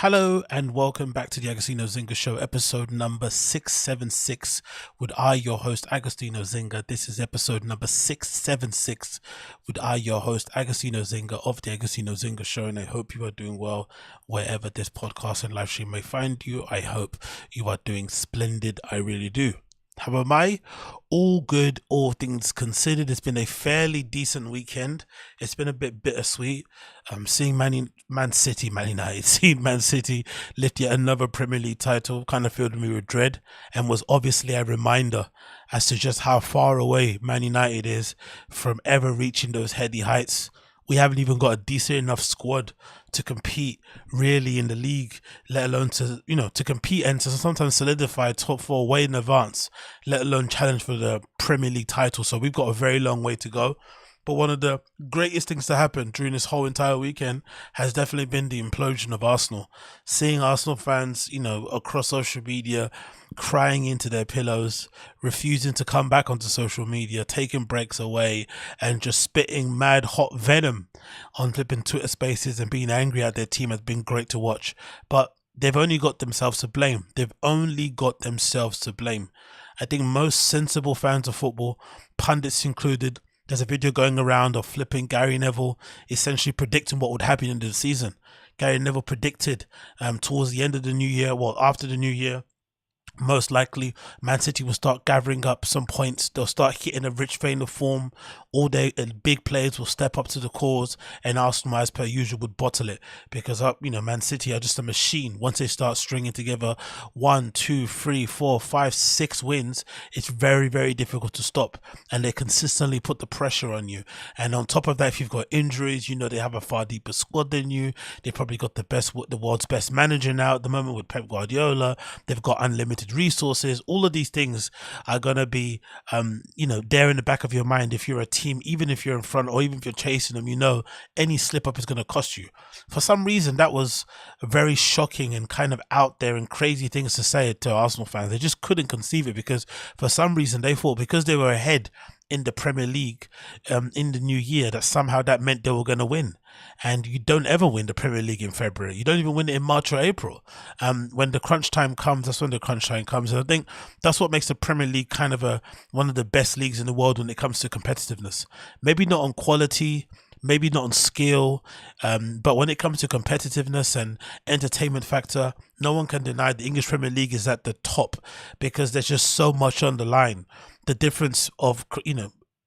Hello and welcome back to the Agostino Zinga Show, episode number 676 with I, your host, Agostino Zinga. This is episode number 676 with I, your host, Agostino Zinga of the Agostino Zinga Show, and I hope you are doing well wherever this podcast and live stream may find you. I hope you are doing splendid. I really do. How am I? All good, all things considered. It's been a fairly decent weekend. It's been a bit bittersweet. Seeing Man City lift yet another Premier League title kind of filled me with dread and was obviously a reminder as to just how far away Man United is from ever reaching those heady heights. We haven't even got a decent enough squad to compete really in the league, let alone to compete and to sometimes solidify top four way in advance, let alone challenge for the Premier League title. So we've got a very long way to go. But one of the greatest things to happen during this whole entire weekend has definitely been the implosion of Arsenal. Seeing Arsenal fans, across social media, crying into their pillows, refusing to come back onto social media, taking breaks away, and just spitting mad hot venom on flipping Twitter spaces and being angry at their team has been great to watch. But they've only got themselves to blame. I think most sensible fans of football, pundits included, there's a video going around of flipping Gary Neville essentially predicting what would happen in the season. Gary Neville predicted towards the end of the new year, after the new year, most likely Man City will start gathering up some points. They'll start hitting a rich vein of form. All their big players will step up to the cause, and Arsenal, as per usual, would bottle it because Man City are just a machine. Once they start stringing together 1, 2, 3, 4, 5, 6 wins, it's very, very difficult to stop, and they consistently put the pressure on you. And on top of that, if you've got injuries, they have a far deeper squad than you. They've probably got the world's best manager now at the moment with Pep Guardiola. They've got unlimited resources. All of these things are going to be there in the back of your mind if you're a team, even if you're in front or even if you're chasing them. Any slip up is going to cost you. For some reason, that was very shocking and kind of out there and crazy things to say to Arsenal fans. They just couldn't conceive it because for some reason they thought because they were ahead in the Premier League in the new year that somehow that meant they were going to win. And you don't ever win the Premier League in February. You don't even win it in March or April. When the crunch time comes, that's when the crunch time comes. And I think that's what makes the Premier League kind of one of the best leagues in the world when it comes to competitiveness. Maybe not on quality, maybe not on skill, but when it comes to competitiveness and entertainment factor, no one can deny the English Premier League is at the top because there's just so much on the line. The difference of,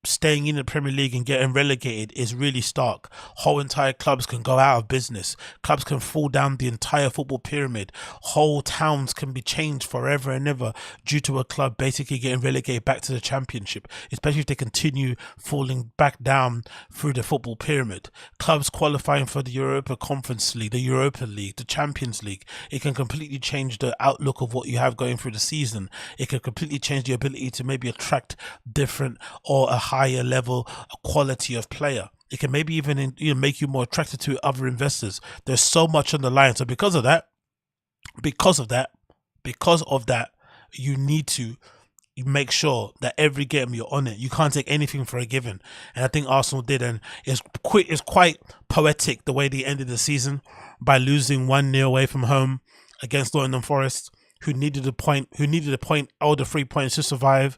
staying in the Premier League and getting relegated is really stark. Whole entire clubs can go out of business. Clubs can fall down the entire football pyramid. Whole towns can be changed forever and ever due to a club basically getting relegated back to the Championship, especially if they continue falling back down through the football pyramid. Clubs qualifying for the Europa Conference League, the Europa League, the Champions League, it can completely change the outlook of what you have going through the season. It can completely change the ability to maybe attract different or a higher level quality of player. It can maybe even make you more attracted to other investors. There's so much on the line. So because of that, you need to make sure that every game you're on it. You can't take anything for a given. And I think Arsenal did, and it's quite poetic the way they ended the season by losing 1-0 away from home against Nottingham Forest, who needed a point, all the 3 points to survive.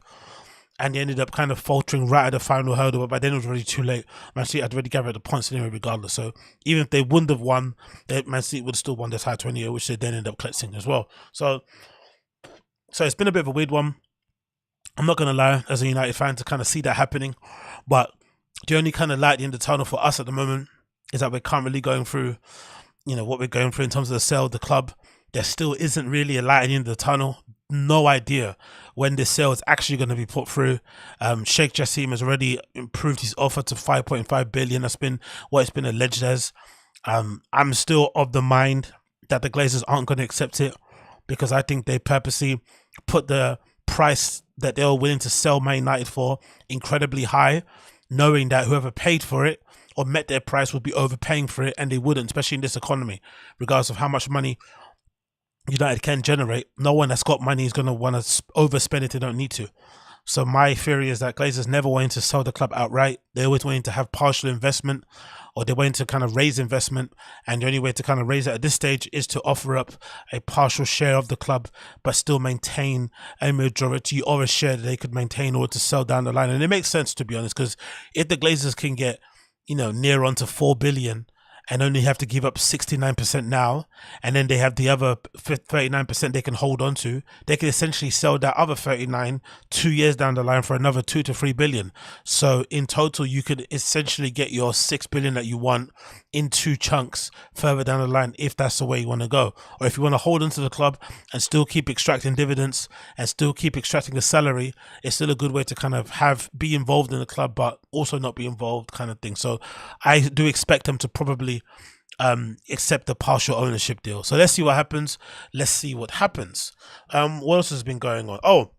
And they ended up kind of faltering right at the final hurdle, but by then it was already too late. Man City had already gathered the points anyway, regardless. So even if they wouldn't have won, Man City would have still won this high 20, which they then ended up collecting as well. So it's been a bit of a weird one. I'm not going to lie, as a United fan, to kind of see that happening. But the only kind of light in the tunnel for us at the moment is that we're currently going through, what we're going through in terms of the sale of the club. There still isn't really a light at the end of the tunnel. No idea when this sale is actually going to be put through. Sheikh Jassim has already improved his offer to 5.5 billion. That's been what it's been alleged as. I'm still of the mind that the Glazers aren't going to accept it because I think they purposely put the price that they were willing to sell Man United for incredibly high, knowing that whoever paid for it or met their price would be overpaying for it, and they wouldn't, especially in this economy, regardless of how much money United can generate. No one that's got money is going to want to overspend it they don't need to. So my theory is that Glazers never wanting to sell the club outright. They always wanting to have partial investment, or they're wanting to kind of raise investment, and the only way to kind of raise it at this stage is to offer up a partial share of the club, but still maintain a majority or a share that they could maintain in order to sell down the line. And it makes sense, to be honest, because if the Glazers can get, you know, near onto 4 billion and only have to give up 69% now, and then they have the other 39% they can hold on to, they can essentially sell that other 39 2 years down the line for another 2 to 3 billion. So in total, you could essentially get your 6 billion that you want in 2 chunks further down the line, if that's the way you want to go. Or if you want to hold onto the club and still keep extracting dividends and still keep extracting the salary, it's still a good way to kind of be involved in the club, but also not be involved, kind of thing. So I do expect them to probably accept the partial ownership deal. So let's see what happens. Let's see what happens. What else has been going on? Oh,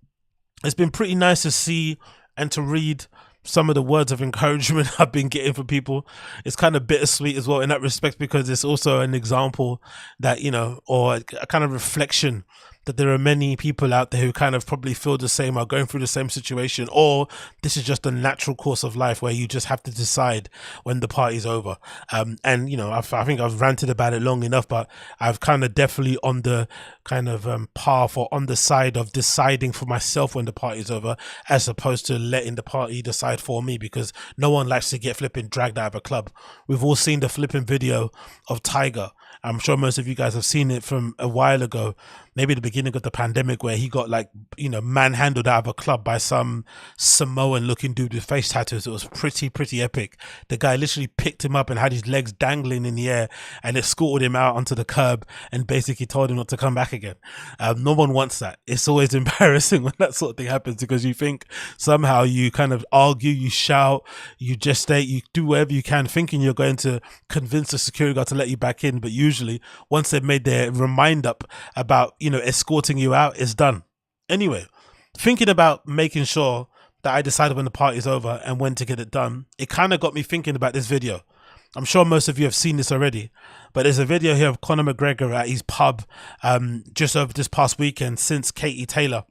it's been pretty nice to see and to read some of the words of encouragement I've been getting from people. It's kind of bittersweet as well in that respect, because it's also an example that, you know, or a kind of reflection that there are many people out there who kind of probably feel the same, are going through the same situation, or this is just a natural course of life where you just have to decide when the party's over. And, you know, I think I've ranted about it long enough, but I've kind of definitely on the kind of path or on the side of deciding for myself when the party's over, as opposed to letting the party decide for me, because no one likes to get flipping dragged out of a club. We've all seen the flipping video of Tiger. I'm sure most of you guys have seen it from a while ago, maybe the beginning of the pandemic, where he got, like, you know, manhandled out of a club by some Samoan looking dude with face tattoos. It was pretty epic. The guy literally picked him up and had his legs dangling in the air and escorted him out onto the curb and basically told him not to come back again. No one wants that. It's always embarrassing when that sort of thing happens, because you think somehow you kind of argue, you shout, you gestate, you do whatever you can, thinking you're going to convince the security guard to let you back in, but usually once they've made their mind up about, you know, escorting you out, it's done. Anyway, thinking about making sure that I decided when the party's over and when to get it done, it kind of got me thinking about this video. I'm sure most of you have seen this already, but there's a video here of Conor McGregor at his pub just over this past weekend, since Katie Taylor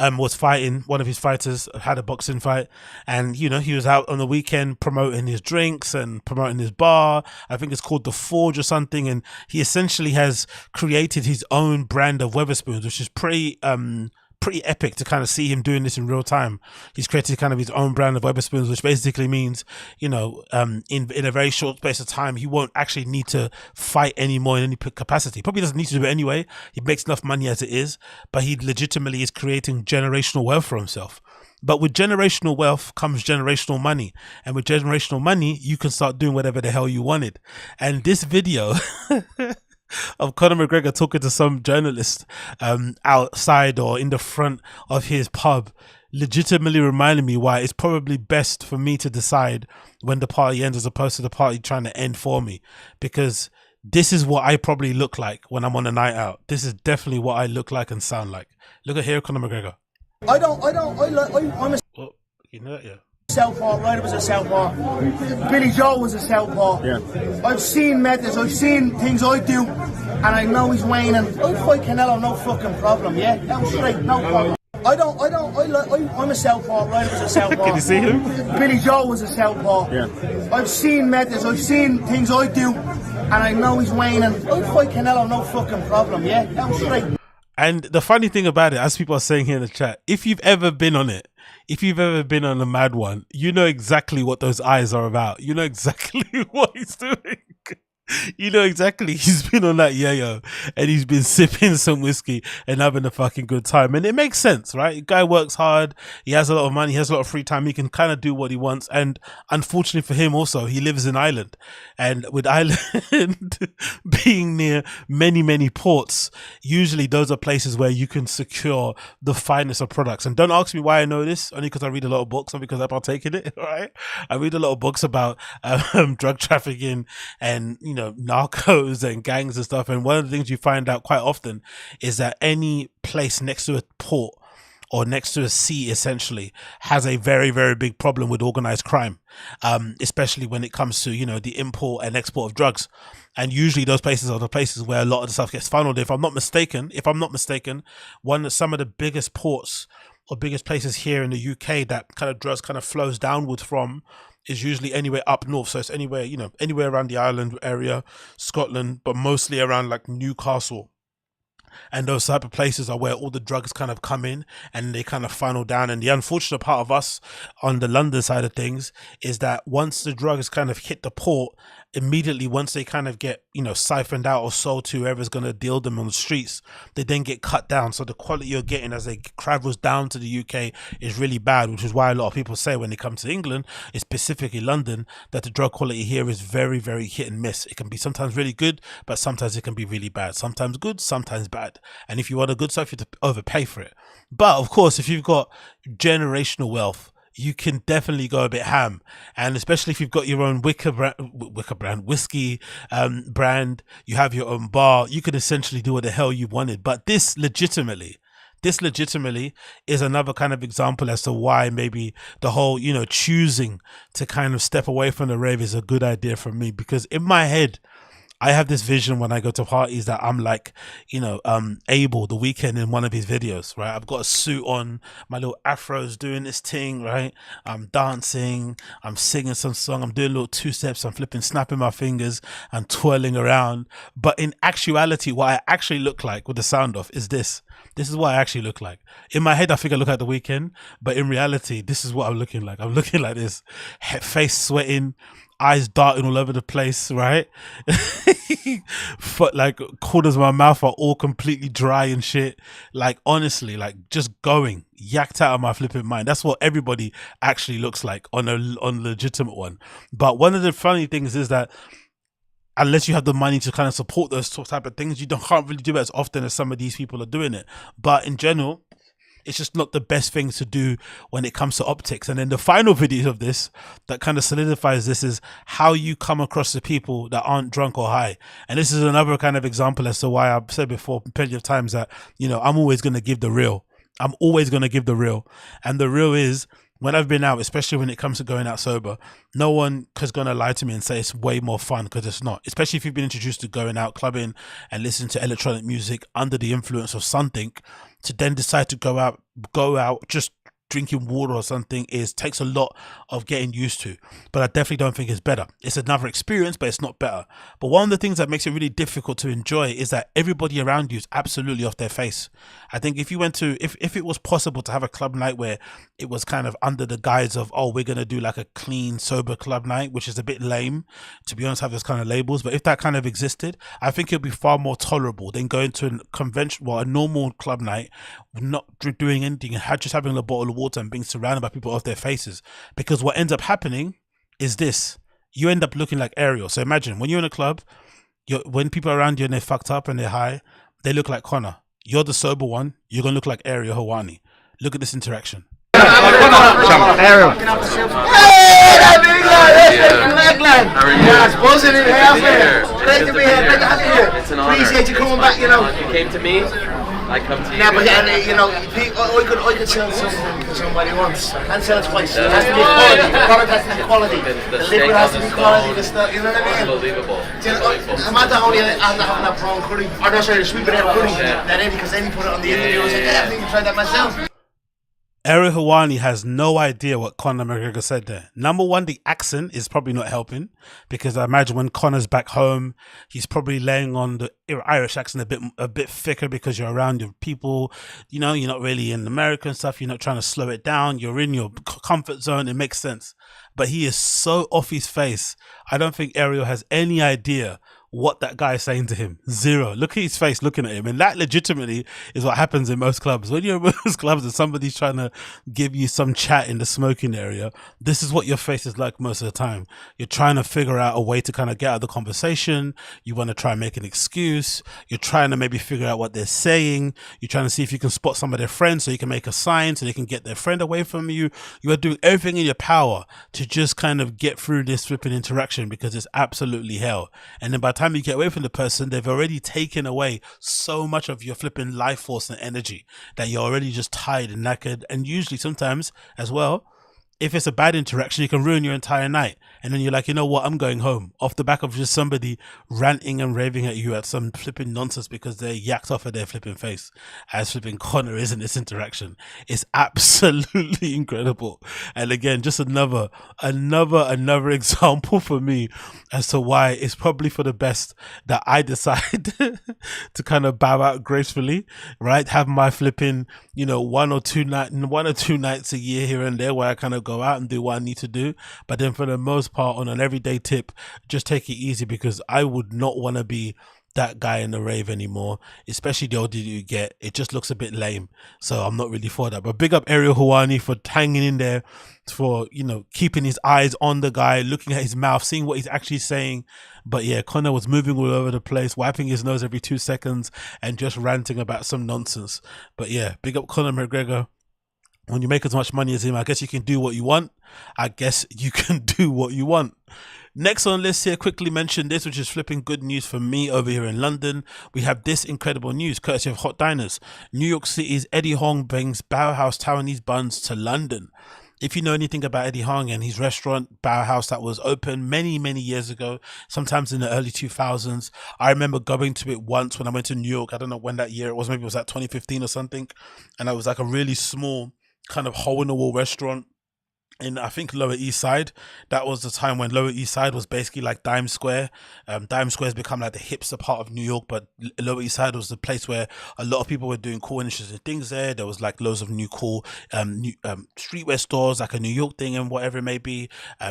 was fighting. One of his fighters had a boxing fight, and, you know, he was out on the weekend promoting his drinks and promoting his bar. I think it's called The Forge or something, and he essentially has created his own brand of Weatherspoons, which is pretty epic to kind of see him doing this in real time. He's created kind of his own brand of Weatherspoons, which basically means, you know, in a very short space of time, he won't actually need to fight anymore in any capacity. Probably doesn't need to do it anyway. He makes enough money as it is, but he legitimately is creating generational wealth for himself. But with generational wealth comes generational money, and with generational money, you can start doing whatever the hell you wanted. And this video of Conor McGregor talking to some journalist outside or in the front of his pub legitimately reminded me why it's probably best for me to decide when the party ends, as opposed to the party trying to end for me, because this is what I probably look like when I'm on a night out. This is definitely what I look like and sound like. Look at here, Conor McGregor. I'm a... Oh, you know that, yeah. Southpaw, Ryder was a Southpaw, Billy Joe was a Southpaw. Yeah. I've seen methods, I've seen things I do, and I know he's waning. I fight Canelo, no fucking problem, yeah? That was straight, no problem. I'm a Southpaw, Ryder was a Southpaw. Can you see him? Billy Joe was a Southpaw. Yeah. I've seen methods, I've seen things I do, and I know he's waning. I fight Canelo, no fucking problem, yeah? That was straight. And the funny thing about it, as people are saying here in the chat, if you've ever been on it, if you've ever been on a mad one, you know exactly what those eyes are about. You know exactly what he's doing. You know exactly he's been on that yayo and he's been sipping some whiskey and having a fucking good time. And it makes sense, right? The guy works hard. He has a lot of money. He has a lot of free time. He can kind of do what he wants. And unfortunately for him also, he lives in Ireland. And with Ireland being near many ports, usually those are places where you can secure the finest of products. And don't ask me why I know this, only because I read a lot of books and because I partake in it, right? I read a lot of books about drug trafficking and, you know, narcos and gangs and stuff. And one of the things you find out quite often is that any place next to a port or next to a sea essentially has a very big problem with organized crime, especially when it comes to, you know, the import and export of drugs. And usually those places are the places where a lot of the stuff gets funneled. If I'm not mistaken, some of the biggest ports or biggest places here in the UK that kind of drugs kind of flows downwards from is usually anywhere up north. So it's anywhere, you know, anywhere around the island area, Scotland, but mostly around like Newcastle. And those type of places are where all the drugs kind of come in and they kind of funnel down. And the unfortunate part of us on the London side of things is that once the drugs kind of hit the port, immediately once they kind of get, you know, siphoned out or sold to whoever's going to deal them on the streets, they then get cut down. So the quality you're getting as they travels down to the UK is really bad, which is why a lot of people say when they come to England, specifically London, that the drug quality here is very, very hit and miss. It can be sometimes really good, but sometimes it can be really bad. Sometimes good, sometimes bad. And if you want a good stuff, you have to overpay for it. But of course, if you've got generational wealth, you can definitely go a bit ham, and especially if you've got your own whiskey brand, you have your own bar, you can essentially do what the hell you wanted. But this legitimately is another kind of example as to why maybe the whole, you know, choosing to kind of step away from the rave is a good idea for me, because in my head, I have this vision when I go to parties that I'm like, you know, Abel the Weeknd in one of his videos, right? I've got a suit on, my little afro's doing this thing, right? I'm dancing, I'm singing some song, I'm doing little two steps, I'm snapping my fingers and twirling around. But in actuality, what I actually look like with the sound off is this. This is what I actually look like. In my head, I think I look like the Weeknd, but in reality, this is what I'm looking like. I'm looking like this, face sweating, eyes darting all over the place, right? But like corners of my mouth are all completely dry and shit. Like honestly, like just going yacked out of my flipping mind. That's what everybody actually looks like on a legitimate one. But one of the funny things is that unless you have the money to kind of support those type of things, can't really do it as often as some of these people are doing it. But in general, it's just not the best thing to do when it comes to optics. And then the final video of this that kind of solidifies this is how you come across the people that aren't drunk or high. And this is another kind of example as to why I've said before plenty of times that, you know, I'm always going to give the real. I'm always going to give the real. And the real is, when I've been out, especially when it comes to going out sober, no one is going to lie to me and say it's way more fun, because it's not. Especially if you've been introduced to going out clubbing and listening to electronic music under the influence of something, to then decide to go out just drinking water or something takes a lot of getting used to. But I definitely don't think it's better. It's another experience, but it's not better. But one of the things that makes it really difficult to enjoy is that everybody around you is absolutely off their face. I think if you went to, if it was possible to have a club night where it was kind of under the guise of, oh, we're going to do like a clean, sober club night, which is a bit lame, to be honest, have those kind of labels. But if that kind of existed, I think it would be far more tolerable than going to a convention, well, a normal club night, not doing anything and just having a bottle of water and being surrounded by people off their faces. Because what ends up happening is this: you end up looking like Ariel. So imagine when you're in a club, when people are around you and they're fucked up and they're high, they look like Conor. You're the sober one, you're gonna look like Ariel Helwani. Look at this interaction. Ariel. Hey, that big lad! How are you? Yeah, it's buzzing in here. Great to be here. Great to have you here. It's an honor. Appreciate you coming back. You know. You came to me, I come to you. Yeah, but you know, I could sell something to somebody once. I can't sell it twice. It has to be quality. The product has to be quality. The liquid has to be quality. The stuff, you know what I mean? Unbelievable. I'm at the only having that prawn curry. Or no, sorry, the sweet potato curry. That in, because then he put it on the interview. I was like, yeah, I think I tried that myself. Ariel Helwani has no idea what Conor McGregor said there. Number one, the accent is probably not helping, because I imagine when Conor's back home, he's probably laying on the Irish accent a bit thicker, because you're around your people. You know, you're not really in America and stuff. You're not trying to slow it down. You're in your comfort zone. It makes sense. But he is so off his face. I don't think Ariel has any idea what that guy is saying to him. Zero. Look at his face looking at him. And that legitimately is what happens in most clubs. When you're in most clubs and somebody's trying to give you some chat in the smoking area, this is what your face is like most of the time. You're trying to figure out a way to kind of get out of the conversation. You want to try and make an excuse. You're trying to maybe figure out what they're saying. You're trying to see if you can spot some of their friends so you can make a sign so they can get their friend away from you. You are doing everything in your power to just kind of get through this flipping interaction, because it's absolutely hell. And then by the time you get away from the person, they've already taken away so much of your flipping life force and energy that you're already just tired and knackered. And usually sometimes as well, if it's a bad interaction, you can ruin your entire night. and then you're like, you know what, I'm going home off the back of just somebody ranting and raving at you at some flipping nonsense because they're yacked off of their flipping face, as flipping Conor is in this interaction. It's absolutely incredible. And again, just another example for me as to why it's probably for the best that I decide to kind of bow out gracefully, right? Have my flipping, you know, one or two nights a year here and there where I kind of go out and do what I need to do. But then for the most part, on an everyday tip, just take it easy, because I would not want to be that guy in the rave anymore, especially the older you get. It just looks a bit lame, so I'm not really for that. But big up Ariel Helwani for hanging in there, for, you know, keeping his eyes on the guy, looking at his mouth, seeing what he's actually saying. But yeah, Conor was moving all over the place, wiping his nose every 2 seconds and just ranting about some nonsense. But yeah, big up Conor McGregor. When you make as much money as him, I guess you can do what you want. Next on the list here, quickly mention this, which is flipping good news for me over here in London. We have this incredible news courtesy of Hot Diners. New York City's Eddie Huang brings Baohaus Taiwanese buns to London. If you know anything about Eddie Huang and his restaurant Baohaus that was open many years ago, sometimes in the early 2000s, I remember going to it once when I went to New York. I don't know when that year it was, maybe it was like 2015 or something, and it was like a really small kind of hole in the wall restaurant in, I think, Lower East Side. That was the time when Lower East Side was basically like Dime Square. Dime Square has become like the hipster part of New York, but Lower East Side was the place where a lot of people were doing cool and interesting things there. There was like loads of new cool streetwear stores, like a New York thing and whatever it may be.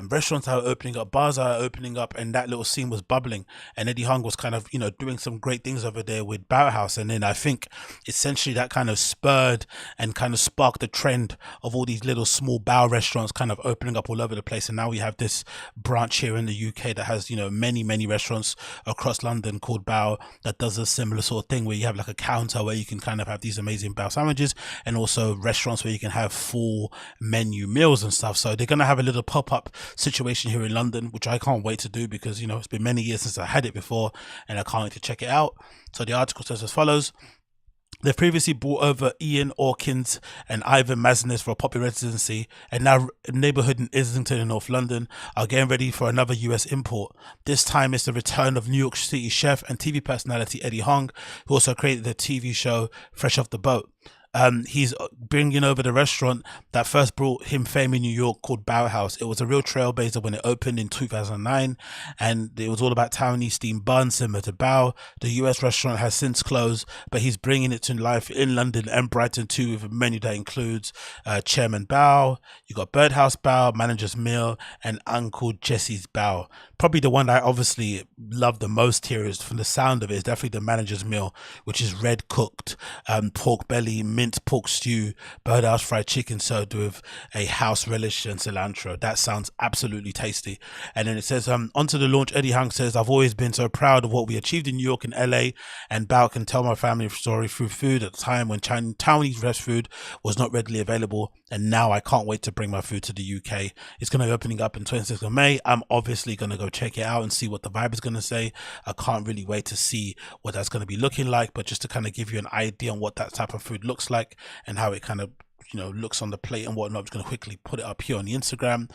Restaurants are opening up, bars are opening up, and that little scene was bubbling. And Eddie Huang was kind of, you know, doing some great things over there with Baohaus. And then I think essentially that kind of spurred and kind of sparked the trend of all these little small Bao restaurants kind of opening up all over the place. And now we have this branch here in the UK that has, you know, many restaurants across London called Bao that does a similar sort of thing, where you have like a counter where you can kind of have these amazing Bao sandwiches, and also restaurants where you can have full menu meals and stuff. So they're going to have a little pop-up situation here in London, which I can't wait to do, because, you know, it's been many years since I had it before and I can't wait to check it out. So the article says as follows: they've previously brought over Ian Orkins and Ivan Maznis for a popular residency, and now a neighbourhood in Islington in North London are getting ready for another US import. This time it's the return of New York City chef and TV personality Eddie Huang, who also created the TV show Fresh Off the Boat. He's bringing over the restaurant that first brought him fame in New York, called Baohaus. It was a real trailblazer when it opened in 2009, and it was all about Taiwanese steamed buns similar to Bao. The US restaurant has since closed, but he's bringing it to life in London and Brighton too, with a menu that includes Chairman Bao, you got Birdhouse Bao, Manager's Meal, and Uncle Jesse's Bao. Probably the one that I obviously love the most here, is, from the sound of it, is definitely the Manager's Meal, which is red cooked pork belly, mint pork stew, birdhouse fried chicken served with a house relish and cilantro. That sounds absolutely tasty. And then it says, onto the launch, Eddie Huang says, I've always been so proud of what we achieved in New York and LA, and Bao can tell my family story through food at the time when Taiwanese fresh food was not readily available, and now I can't wait to bring my food to the UK. It's going to be opening up in 26th of May. I'm obviously going to go check it out and see what the vibe is going to say. I can't really wait to see what that's going to be looking like, but just to kind of give you an idea on what that type of food looks like and how it kind of, you know, looks on the plate and whatnot, I'm just going to quickly put it up here on the Instagram.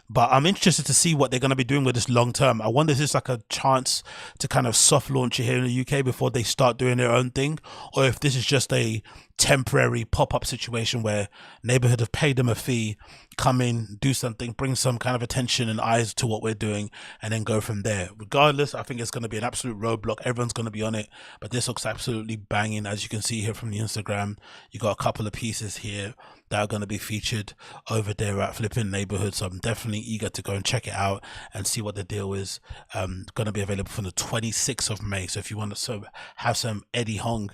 But I'm interested to see what they're going to be doing with this long term. I wonder if this is like a chance to kind of soft launch it here in the UK before they start doing their own thing, or if this is just a temporary pop-up situation where neighborhood have paid them a fee, come in, do something, bring some kind of attention and eyes to what we're doing, and then go from there. Regardless, I think it's going to be an absolute roadblock. Everyone's going to be on it, but this looks absolutely banging. As you can see here from the Instagram, you got a couple of pieces here that are going to be featured over there at flipping neighborhood, so I'm definitely eager to go and check it out and see what the deal is. Going to be available from the 26th of May, so if you want to have some Eddie Huang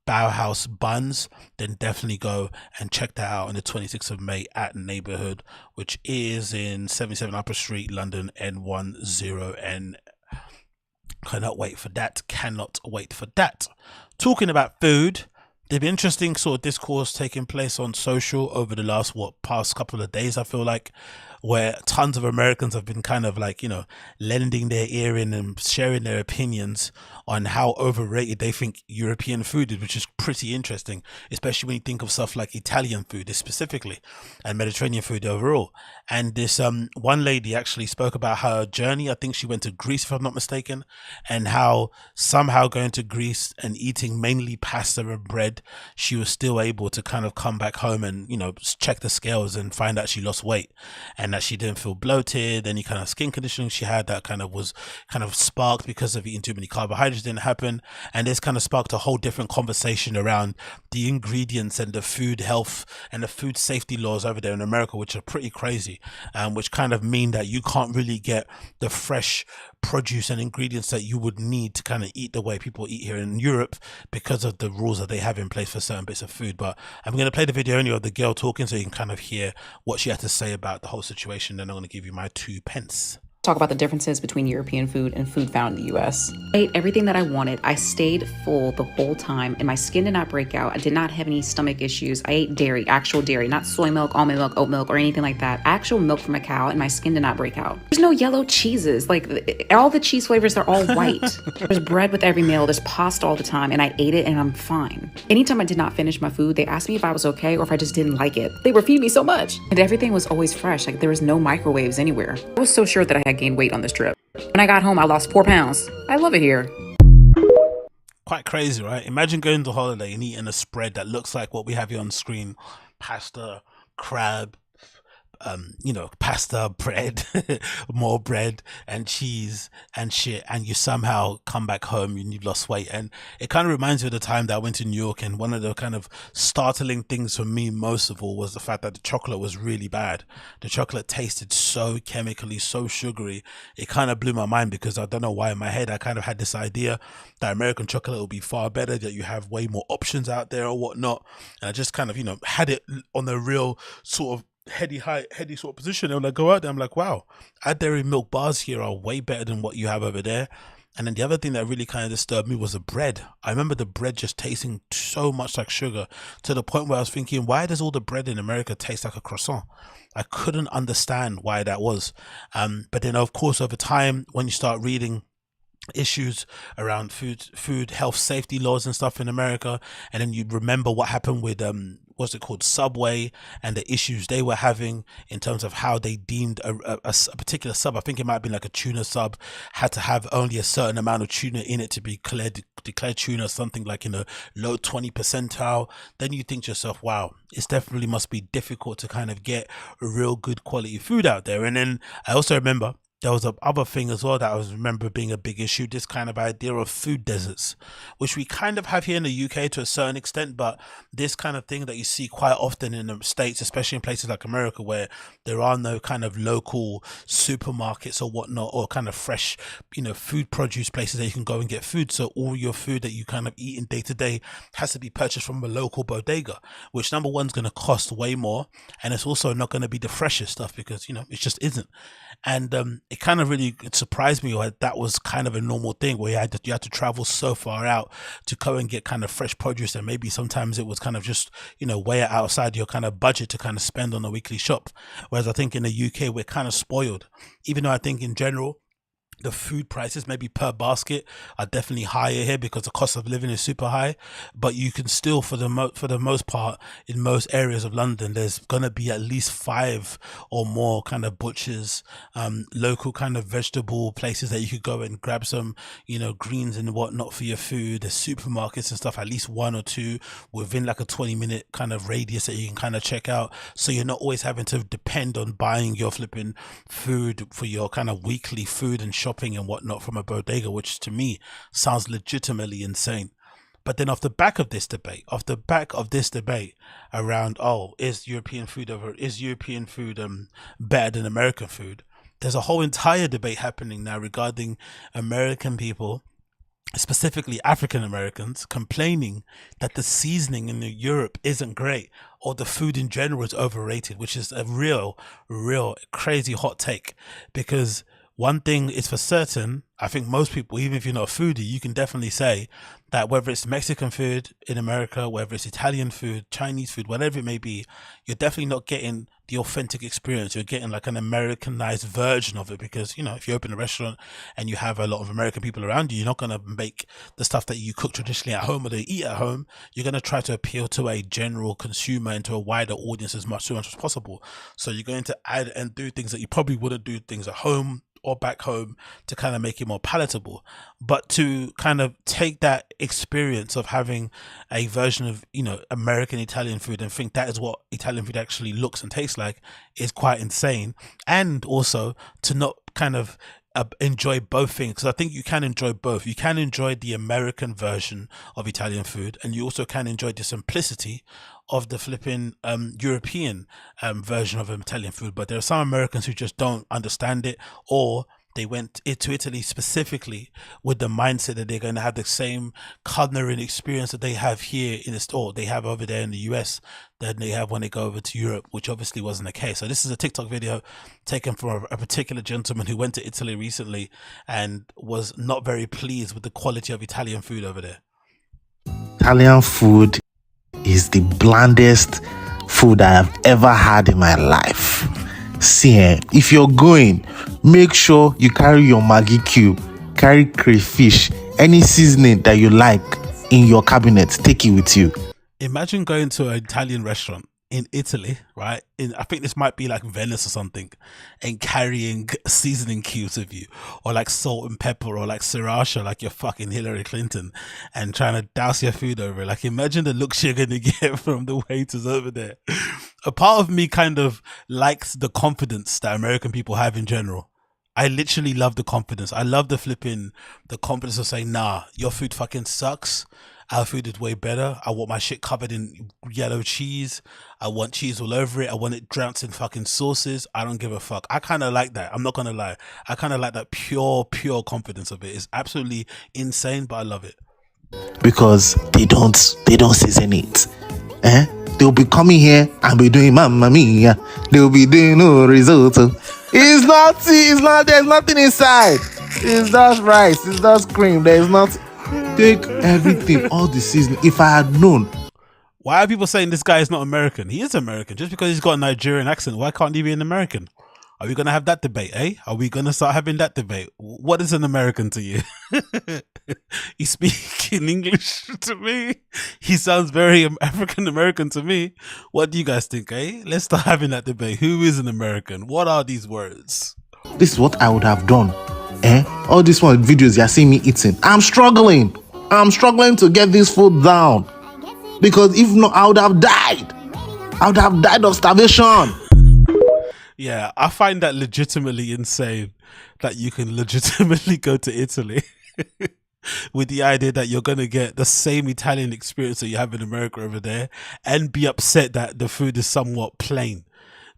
Baohaus buns, then definitely go and check that out on the 26th of May at Neighborhood, which is in 77 Upper Street, London, N10N. Cannot wait for that. Talking about food, there's been interesting sort of discourse taking place on social over the last past couple of days, I feel like, where tons of Americans have been kind of like, you know, lending their ear in and sharing their opinions on how overrated they think European food is, which is pretty interesting, especially when you think of stuff like Italian food specifically and Mediterranean food overall. And this one lady actually spoke about her journey. I think she went to Greece, if I'm not mistaken, and how somehow going to Greece and eating mainly pasta and bread, she was still able to kind of come back home and, you know, check the scales and find out she lost weight and that she didn't feel bloated. Any kind of skin conditioning she had that kind of was kind of sparked because of eating too many carbohydrates didn't happen. And this kind of sparked a whole different conversation around the ingredients and the food health and the food safety laws over there in America, which are pretty crazy, which kind of mean that you can't really get the fresh produce and ingredients that you would need to kind of eat the way people eat here in Europe because of the rules that they have in place for certain bits of food. But I'm going to play the video anyway of the girl talking so you can kind of hear what she had to say about the whole situation. Then I'm going to give you my 2 pence. Talk about the differences between European food and food found in the US. I ate everything that I wanted. I stayed full the whole time and my skin did not break out. I did not have any stomach issues. I ate dairy, actual dairy, not soy milk, almond milk, oat milk, or anything like that. Actual milk from a cow, and my skin did not break out. There's no yellow cheeses. Like, all the cheese flavors are all white. There's bread with every meal. There's pasta all the time, and I ate it and I'm fine. Anytime I did not finish my food, they asked me if I was okay or if I just didn't like it. They were feeding me so much. And everything was always fresh. Like, there was no microwaves anywhere. I was so sure that I had gained weight on this trip. When I got home, I lost 4 pounds. I love it here. Quite crazy, right? Imagine going to holiday and eating a spread that looks like what we have here on screen: pasta, crab, you know, pasta, bread, more bread and cheese and shit, and you somehow come back home and you've lost weight. And it kind of reminds me of the time that I went to New York, and one of the kind of startling things for me most of all was the fact that the chocolate was really bad. The chocolate tasted so chemically, so sugary. It kind of blew my mind because I don't know why in my head I kind of had this idea that American chocolate will be far better, that you have way more options out there or whatnot. And I just kind of, you know, had it on the real sort of heady sort of position. And when I go out there, I'm like, wow, our dairy milk bars here are way better than what you have over there. And then the other thing that really kind of disturbed me was the bread. I remember the bread just tasting so much like sugar, to the point where I was thinking, why does all the bread in America taste like a croissant? I couldn't understand why that was. But then of course over time, when you start reading issues around food health safety laws and stuff in America, and then you remember what happened with what's it called, Subway, and the issues they were having in terms of how they deemed a particular sub, I think it might have been like a tuna sub, had to have only a certain amount of tuna in it to be declared tuna, something like in a low 20 percentile. Then you think to yourself, wow, it definitely must be difficult to kind of get a real good quality food out there. And then I also remember there was other thing as well that I remember being a big issue, this kind of idea of food deserts, which we kind of have here in the UK to a certain extent, but this kind of thing that you see quite often in the States, especially in places like America, where there are no kind of local supermarkets or whatnot, or kind of fresh, you know, food produce places that you can go and get food. So all your food that you kind of eat in day to day has to be purchased from a local bodega, which number one is going to cost way more, and it's also not going to be the freshest stuff because, you know, it just isn't. And it kind of really surprised me that was kind of a normal thing, where you had to travel so far out to go and get kind of fresh produce, and maybe sometimes it was kind of just, you know, way outside your kind of budget to kind of spend on a weekly shop. Whereas I think in the UK we're kind of spoiled, even though I think in general the food prices maybe per basket are definitely higher here because the cost of living is super high, but you can still, for the most part, in most areas of London, there's gonna be at least 5 or more kind of butchers, local kind of vegetable places that you could go and grab some, you know, greens and whatnot for your food. There's supermarkets and stuff, at least 1 or 2 within like a 20-minute kind of radius that you can kind of check out, so you're not always having to depend on buying your flipping food for your kind of weekly food and shopping and whatnot from a bodega, which to me sounds legitimately insane. But then off the back of this debate around, oh, is European food better than American food, there's a whole entire debate happening now regarding American people, specifically African Americans, complaining that the seasoning in Europe isn't great, or the food in general is overrated, which is a real crazy hot take. Because one thing is for certain, I think most people, even if you're not a foodie, you can definitely say that whether it's Mexican food in America, whether it's Italian food, Chinese food, whatever it may be, you're definitely not getting the authentic experience. You're getting like an Americanized version of it, because, you know, if you open a restaurant and you have a lot of American people around you, you're not going to make the stuff that you cook traditionally at home or they eat at home. You're going to try to appeal to a general consumer and to a wider audience as much as possible. So you're going to add and do things that you probably wouldn't do things at home or back home to kind of make it more palatable. But to kind of take that experience of having a version of, you know, American Italian food and think that is what Italian food actually looks and tastes like is quite insane. And also to not kind of enjoy both things, because I think you can enjoy both. You can enjoy the American version of Italian food, and you also can enjoy the simplicity of the flipping European version of Italian food. But there are some Americans who just don't understand it, or they went to Italy specifically with the mindset that they're going to have the same culinary experience that they have here in the store, they have over there in the US, than they have when they go over to Europe, which obviously wasn't the case. So this is a TikTok video taken from a particular gentleman who went to Italy recently and was not very pleased with the quality of Italian food over there. Italian food is the blandest food I have ever had in my life. See, if you're going, make sure you carry your Maggi cube, carry crayfish, any seasoning that you like in your cabinet, take it with you. Imagine going to an Italian restaurant in Italy, right? I think this might be like Venice or something, and carrying seasoning cubes with you, or like salt and pepper, or like sriracha, like you're fucking Hillary Clinton, and trying to douse your food over it. Like, imagine the looks you're gonna get from the waiters over there. A part of me kind of likes the confidence that American people have in general. I literally love the confidence. I love the confidence of saying, nah, your food fucking sucks. Our food is way better. I want my shit covered in yellow cheese. I want cheese all over it. I want it drenched in fucking sauces. I don't give a fuck. I kind of like that. I'm not going to lie. I kind of like that pure confidence of it. It's absolutely insane, but I love it. Because they don't season it. They'll be coming here and be doing mamma mia. They'll be doing risotto. There's nothing inside. It's just rice. It's just cream. There's not. Take everything, all the seasoning. If I had known. Why are people saying this guy is not American? He is American. Just because he's got a Nigerian accent, why can't he be an American? Are we going to have that debate, eh? Are we going to start having that debate? What is an American to you? You speak in English to me. He sounds very African-American to me. What do you guys think, eh? Let's start having that debate. Who is an American? What are these words? This is what I would have done. All these one videos you're seeing me eating. I'm struggling to get this food down. Because if not, I would have died. I would have died of starvation. Yeah, I find that legitimately insane that you can legitimately go to Italy with the idea that you're going to get the same Italian experience that you have in America over there and be upset that the food is somewhat plain.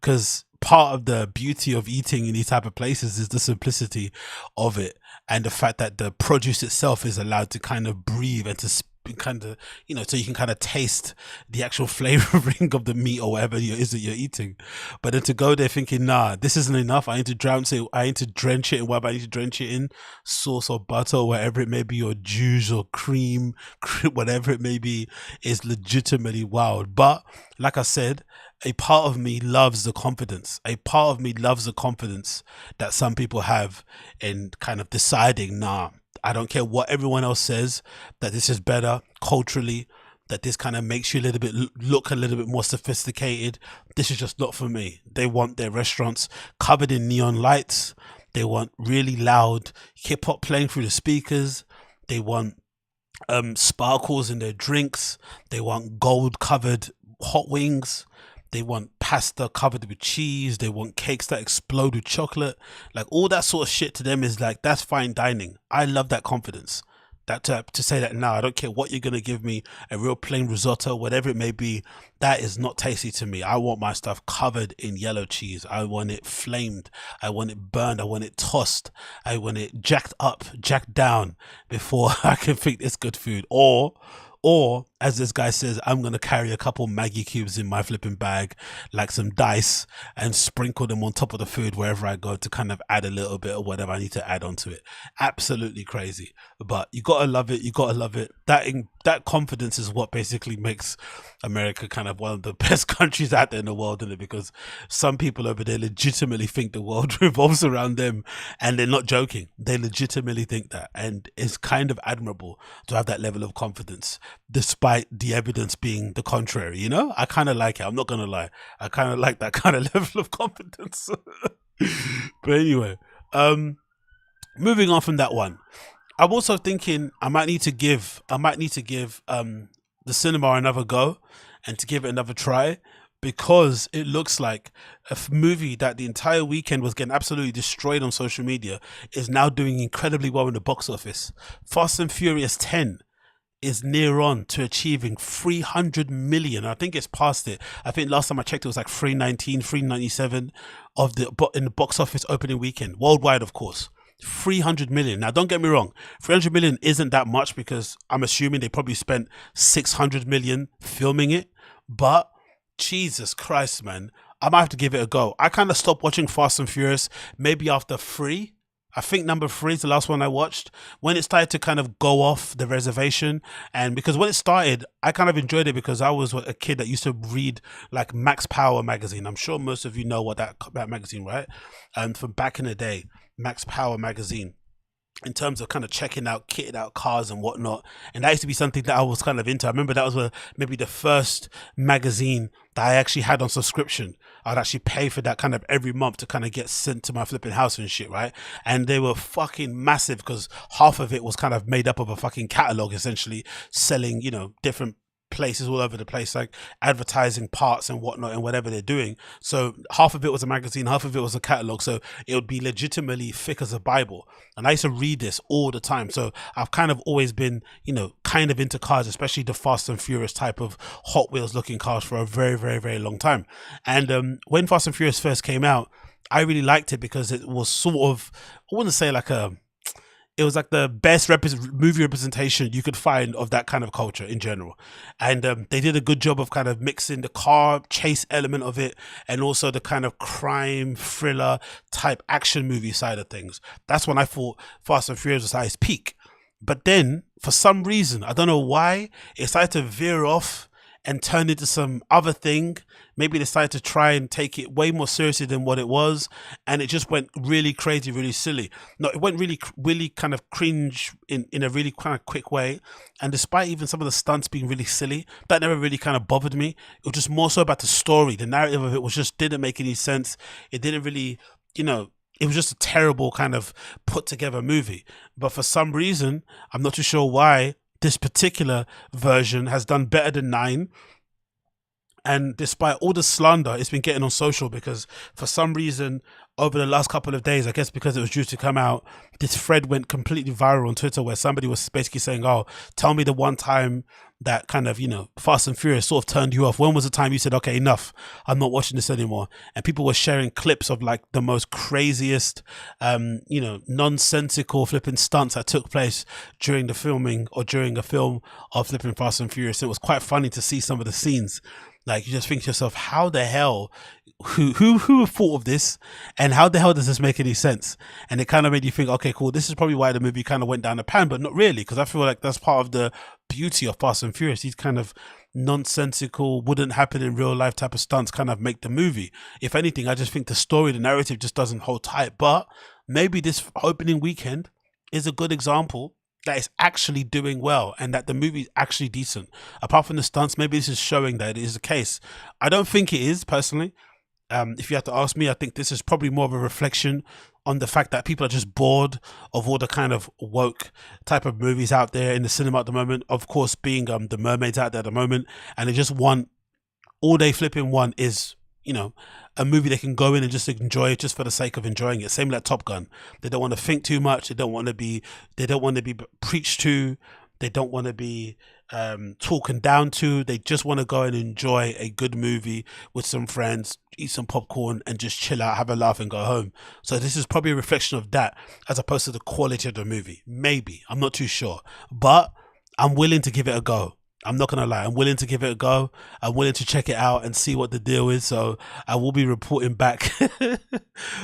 Because part of the beauty of eating in these type of places is the simplicity of it, and the fact that the produce itself is allowed to kind of breathe and to kind of, you know, so you can kind of taste the actual flavoring of the meat or whatever it is that you're eating. But then to go there thinking, nah, this isn't enough, I need to drench it in whatever I need to drench it in, sauce or butter or whatever it may be, or juice or cream, whatever it may be, is legitimately wild. But like I said, a part of me loves the confidence. A part of me loves the confidence that some people have in kind of deciding, nah, I don't care what everyone else says, that this is better culturally, that this kind of makes you look a little bit more sophisticated. This is just not for me. They want their restaurants covered in neon lights. They want really loud hip hop playing through the speakers. They want sparkles in their drinks. They want gold covered hot wings. They want pasta covered with cheese. They want cakes that explode with chocolate. Like, all that sort of shit to them is like, that's fine dining. I love that confidence. That to say that, now I don't care what you're going to give me, a real plain risotto, whatever it may be, that is not tasty to me. I want my stuff covered in yellow cheese. I want it flamed. I want it burned. I want it tossed. I want it jacked up, jacked down before I can think it's good food. Or as this guy says, I'm going to carry a couple Maggie cubes in my flipping bag, like some dice, and sprinkle them on top of the food wherever I go to kind of add a little bit of whatever I need to add onto it. Absolutely crazy. But you got to love it. You got to love it. That confidence is what basically makes America kind of one of the best countries out there in the world, isn't it? Because some people over there legitimately think the world revolves around them, and they're not joking. They legitimately think that. And it's kind of admirable to have that level of confidence, despite the evidence being the contrary. You know, I kind of like it. I'm not gonna lie, I kind of like that kind of level of confidence. But anyway, moving on from that one, I'm also thinking I might need to give the cinema another go and to give it another try, because it looks like a movie that the entire weekend was getting absolutely destroyed on social media is now doing incredibly well in the box office. Fast and Furious 10 is near on to achieving 300 million. I think it's past it. I think last time I checked it was like 319, 397 in the box office opening weekend, worldwide of course. 300 million. Now don't get me wrong, 300 million isn't that much, because I'm assuming they probably spent 600 million filming it, but Jesus Christ, man, I might have to give it a go. I kind of stopped watching Fast and Furious maybe after 3. I think number 3 is the last one I watched, when it started to kind of go off the reservation. And because when it started, I kind of enjoyed it because I was a kid that used to read like Max Power magazine. I'm sure most of you know what that magazine, right? And from back in the day, Max Power magazine, in terms of kind of checking out kitted out cars and whatnot. And that used to be something that I was kind of into. I remember that was maybe the first magazine that I actually had on subscription. I'd actually pay for that kind of every month to kind of get sent to my flipping house and shit, right? And they were fucking massive, because half of it was kind of made up of a fucking catalog, essentially selling, you know, different places all over the place, like advertising parts and whatnot and whatever they're doing. So half of it was a magazine, half of it was a catalog, so it would be legitimately thick as a Bible. And I used to read this all the time. So I've kind of always been, you know, kind of into cars, especially the Fast and Furious type of Hot Wheels looking cars, for a very, very, very long time. And when Fast and Furious first came out, I really liked it because it was sort of, I wouldn't say like it was like the best movie representation you could find of that kind of culture in general. And they did a good job of kind of mixing the car chase element of it and also the kind of crime thriller type action movie side of things. That's when I thought Fast and Furious was at its peak. But then for some reason, I don't know why, it started to veer off and turn into some other thing. Maybe they decided to try and take it way more seriously than what it was, and it just went really crazy, really silly. No, it went really kind of cringe in a really kind of quick way. And despite even some of the stunts being really silly, that never really kind of bothered me. It was just more so about the story. The narrative of it was just didn't make any sense. It didn't really, you know, it was just a terrible kind of put together movie. But for some reason, I'm not too sure why, this particular version has done better than 9. And despite all the slander it's been getting on social, because for some reason over the last couple of days, I guess because it was due to come out, this thread went completely viral on Twitter where somebody was basically saying, oh, tell me the one time that kind of, you know, Fast and Furious sort of turned you off. When was the time you said, okay, enough, I'm not watching this anymore? And people were sharing clips of like the most craziest, you know, nonsensical flipping stunts that took place during the filming or during a film of flipping Fast and Furious. It was quite funny to see some of the scenes. Like, you just think to yourself, how the hell, who thought of this, and how the hell does this make any sense? And it kind of made you think, okay, cool, this is probably why the movie kind of went down the pan, but not really, because I feel like that's part of the beauty of Fast and Furious. These kind of nonsensical, wouldn't happen in real life type of stunts kind of make the movie. If anything, I just think the story, the narrative just doesn't hold tight. But maybe this opening weekend is a good example that is actually doing well and that the movie is actually decent. Apart from the stunts, maybe this is showing that it is the case. I don't think it is, personally. If you have to ask me, I think this is probably more of a reflection on the fact that people are just bored of all the kind of woke type of movies out there in the cinema at the moment. Of course, being the mermaids out there at the moment, and they just want, all they flipping want is, you know, a movie they can go in and just enjoy just for the sake of enjoying it. Same like Top Gun. They don't want to think too much. They don't want to be preached to. They don't want to be talking down to. They just want to go and enjoy a good movie with some friends, eat some popcorn and just chill out, have a laugh and go home. So this is probably a reflection of that as opposed to the quality of the movie. Maybe. I'm not too sure. But I'm willing to give it a go. I'm not gonna lie, I'm willing to give it a go. I'm willing to check it out and see what the deal is. So I will be reporting back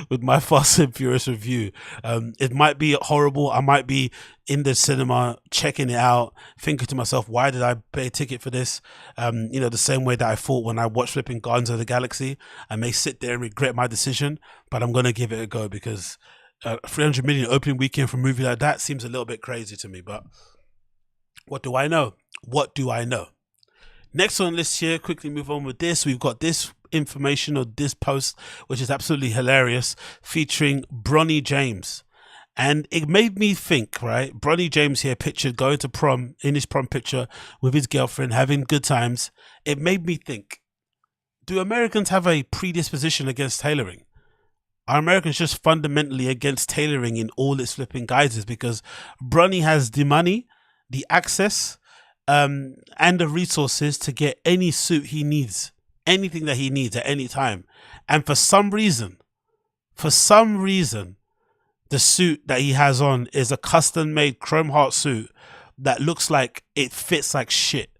with my Fast and Furious review. It might be horrible. I might be in the cinema checking it out, thinking to myself, why did I pay a ticket for this? The same way that I thought when I watched flipping Guardians of the Galaxy. I may sit there and regret my decision, but I'm gonna give it a go because 300 million opening weekend for a movie like that seems a little bit crazy to me. But what do I know? What do I know? Next on the list here, quickly move on with this. We've got this information or this post, which is absolutely hilarious, featuring Bronny James. And it made me think, right? Bronny James here pictured going to prom, in his prom picture with his girlfriend, having good times. It made me think, do Americans have a predisposition against tailoring? Are Americans just fundamentally against tailoring in all its flipping guises? Because Bronny has the money, the access, and the resources to get any suit he needs, anything that he needs at any time. And for some reason, the suit that he has on is a custom made chrome heart suit that looks like it fits like shit.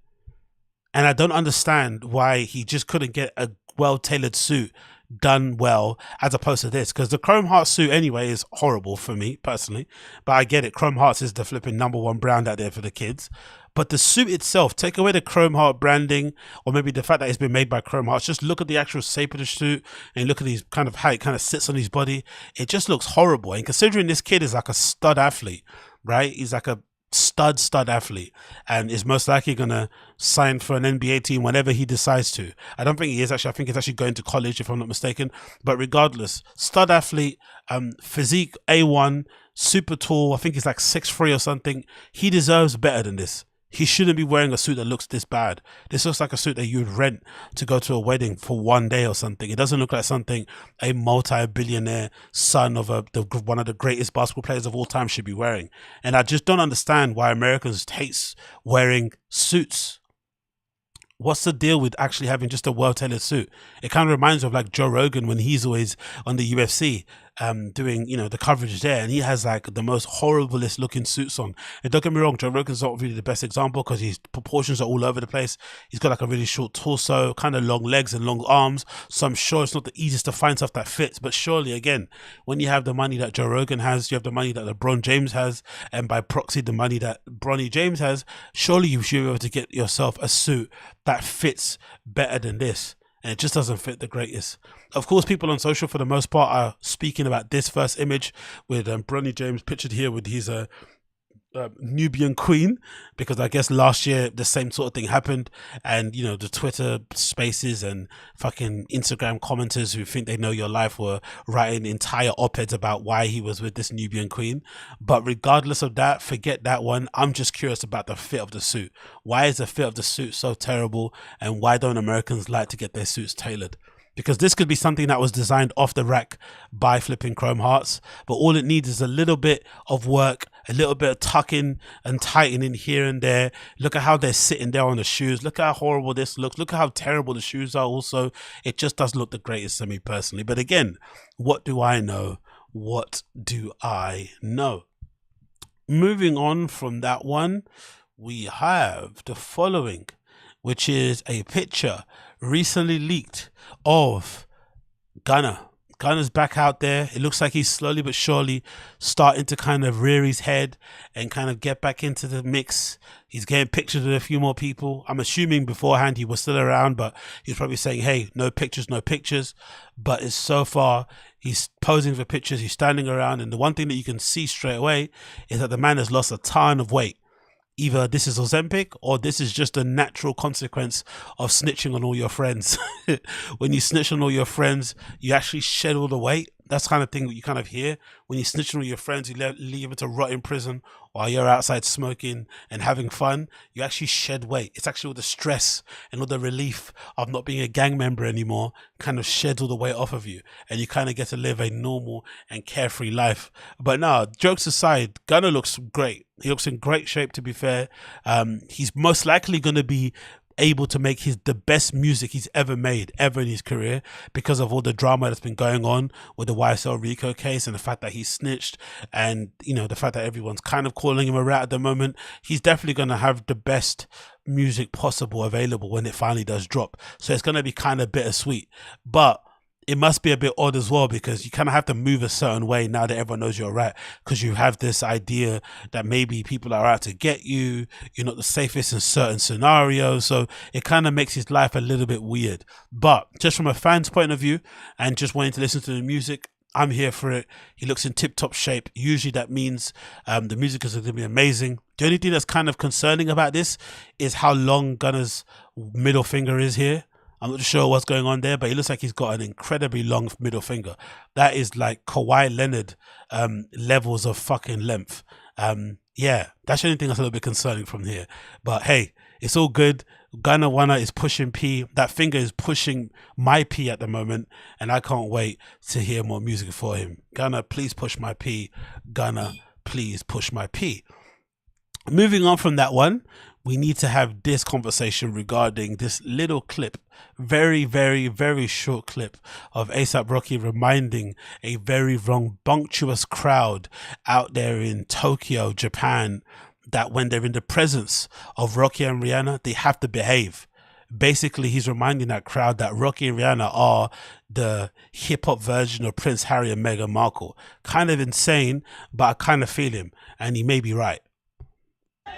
And I don't understand why he just couldn't get a well-tailored suit done well as opposed to this, because the chrome heart suit anyway is horrible for me personally, but I get it. Chrome hearts is the flipping #1 brand out there for the kids. But the suit itself, take away the Chrome Heart branding, or maybe the fact that it's been made by Chrome Hearts, just look at the actual shape of the suit and look at these kind of how it kind of sits on his body. It just looks horrible. And considering this kid is like a stud athlete, right? He's like a stud athlete and is most likely going to sign for an NBA team whenever he decides to. I don't think he is actually. I think he's actually going to college if I'm not mistaken. But regardless, stud athlete, physique A1, super tall. I think he's like 6'3" or something. He deserves better than this. He shouldn't be wearing a suit that looks this bad. This looks like a suit that you would rent to go to a wedding for one day or something. It doesn't look like something a multi-billionaire son of one of the greatest basketball players of all time should be wearing. And I just don't understand why Americans hate wearing suits. What's the deal with actually having just a well-tailored suit? It kind of reminds me of like Joe Rogan when he's always on the UFC doing, the coverage there, and he has like the most horriblest looking suits on. And don't get me wrong, Joe Rogan's not really the best example because his proportions are all over the place. He's got like a really short torso, kind of long legs and long arms, so I'm sure it's not the easiest to find stuff that fits. But surely, again, when you have the money that Joe Rogan has, you have the money that LeBron James has, and by proxy the money that Bronny James has, surely you should be able to get yourself a suit that fits better than this. And it just doesn't fit the greatest. Of course, people on social for the most part are speaking about this first image with Bronny James pictured here with his Nubian queen, because I guess last year the same sort of thing happened, and the Twitter spaces and fucking Instagram commenters who think they know your life were writing entire op-eds about why he was with this Nubian queen. But regardless of that, forget that one. I'm just curious about the fit of the suit. Why is the fit of the suit so terrible, and why don't Americans like to get their suits tailored? Because this could be something that was designed off the rack by flipping Chrome Hearts, but all it needs is a little bit of work, a little bit of tucking and tightening here and there. Look at how they're sitting there on the shoes. Look at how horrible this looks. Look at how terrible the shoes are also. It just doesn't look the greatest to me personally. But again, what do I know? What do I know? Moving on from that one, we have the following, which is a picture recently leaked of Gunna. Gunna's back out there. It looks like he's slowly but surely starting to kind of rear his head and kind of get back into the mix. He's getting pictures with a few more people. I'm assuming beforehand he was still around, but he's probably saying, hey, no pictures, no pictures. But it's so far, he's posing for pictures, he's standing around, and the one thing that you can see straight away is that the man has lost a ton of weight. Either this is Ozempic or this is just a natural consequence of snitching on all your friends. When you snitch on all your friends, you actually shed all the weight. That's the kind of thing that you kind of hear. When you snitch on all your friends, you leave it to rot in prison while you're outside smoking and having fun. You actually shed weight. It's actually all the stress and all the relief of not being a gang member anymore kind of sheds all the weight off of you. And you kind of get to live a normal and carefree life. But no, jokes aside, Gunna looks great. He looks in great shape, to be fair. He's most likely going to be able to make the best music he's ever made ever in his career because of all the drama that's been going on with the YSL Rico case and the fact that he snitched, and you know, the fact that everyone's kind of calling him a rat at the moment. He's definitely going to have the best music possible available when it finally does drop, so it's going to be kind of bittersweet, but it must be a bit odd as well, because you kind of have to move a certain way now that everyone knows you're right, because you have this idea that maybe people are out to get you, you're not the safest in certain scenarios, so it kind of makes his life a little bit weird. But just from a fan's point of view and just wanting to listen to the music, I'm here for it. He looks in tip-top shape. Usually that means the music is going to be amazing. The only thing that's kind of concerning about this is how long Gunna's middle finger is here. I'm not sure what's going on there, but it looks like he's got an incredibly long middle finger. That is like Kawhi Leonard levels of fucking length. Yeah, that's the only thing that's a little bit concerning from here. But hey, it's all good. Gunna Wanna is pushing P. That finger is pushing my P at the moment, and I can't wait to hear more music for him. Gunna, please push my P. Gunna, please push my P. Moving on from that one, we need to have this conversation regarding this little clip, very, very, very short clip of A$AP Rocky reminding a very rambunctious crowd out there in Tokyo, Japan, that when they're in the presence of Rocky and Rihana, they have to behave. Basically, he's reminding that crowd that Rocky and Rihana are the hip-hop version of Prince Harry and Meghan Markle. Kind of insane, but I kind of feel him, and he may be right.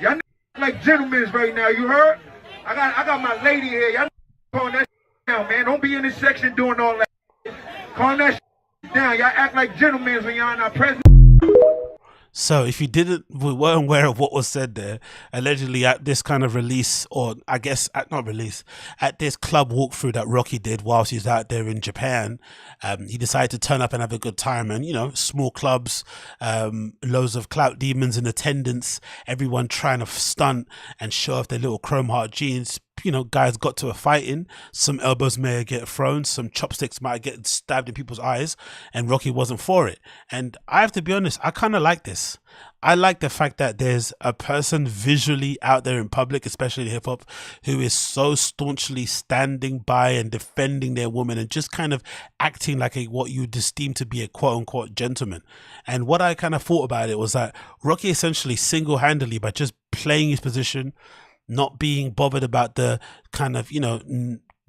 Y'all like gentlemen right now, you heard? I got my lady here. Y'all calling that down, man. Don't be in this section doing all that. Calling that down. Y'all act like gentlemen when y'all not present. So if you weren't aware of what was said there, allegedly at this kind of release, or I guess at this club walkthrough that Rocky did whilst he's out there in Japan, he decided to turn up and have a good time. And, you know, small clubs, loads of clout demons in attendance, everyone trying to stunt and show off their little chrome heart jeans. You know, guys got to a fighting, some elbows may get thrown, some chopsticks might get stabbed in people's eyes, and Rocky wasn't for it. And I have to be honest, I kind of like this. I like the fact that there's a person visually out there in public, especially in hip hop, who is so staunchly standing by and defending their woman and just kind of acting like what you would esteem to be a quote unquote gentleman. And what I kind of thought about it was that Rocky essentially single-handedly, by just playing his position, not being bothered about the kind of, you know,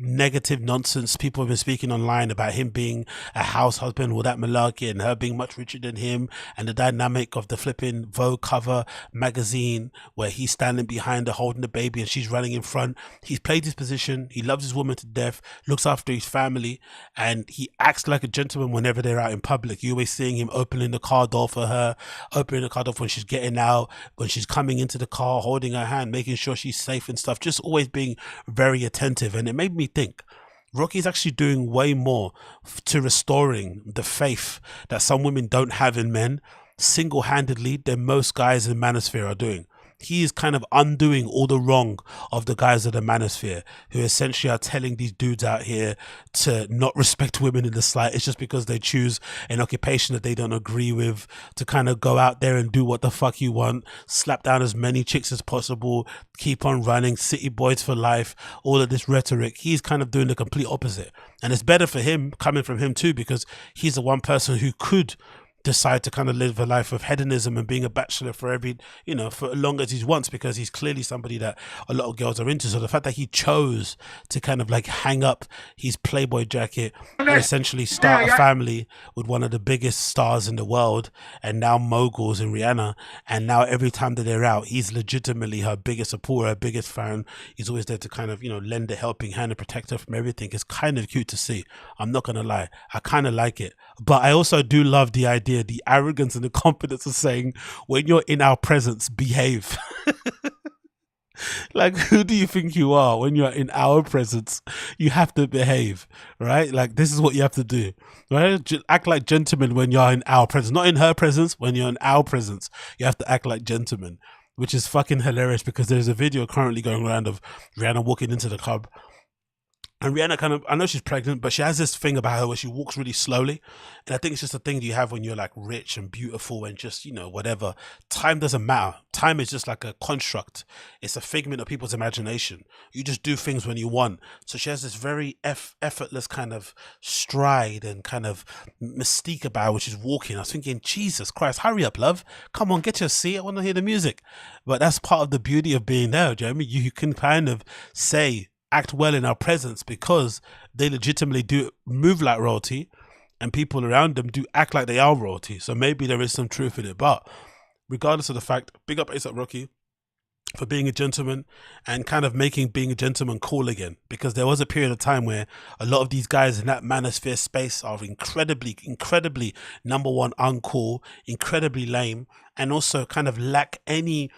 negative nonsense people have been speaking online about him being a house husband with that malarkey and her being much richer than him, and the dynamic of the flipping Vogue cover magazine where he's standing behind her holding the baby and she's running in front. He's played his position. He loves his woman to death, looks after his family, and he acts like a gentleman whenever they're out in public. You always seeing him opening the car door for her, opening the car door when she's getting out, when she's coming into the car, holding her hand, making sure she's safe and stuff, just always being very attentive. And it made me think Rocky's actually doing way more to restoring the faith that some women don't have in men single-handedly than most guys in manosphere are doing. He is kind of undoing all the wrong of the guys of the manosphere who essentially are telling these dudes out here to not respect women in the slightest just because they choose an occupation that they don't agree with, to kind of go out there and do what the fuck you want, slap down as many chicks as possible, keep on running, city boys for life, all of this rhetoric. He's kind of doing the complete opposite. And it's better for him, coming from him too, because he's the one person who could decide to kind of live a life of hedonism and being a bachelor for every, you know, for as long as he wants, because he's clearly somebody that a lot of girls are into. So the fact that he chose to kind of like hang up his Playboy jacket and essentially start a family with one of the biggest stars in the world and now moguls in Rihana, and now every time that they're out, he's legitimately her biggest supporter, her biggest fan. He's always there to kind of, you know, lend a helping hand and protect her from everything. It's kind of cute to see. I'm not gonna lie, I kind of like it. But I also do love the idea, the arrogance and the confidence of saying, when you're in our presence, behave. Like, who do you think you are? When you're in our presence, you have to behave, right? Like, this is what you have to do, right? Act like gentlemen when you're in our presence, not in her presence. When you're in our presence, you have to act like gentlemen, which is fucking hilarious, because there's a video currently going around of Rihanna walking into the club And Rihanna kind of, I know she's pregnant, but she has this thing about her where she walks really slowly. And I think it's just a thing you have when you're like rich and beautiful and just, you know, whatever. Time doesn't matter. Time is just like a construct. It's a figment of people's imagination. You just do things when you want. So she has this very effortless kind of stride and kind of mystique about her when she's walking. I was thinking, Jesus Christ, hurry up, love. Come on, get your seat. I want to hear the music. But that's part of the beauty of being there, do you know what I mean? You can kind of act well in our presence because they legitimately do move like royalty and people around them do act like they are royalty. So maybe there is some truth in it. But regardless of the fact, big up A$AP Rocky for being a gentleman and kind of making being a gentleman cool again, because there was a period of time where a lot of these guys in that manosphere space are incredibly number one uncool, incredibly lame, and also kind of lack any,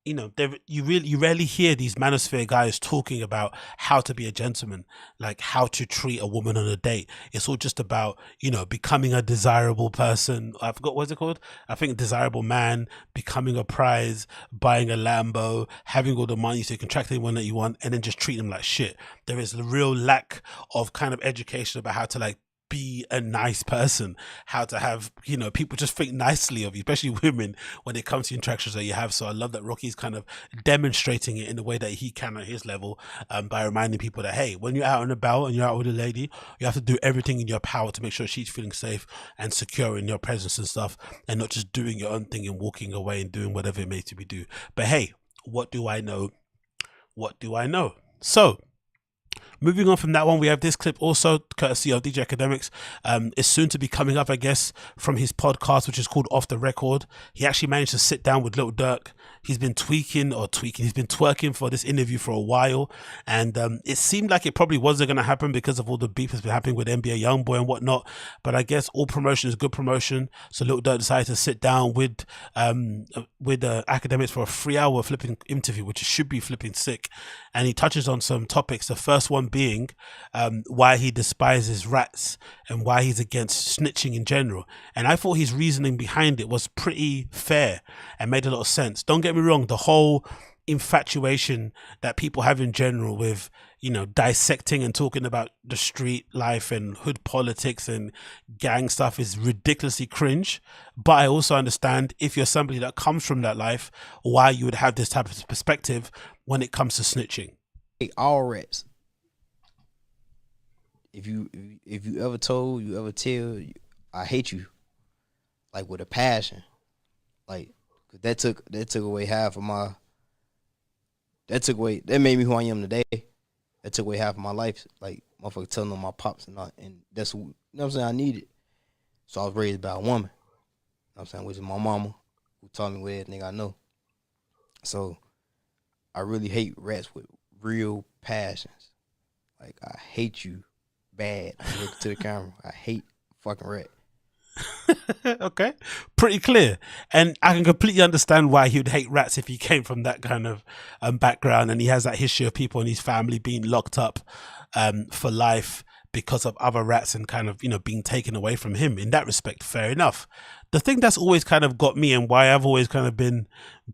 you know, you rarely hear these manosphere guys talking about how to be a gentleman, like how to treat a woman on a date. It's all just about, you know, becoming a desirable person. I forgot what's it called. I think desirable man, becoming a prize, buying a Lambo, having all the money so you can attract anyone that you want, and then just treat them like shit. There is a real lack of kind of education about how to like be a nice person, how to have, you know, people just think nicely of you, especially women, when it comes to interactions that you have. So I love that Rocky's kind of demonstrating it in the way that he can at his level, by reminding people that, hey, when you're out and about and you're out with a lady, you have to do everything in your power to make sure she's feeling safe and secure in your presence and stuff, and not just doing your own thing and walking away and doing whatever it may to be do. But hey, what do I know? So moving on from that one, we have this clip also courtesy of DJ Akademiks. It's soon to be coming up, I guess, from his podcast, which is called Off the Record. He actually managed to sit down with Lil Durk. He's been he's been twerking for this interview for a while. And it seemed like it probably wasn't going to happen because of all the beef that's been happening with NBA Youngboy and whatnot. But I guess all promotion is good promotion. So Lil Durk decided to sit down with Akademiks for a 3-hour flipping interview, which should be flipping sick. And he touches on some topics. The first one being why he despises rats and why he's against snitching in general. And I thought his reasoning behind it was pretty fair and made a lot of sense. Don't get me wrong, the whole infatuation that people have in general with, you know, dissecting and talking about the street life and hood politics and gang stuff is ridiculously cringe. But I also understand, if you're somebody that comes from that life, why you would have this type of perspective when it comes to snitching. All rats. If you ever tell, I hate you, like with a passion, like that took away half of my. That made me who I am today. That took away half of my life. Like motherfucker telling on my pops and that's who, you know what I'm saying, I needed. So I was raised by a woman. You know what I'm saying, which is my mama, who taught me what everything I know. So I really hate rats with real passions. Like I hate you bad. I look to the camera. I hate fucking rat. Okay, pretty clear. And I can completely understand why he would hate rats if he came from that kind of background, and he has that history of people in his family being locked up for life because of other rats and kind of, you know, being taken away from him. In that respect, fair enough. The thing that's always kind of got me and why I've always kind of been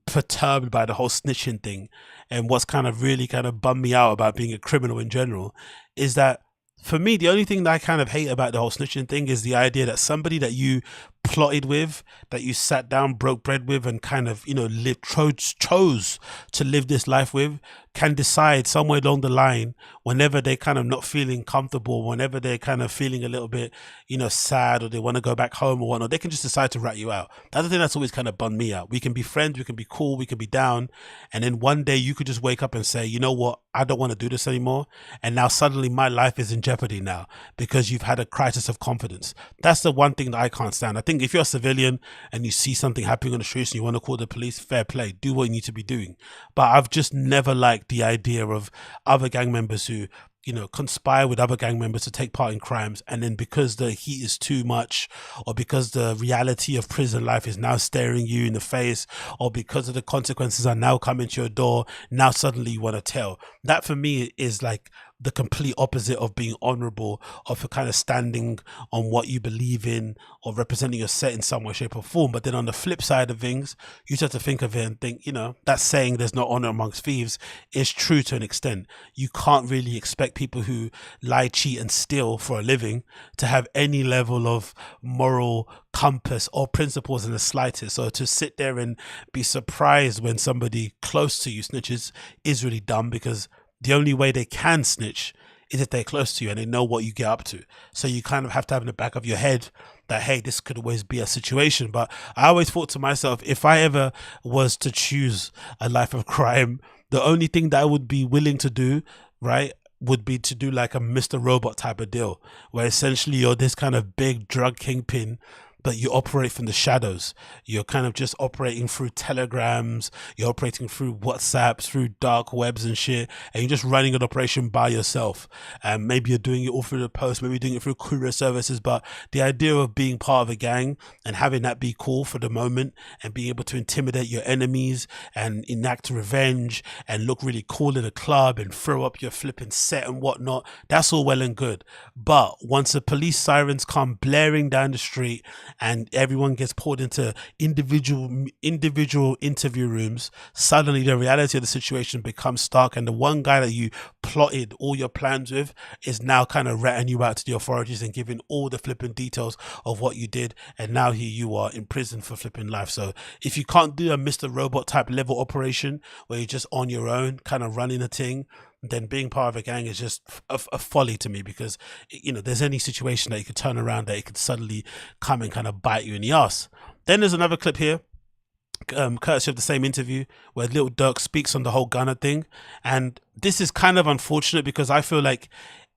perturbed by the whole snitching thing, and what's kind of really kind of bummed me out about being a criminal in general, is that for me, the only thing that I kind of hate about the whole snitching thing is the idea that somebody that you plotted with, that you sat down, broke bread with, and kind of, you know, chose to live this life with, can decide somewhere along the line, whenever they're kind of not feeling comfortable, whenever they're kind of feeling a little bit, you know, sad, or they want to go back home or whatnot, they can just decide to rat you out. That's the thing that's always kind of bummed me out. We can be friends, we can be cool, we can be down, and then one day you could just wake up and say, you know what, I don't want to do this anymore, and now suddenly my life is in jeopardy now because you've had a crisis of confidence. That's the one thing that I can't stand. I think if you're a civilian and you see something happening on the streets and you want to call the police, fair play, do what you need to be doing. But I've just never liked the idea of other gang members who, you know, conspire with other gang members to take part in crimes, and then because the heat is too much, or because the reality of prison life is now staring you in the face, or because of the consequences are now coming to your door, now suddenly you want to tell. That for me is like the complete opposite of being honorable, of kind of standing on what you believe in or representing your set in some way, shape or form. But then on the flip side of things, you just have to think of it and think, you know, that saying there's no honor amongst thieves is true to an extent. You can't really expect people who lie, cheat and steal for a living to have any level of moral compass or principles in the slightest. So to sit there and be surprised when somebody close to you snitches is really dumb, because the only way they can snitch is if they're close to you and they know what you get up to. So you kind of have to have in the back of your head that, hey, this could always be a situation. But I always thought to myself, if I ever was to choose a life of crime, the only thing that I would be willing to do, right, would be to do like a Mr. Robot type of deal, where essentially you're this kind of big drug kingpin, but you operate from the shadows. You're kind of just operating through telegrams, you're operating through WhatsApps, through dark webs and shit, and you're just running an operation by yourself. And maybe you're doing it all through the post, maybe you're doing it through courier services, but the idea of being part of a gang and having that be cool for the moment and being able to intimidate your enemies and enact revenge and look really cool in a club and throw up your flipping set and whatnot, that's all well and good. But once the police sirens come blaring down the street and everyone gets pulled into individual interview rooms, suddenly the reality of the situation becomes stark, and the one guy that you plotted all your plans with is now kind of ratting you out to the authorities and giving all the flipping details of what you did, and now here you are in prison for flipping life. So if you can't do a Mr. Robot type level operation where you're just on your own kind of running a thing, then being part of a gang is just a folly to me, because, you know, there's any situation that you could turn around that it could suddenly come and kind of bite you in the ass. Then there's another clip here, courtesy of the same interview, where Lil Durk speaks on the whole Gunna thing. And this is kind of unfortunate, because I feel like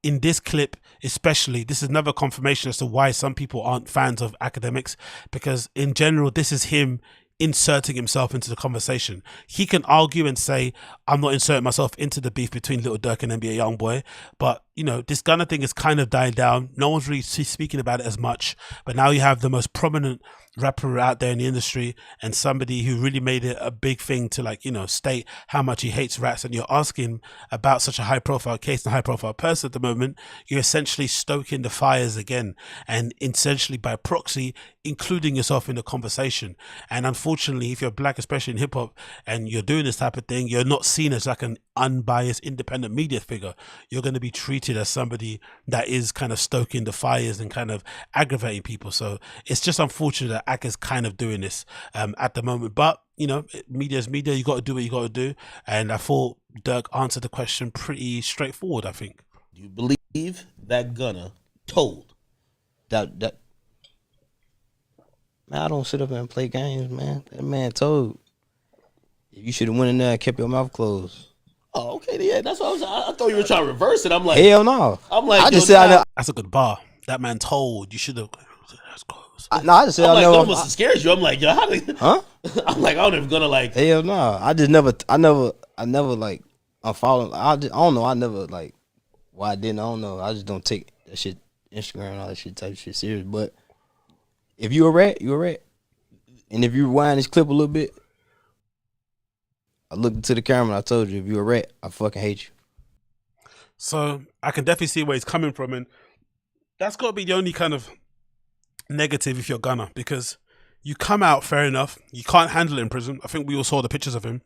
in this clip especially, this is another confirmation as to why some people aren't fans of Akademiks, because in general this is him inserting himself into the conversation. He can argue and say, I'm not inserting myself into the beef between Lil Durk and NBA Youngboy, but you know, this Gunna thing is kind of dying down. No one's really speaking about it as much, but now you have the most prominent rapper out there in the industry and somebody who really made it a big thing to, like, you know, state how much he hates rats, and you're asking about such a high profile case and high profile person at the moment. You're essentially stoking the fires again, and essentially by proxy including yourself in the conversation. And unfortunately, if you're black, especially in hip hop, and you're doing this type of thing, you're not seen as like an unbiased independent media figure. You're going to be treated as somebody that is kind of stoking the fires and kind of aggravating people. So it's just unfortunate that Ak is kind of doing this at the moment. But you know, media is media. You got to do what you got to do. And I thought Durk answered the question pretty straightforward, I think. Do you believe that Gunna told that Man, I don't sit up and play games, man. That man told you should have went in there and kept your mouth closed. Oh, okay, yeah, that's what I thought you were trying to reverse it. I'm like, hell no. I'm like, I just said I know. That's a good bar. That man told you should have. No, I just said I'm I like, never. that almost scares you. I'm like, yo, how did? Huh? I'm like, I don't even gonna like. Hell no. I never like unfollow. I don't know. I never like why I didn't. I don't know. I just don't take that shit, Instagram and all that shit type of shit serious. But if you a rat, you a rat. And if you rewind this clip a little bit, I looked into the camera and I told you, if you a rat, I fucking hate you. So I can definitely see where he's coming from, and that's got to be the only kind of negative if you're Gunna, because you come out, fair enough, you can't handle it in prison. I think we all saw the pictures of him.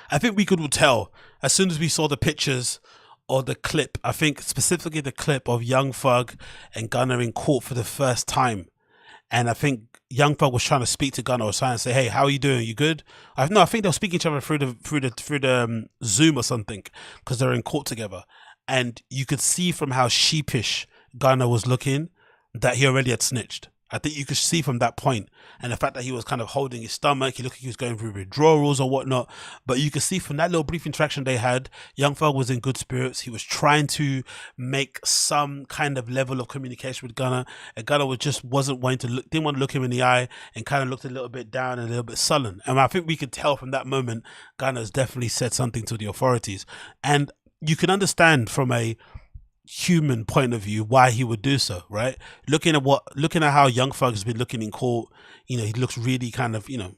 I think we could all tell as soon as we saw the pictures or the clip, I think specifically the clip of Young Thug and Gunna in court for the first time. And I think Young Thug was trying to speak to Gunna or trying to say, "Hey, how are you doing? You good?" I think they were speaking to each other through the Zoom or something, because they're in court together. And you could see from how sheepish Gunna was looking that he already had snitched. I think you could see from that point, and the fact that he was kind of holding his stomach, he looked like he was going through withdrawals or whatnot. But you could see from that little brief interaction they had, Young Thug was in good spirits. He was trying to make some kind of level of communication with Gunna, and Gunna wasn't wanting to look, didn't want to look him in the eye, and kind of looked a little bit down and a little bit sullen. And I think we could tell from that moment, Gunna's definitely said something to the authorities, and you can understand from a human point of view why he would do so, right? Looking at how Young Thug has been looking in court, you know, he looks really kind of, you know,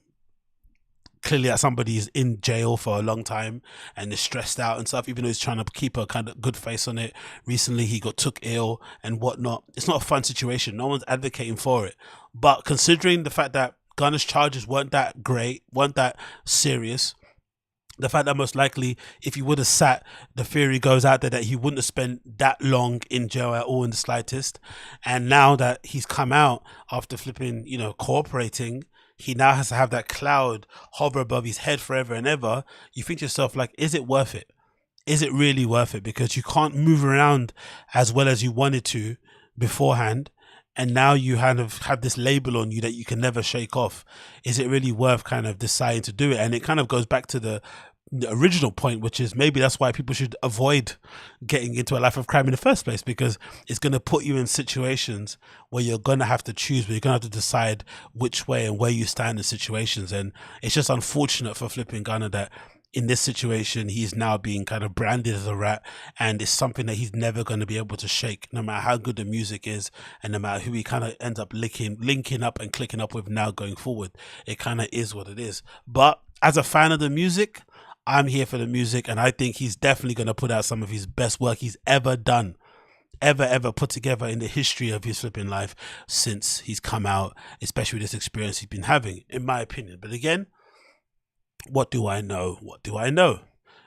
clearly that somebody's in jail for a long time and is stressed out and stuff, even though he's trying to keep a kind of good face on it. Recently he took ill and whatnot. It's not a fun situation. No one's advocating for it. But considering the fact that Gunna's charges weren't that great, weren't that serious, the fact that most likely if he would have sat, the theory goes out there that he wouldn't have spent that long in jail at all in the slightest. And now that he's come out after flipping, you know, cooperating, he now has to have that cloud hover above his head forever and ever. You think to yourself, like, is it worth it? Is it really worth it? Because you can't move around as well as you wanted to beforehand. And now you kind of have this label on you that you can never shake off. Is it really worth kind of deciding to do it? And it kind of goes back to the original point, which is maybe that's why people should avoid getting into a life of crime in the first place, because it's going to put you in situations where you're going to have to choose, where you're going to have to decide which way and where you stand in situations. And it's just unfortunate for flipping Gunna that in this situation he's now being kind of branded as a rat, and it's something that he's never going to be able to shake, no matter how good the music is and no matter who he kind of ends up linking up and clicking up with now going forward. It kind of is what it is. But as a fan of the music, I'm here for the music, and I think he's definitely going to put out some of his best work he's ever done, ever put together in the history of his flipping life since he's come out, especially with this experience he's been having, in my opinion. But again, what do I know? What do I know?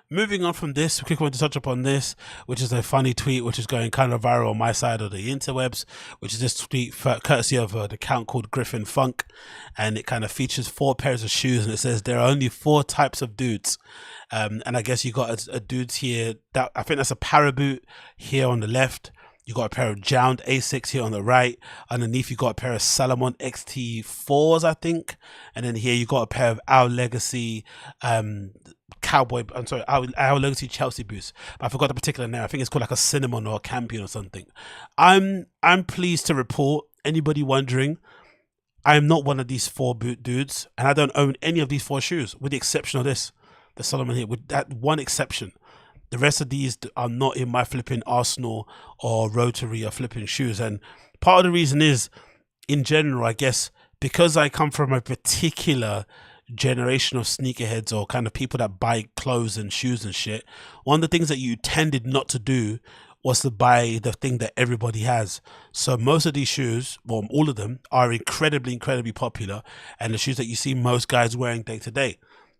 Moving on from this, quickly want to touch upon this, which is a funny tweet which is going kind of viral on my side of the interwebs, which is this tweet courtesy of the account called Griffin Funk, and it kind of features 4 pairs of shoes, and it says there are only 4 types of dudes. And I guess you got a dudes here that I think that's a para boot here on the left. You got a pair of Jound A6 here on the right. Underneath you got a pair of Salomon XT4s, I think. And then here you got a pair of Our Legacy Our Legacy Chelsea boots. But I forgot the particular name. I think it's called like a Cinnamon or a Campion or something. I'm pleased to report, anybody wondering, I'm not one of these 4 boot dudes, and I don't own any of these 4 shoes, with the exception of this, the Solomon here, with that one exception. The rest of these are not in my flipping Arsenal or Rotary or flipping shoes. And part of the reason is, in general, I guess, because I come from a particular generation of sneakerheads or kind of people that buy clothes and shoes and shit, one of the things that you tended not to do was to buy the thing that everybody has. So most of these shoes, well, all of them, are incredibly popular, and the shoes that you see most guys wearing day to day.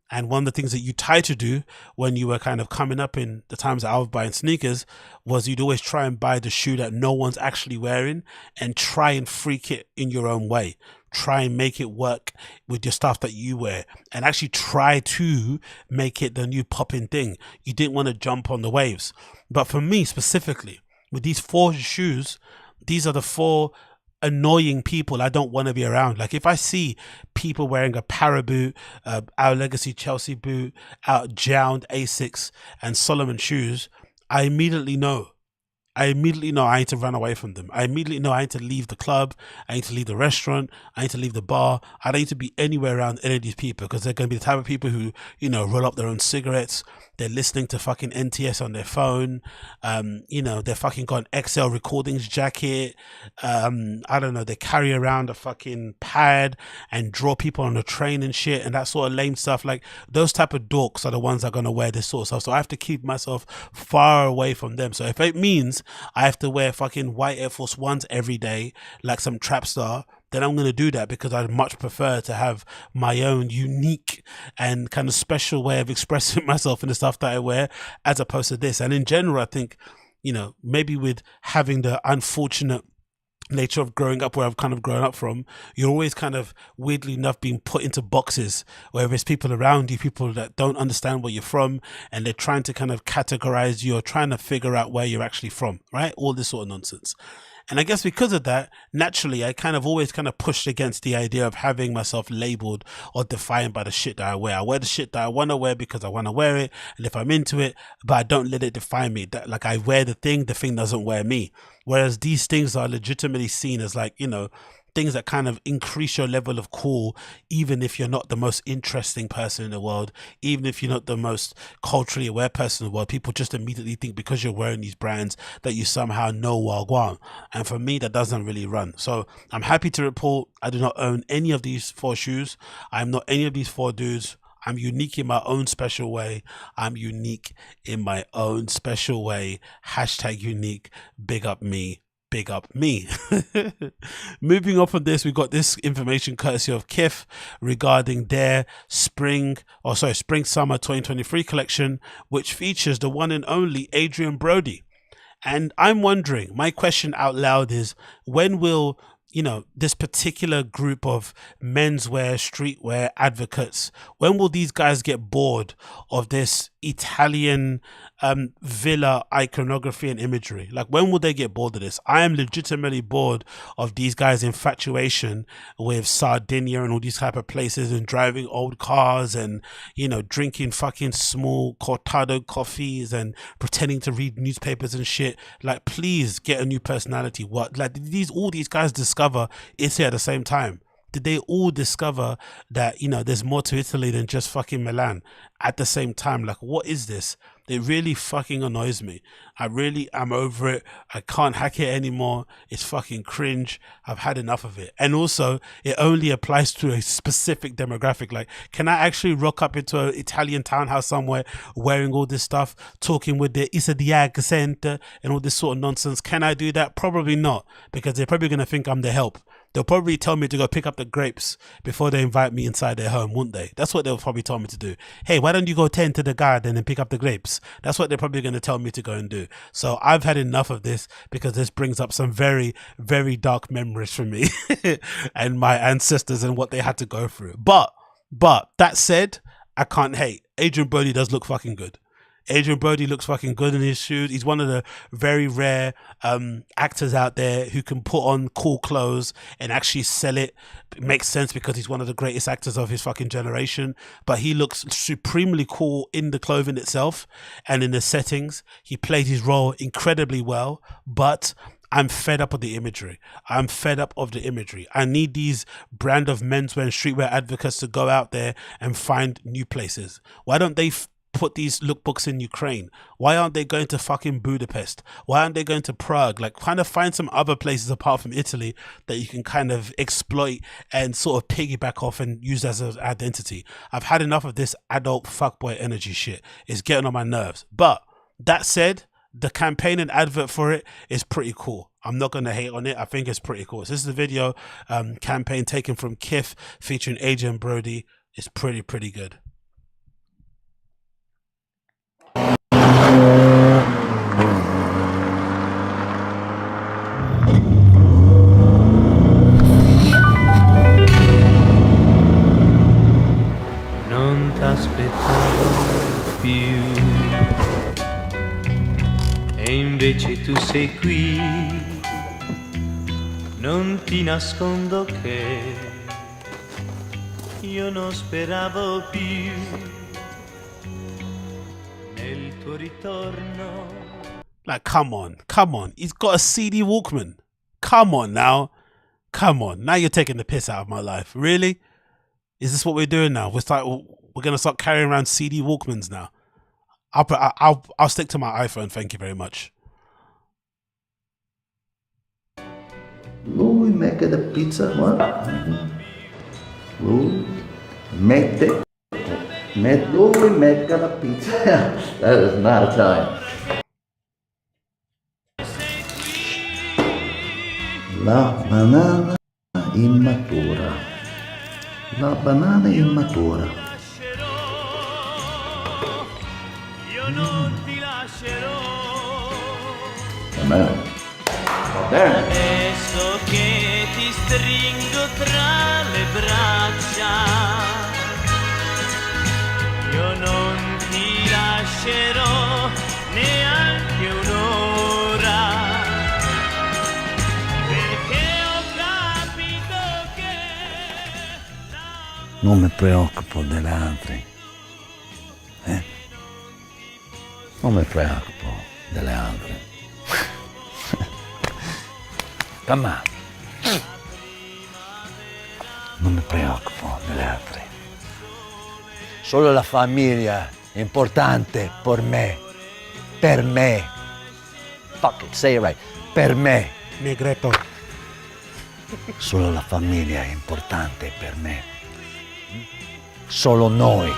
And one of the things that you tried to do when you were kind of coming up in the times that I was buying sneakers was you'd always try and buy the shoe that no one's actually wearing and try and freak it in your own way. Try and make it work with your stuff that you wear and actually try to make it the new popping thing. You didn't want to jump on the waves. But for me specifically, with these 4 shoes, these are the 4 annoying people I don't want to be around. Like if I see people wearing a para boot, Our Legacy Chelsea boot, out Jound A6 and Solomon shoes, I immediately know I need to run away from them. I immediately know I need to leave the club, I need to leave the restaurant, I need to leave the bar. I don't need to be anywhere around any of these people, because they're going to be the type of people who, you know, roll up their own cigarettes. They're listening to fucking NTS on their phone. You know, they're fucking got an XL recordings jacket. I don't know, they carry around a fucking pad and draw people on the train and shit and that sort of lame stuff. Like those type of dorks are the ones that are going to wear this sort of stuff. So I have to keep myself far away from them. So if it means I have to wear fucking white Air Force Ones every day like some trap star, then I'm going to do that, because I'd much prefer to have my own unique and kind of special way of expressing myself in the stuff that I wear, as opposed to this. And in general, I think, you know, maybe with having the unfortunate nature of growing up where I've kind of grown up from, you're always kind of weirdly enough being put into boxes, where there's people around you, people that don't understand where you're from, and they're trying to kind of categorize you or trying to figure out where you're actually from, right? All this sort of nonsense. And I guess because of that, naturally, I kind of always kind of pushed against the idea of having myself labeled or defined by the shit that I wear. I wear the shit that I want to wear because I want to wear it, and if I'm into it, but I don't let it define me. That, like, I wear the thing doesn't wear me. Whereas these things are legitimately seen as, like, you know, things that kind of increase your level of cool, even if you're not the most interesting person in the world, even if you're not the most culturally aware person in the world. People just immediately think because you're wearing these brands that you somehow know Wagwan. And for me, that doesn't really run. So I'm happy to report I do not own any of these 4 shoes. I'm not any of these 4 dudes. I'm unique in my own special way. I'm unique in my own special way. Hashtag unique. Big up me. Big up me. Moving on from this, we got this information courtesy of KITH regarding their spring-summer 2023 collection, which features the one and only Adrien Brody. And I'm wondering, my question out loud is, when will this particular group of menswear, streetwear advocates, when will these guys get bored of this Italian villa iconography and imagery? Like, when will they get bored of this? I am legitimately bored of these guys' infatuation with Sardinia and all these type of places, and driving old cars, and drinking fucking small cortado coffees and pretending to read newspapers and shit. Like, please get a new personality. What, like, did all these guys discover Italy at the same time? Did they all discover that there's more to Italy than just fucking Milan at the same time? Like, what is this? It really fucking annoys me. I'm over it. I can't hack it anymore. It's fucking cringe. I've had enough of it. And also, it only applies to a specific demographic. Like, can I actually rock up into an Italian townhouse somewhere wearing all this stuff, talking with the Cdj accent and all this sort of nonsense? Can I do that? Probably not, because they're probably going to think I'm the help. They'll probably tell me to go pick up the grapes before they invite me inside their home, won't they? That's what they'll probably tell me to do. Hey, why don't you go tend to the garden and pick up the grapes? That's what they're probably going to tell me to go and do. So I've had enough of this, because this brings up some very, very dark memories for me and my ancestors and what they had to go through. But that said, I can't hate. Adrien Brody does look fucking good. Adrien Brody looks fucking good in his shoes. He's one of the very rare actors out there who can put on cool clothes and actually sell it. It makes sense, because he's one of the greatest actors of his fucking generation. But he looks supremely cool in the clothing itself and in the settings. He played his role incredibly well, but I'm fed up of the imagery. I'm fed up of the imagery. I need these brand of menswear and streetwear advocates to go out there and find new places. Why don't they put these lookbooks in Ukraine? Why aren't they going to fucking Budapest? Why aren't they going to Prague? Like, kind of find some other places apart from Italy that you can kind of exploit and sort of piggyback off and use as an identity. I've had enough of this adult fuckboy energy shit. It's getting on my nerves. But that said, the campaign and advert for it is pretty cool. I'm not going to hate on it. I think it's pretty cool. So this is a video campaign taken from KITH featuring Adrien Brody. It's pretty good. Non t'aspettavo più, e invece tu sei qui. Non ti nascondo che io non speravo più nel tuo ritorno. Like, come on. He's got a CD Walkman. Come on now. Now you're taking the piss out of my life. Really? Is this what we're doing now? We're gonna start carrying around CD Walkmans now. I'll stick to my iPhone. Thank you very much. Lui make the pizza, what? Lui make the pizza. That is not Italian. La banana immatura. La banana immatura. Adesso che ti stringo tra le braccia, io non ti lascerò neanche un'ora, perché ho capito che Non mi preoccupo delle altre. Non mi preoccupo delle altre. Come on. Non mi preoccupo delle altre. Solo la famiglia è importante per me. Per me. Fuck it, say it right. Per me. Negretto. Solo la famiglia è importante per me. Solo noi.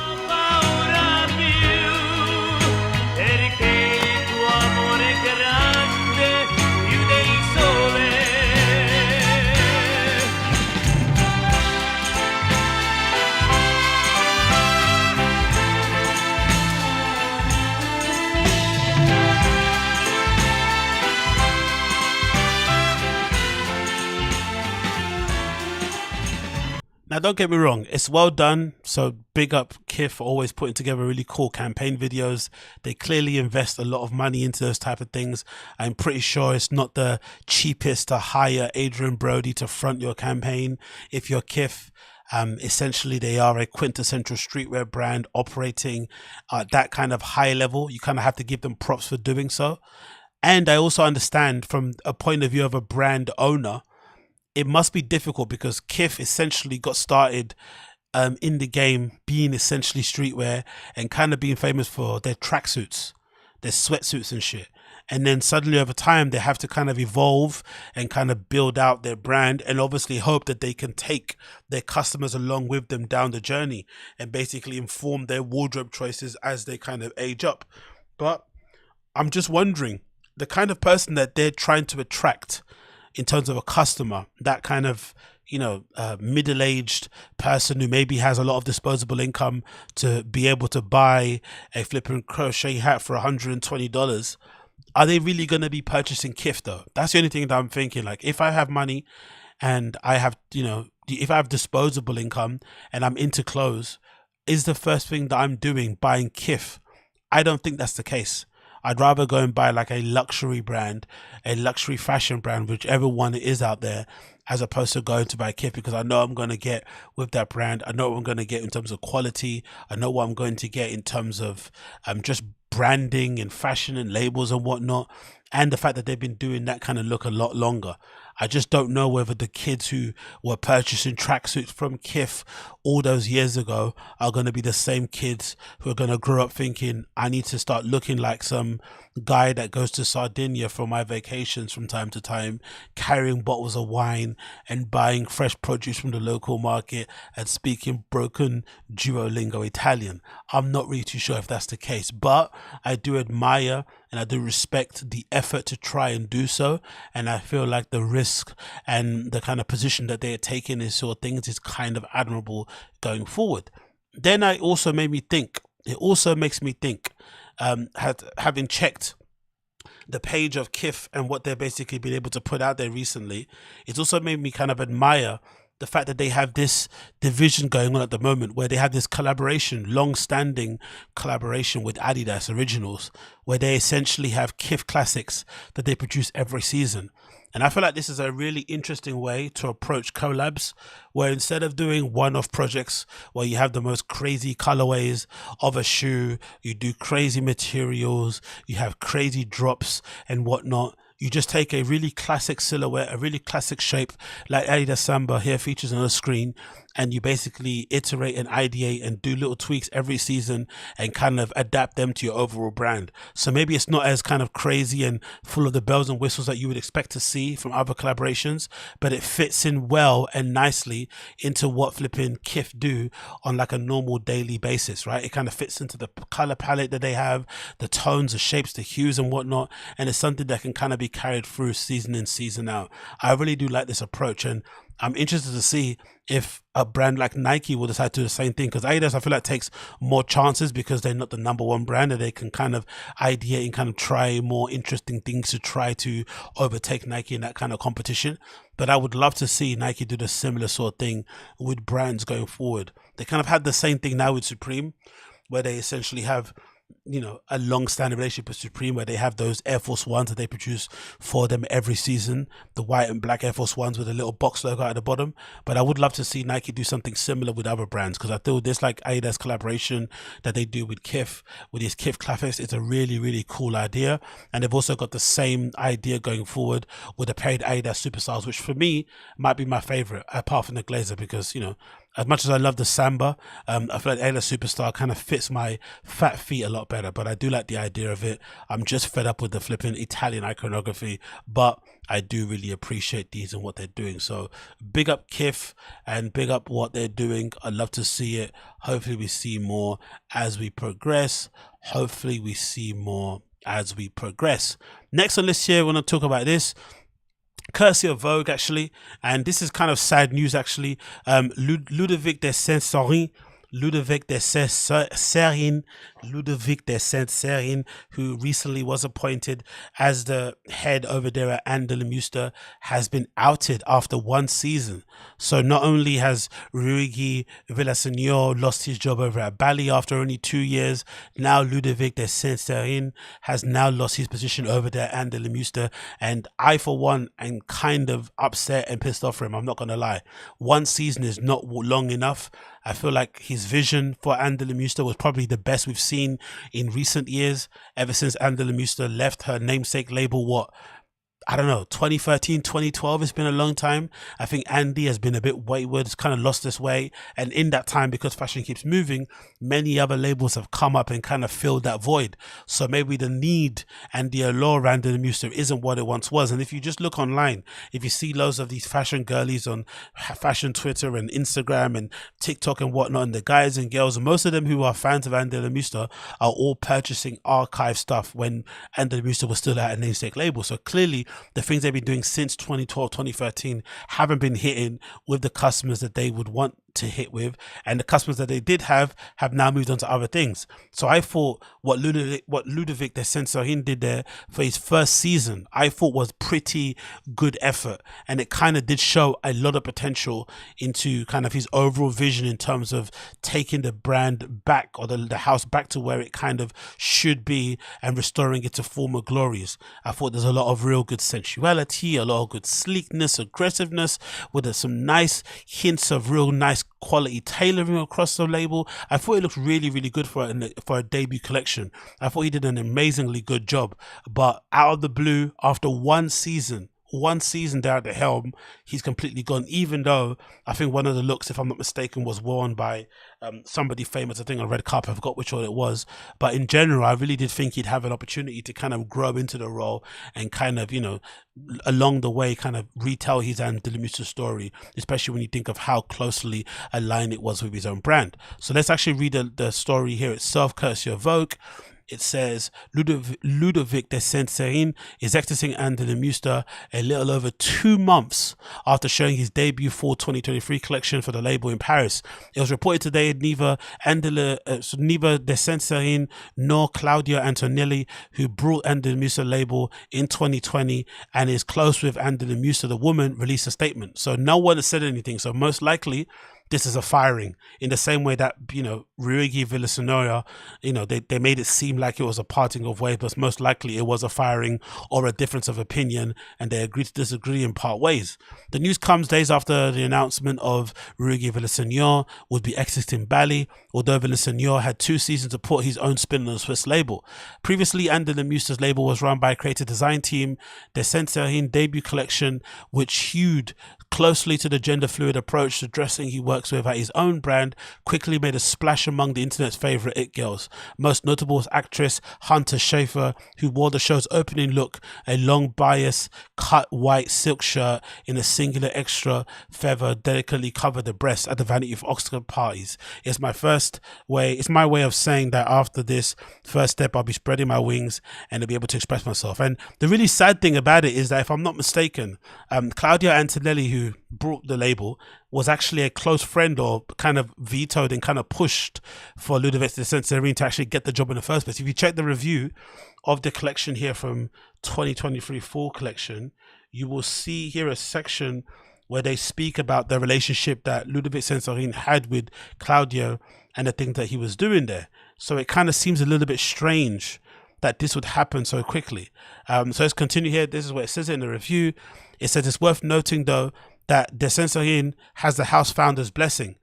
Now, don't get me wrong, it's well done. So big up KITH for always putting together really cool campaign videos. They clearly invest a lot of money into those type of things. I'm pretty sure it's not the cheapest to hire Adrien Brody to front your campaign. If you're KITH, essentially they are a quintessential streetwear brand operating at that kind of high level. You kind of have to give them props for doing so. And I also understand from a point of view of a brand owner, it must be difficult because KITH essentially got started in the game being essentially streetwear and kind of being famous for their tracksuits, their sweatsuits and shit. And then suddenly over time, they have to kind of evolve and kind of build out their brand and obviously hope that they can take their customers along with them down the journey and basically inform their wardrobe choices as they kind of age up. But I'm just wondering, the kind of person that they're trying to attract in terms of a customer, that kind of, you know, middle-aged person who maybe has a lot of disposable income to be able to buy a flipping crochet hat for $120, are they really going to be purchasing KITH though? That's the only thing that I'm thinking. Like, if I have money and I have, you know, if I have disposable income and I'm into clothes, is the first thing that I'm doing buying KITH? I don't think that's the case. I'd rather go and buy like a luxury brand, a luxury fashion brand, whichever one it is out there, as opposed to going to buy KITH, because I know I'm going to get with that brand. I know what I'm going to get in terms of quality. I know what I'm going to get in terms of just branding and fashion and labels and whatnot. And the fact that they've been doing that kind of look a lot longer. I just don't know whether the kids who were purchasing tracksuits from KITH all those years ago are going to be the same kids who are going to grow up thinking, I need to start looking like some guy that goes to Sardinia for my vacations from time to time, carrying bottles of wine and buying fresh produce from the local market and speaking broken Duolingo Italian. I'm not really too sure if that's the case, but I do admire and I do respect the effort to try and do so. And I feel like the risk and the kind of position that they're taking in sort of things is kind of admirable going forward. Then it also makes me think, having checked the page of KITH and what they've basically been able to put out there recently, it's also made me kind of admire the fact that they have this division going on at the moment where they have this collaboration, long-standing collaboration with Adidas Originals, where they essentially have KITH classics that they produce every season. And I feel like this is a really interesting way to approach collabs, where instead of doing one-off projects where you have the most crazy colorways of a shoe, you do crazy materials, you have crazy drops and whatnot, you just take a really classic silhouette, a really classic shape like Adidas Samba here features on the screen, and you basically iterate and ideate and do little tweaks every season and kind of adapt them to your overall brand. So maybe it's not as kind of crazy and full of the bells and whistles that you would expect to see from other collaborations, but it fits in well and nicely into what flipping KITH do on like a normal daily basis, right? It kind of fits into the color palette that they have, the tones, the shapes, the hues and whatnot, and it's something that can kind of be carried through season in, season out. I really do like this approach, and I'm interested to see if a brand like Nike will decide to do the same thing, because Adidas, I feel like, takes more chances because they're not the #1 brand, and they can kind of ideate and kind of try more interesting things to try to overtake Nike in that kind of competition. But I would love to see Nike do the similar sort of thing with brands going forward. They kind of had the same thing now with Supreme, where they essentially have, you know, a long-standing relationship with Supreme, where they have those Air Force Ones that they produce for them every season, the white and black Air Force Ones with a little box logo at the bottom. But I would love to see Nike do something similar with other brands, because I feel this like Adidas collaboration that they do with KITH, with these KITH classics, it's a really, really cool idea. And they've also got the same idea going forward with the paid Adidas Superstars, which for me might be my favorite apart from the Glazer, because, you know, as much as I love the Samba, I feel like Adidas Superstar kind of fits my fat feet a lot better, but I do like the idea of it. I'm just fed up with the flipping Italian iconography, but I do really appreciate these and what they're doing. So big up KITH and big up what they're doing. I'd love to see it. Hopefully we see more as we progress. Next on this here, I want to talk about this. Courtesy of Vogue, actually, and this is kind of sad news, actually. Ludovic de Saint Sernin, Ludovic de Saint Sernin, who recently was appointed as the head over there at Anne Demeulemeester, has been outed after 1 season. So not only has Ruigi Villaseñor lost his job over at Bali after only 2 years, now Ludovic de Saint Sernin has now lost his position over there at Anne Demeulemeester, and I, for one, am kind of upset and pissed off for him. I'm not going to lie. 1 season is not long enough. I feel like his vision for Anne Demeulemeester was probably the best we've seen in recent years, ever since Anne Demeulemeester left her namesake label, I don't know, 2013, 2012, it's been a long time. I think Andy has been a bit wayward, has kind of lost his way. And in that time, because fashion keeps moving, many other labels have come up and kind of filled that void. So maybe the need and the allure around the Demeulemeester isn't what it once was. And if you just look online, if you see loads of these fashion girlies on fashion Twitter and Instagram and TikTok and whatnot, and the guys and girls, most of them who are fans of Anne Demeulemeester are all purchasing archive stuff when Anne Demeulemeester was still at a namesake label. So clearly, the things they've been doing since 2012, 2013 haven't been hitting with the customers that they would want to hit with, and the customers that they did have now moved on to other things. So I thought what Ludovic de Saint Sernin did there for his first season, I thought was pretty good effort, and it kind of did show a lot of potential into kind of his overall vision in terms of taking the brand back, or the house back to where it kind of should be, and restoring it to former glories. I thought there's a lot of real good sensuality, a lot of good sleekness, aggressiveness, with some nice hints of real nice quality tailoring across the label. I thought it looked really, really good for a debut collection. I thought he did an amazingly good job. But out of the blue, after 1 season there at the helm, he's completely gone, even though I think one of the looks, if I'm not mistaken, was worn by somebody famous, I think on red carpet. I forgot which one it was, but in general I really did think he'd have an opportunity to kind of grow into the role and kind of, you know, along the way kind of retell his Anne Demeulemeester story, especially when you think of how closely aligned it was with his own brand. So let's actually read the story here itself, courtesy of Vogue. It says Ludovic de Saint Sernin is exiting Anne Demeulemeester a little over 2 months after showing his debut fall 2023 collection for the label in Paris. It was reported today neither de Saint Sernin nor Claudio Antonelli, who brought Anne Demeulemeester label in 2020 and is close with Anne Demeulemeester, the woman, released a statement. So no one has said anything. So most likely this is a firing, in the same way that, you know, Ruigi Villaseñor, you know, they made it seem like it was a parting of ways, but most likely it was a firing or a difference of opinion, and they agreed to disagree and part ways. The news comes days after the announcement of Ruigi Villaseñor would be exiting Bali, although Villaseñor had 2 seasons to put his own spin on the Swiss label. Previously, Anne Demeulemeester's label was run by a creative design team. De Saint Sernin debut collection, which hewed closely to the gender fluid approach to dressing he works with at his own brand, quickly made a splash among the internet's favorite it girls. Most notable was actress Hunter Schafer, who wore the show's opening look, a long bias cut white silk shirt in a singular extra feather delicately covered the breast at the Vanity of Oxford parties. It's my way of saying that after this first step I'll be spreading my wings and I'll be able to express myself. And the really sad thing about it is that, if I'm not mistaken, Claudio Antonelli, who brought the label, was actually a close friend, or kind of vetoed and kind of pushed for Ludovic de Saint Sernin to actually get the job in the first place. If you check the review of the collection here from 2023 fall collection, you will see here a section where they speak about the relationship that Ludovic de Saint Sernin had with Claudio and the things that he was doing there. So it kind of seems a little bit strange that this would happen so quickly. So let's continue here. This is what it says in the review. It says it's worth noting, though, that de Saint Sernin has the house founder's blessing.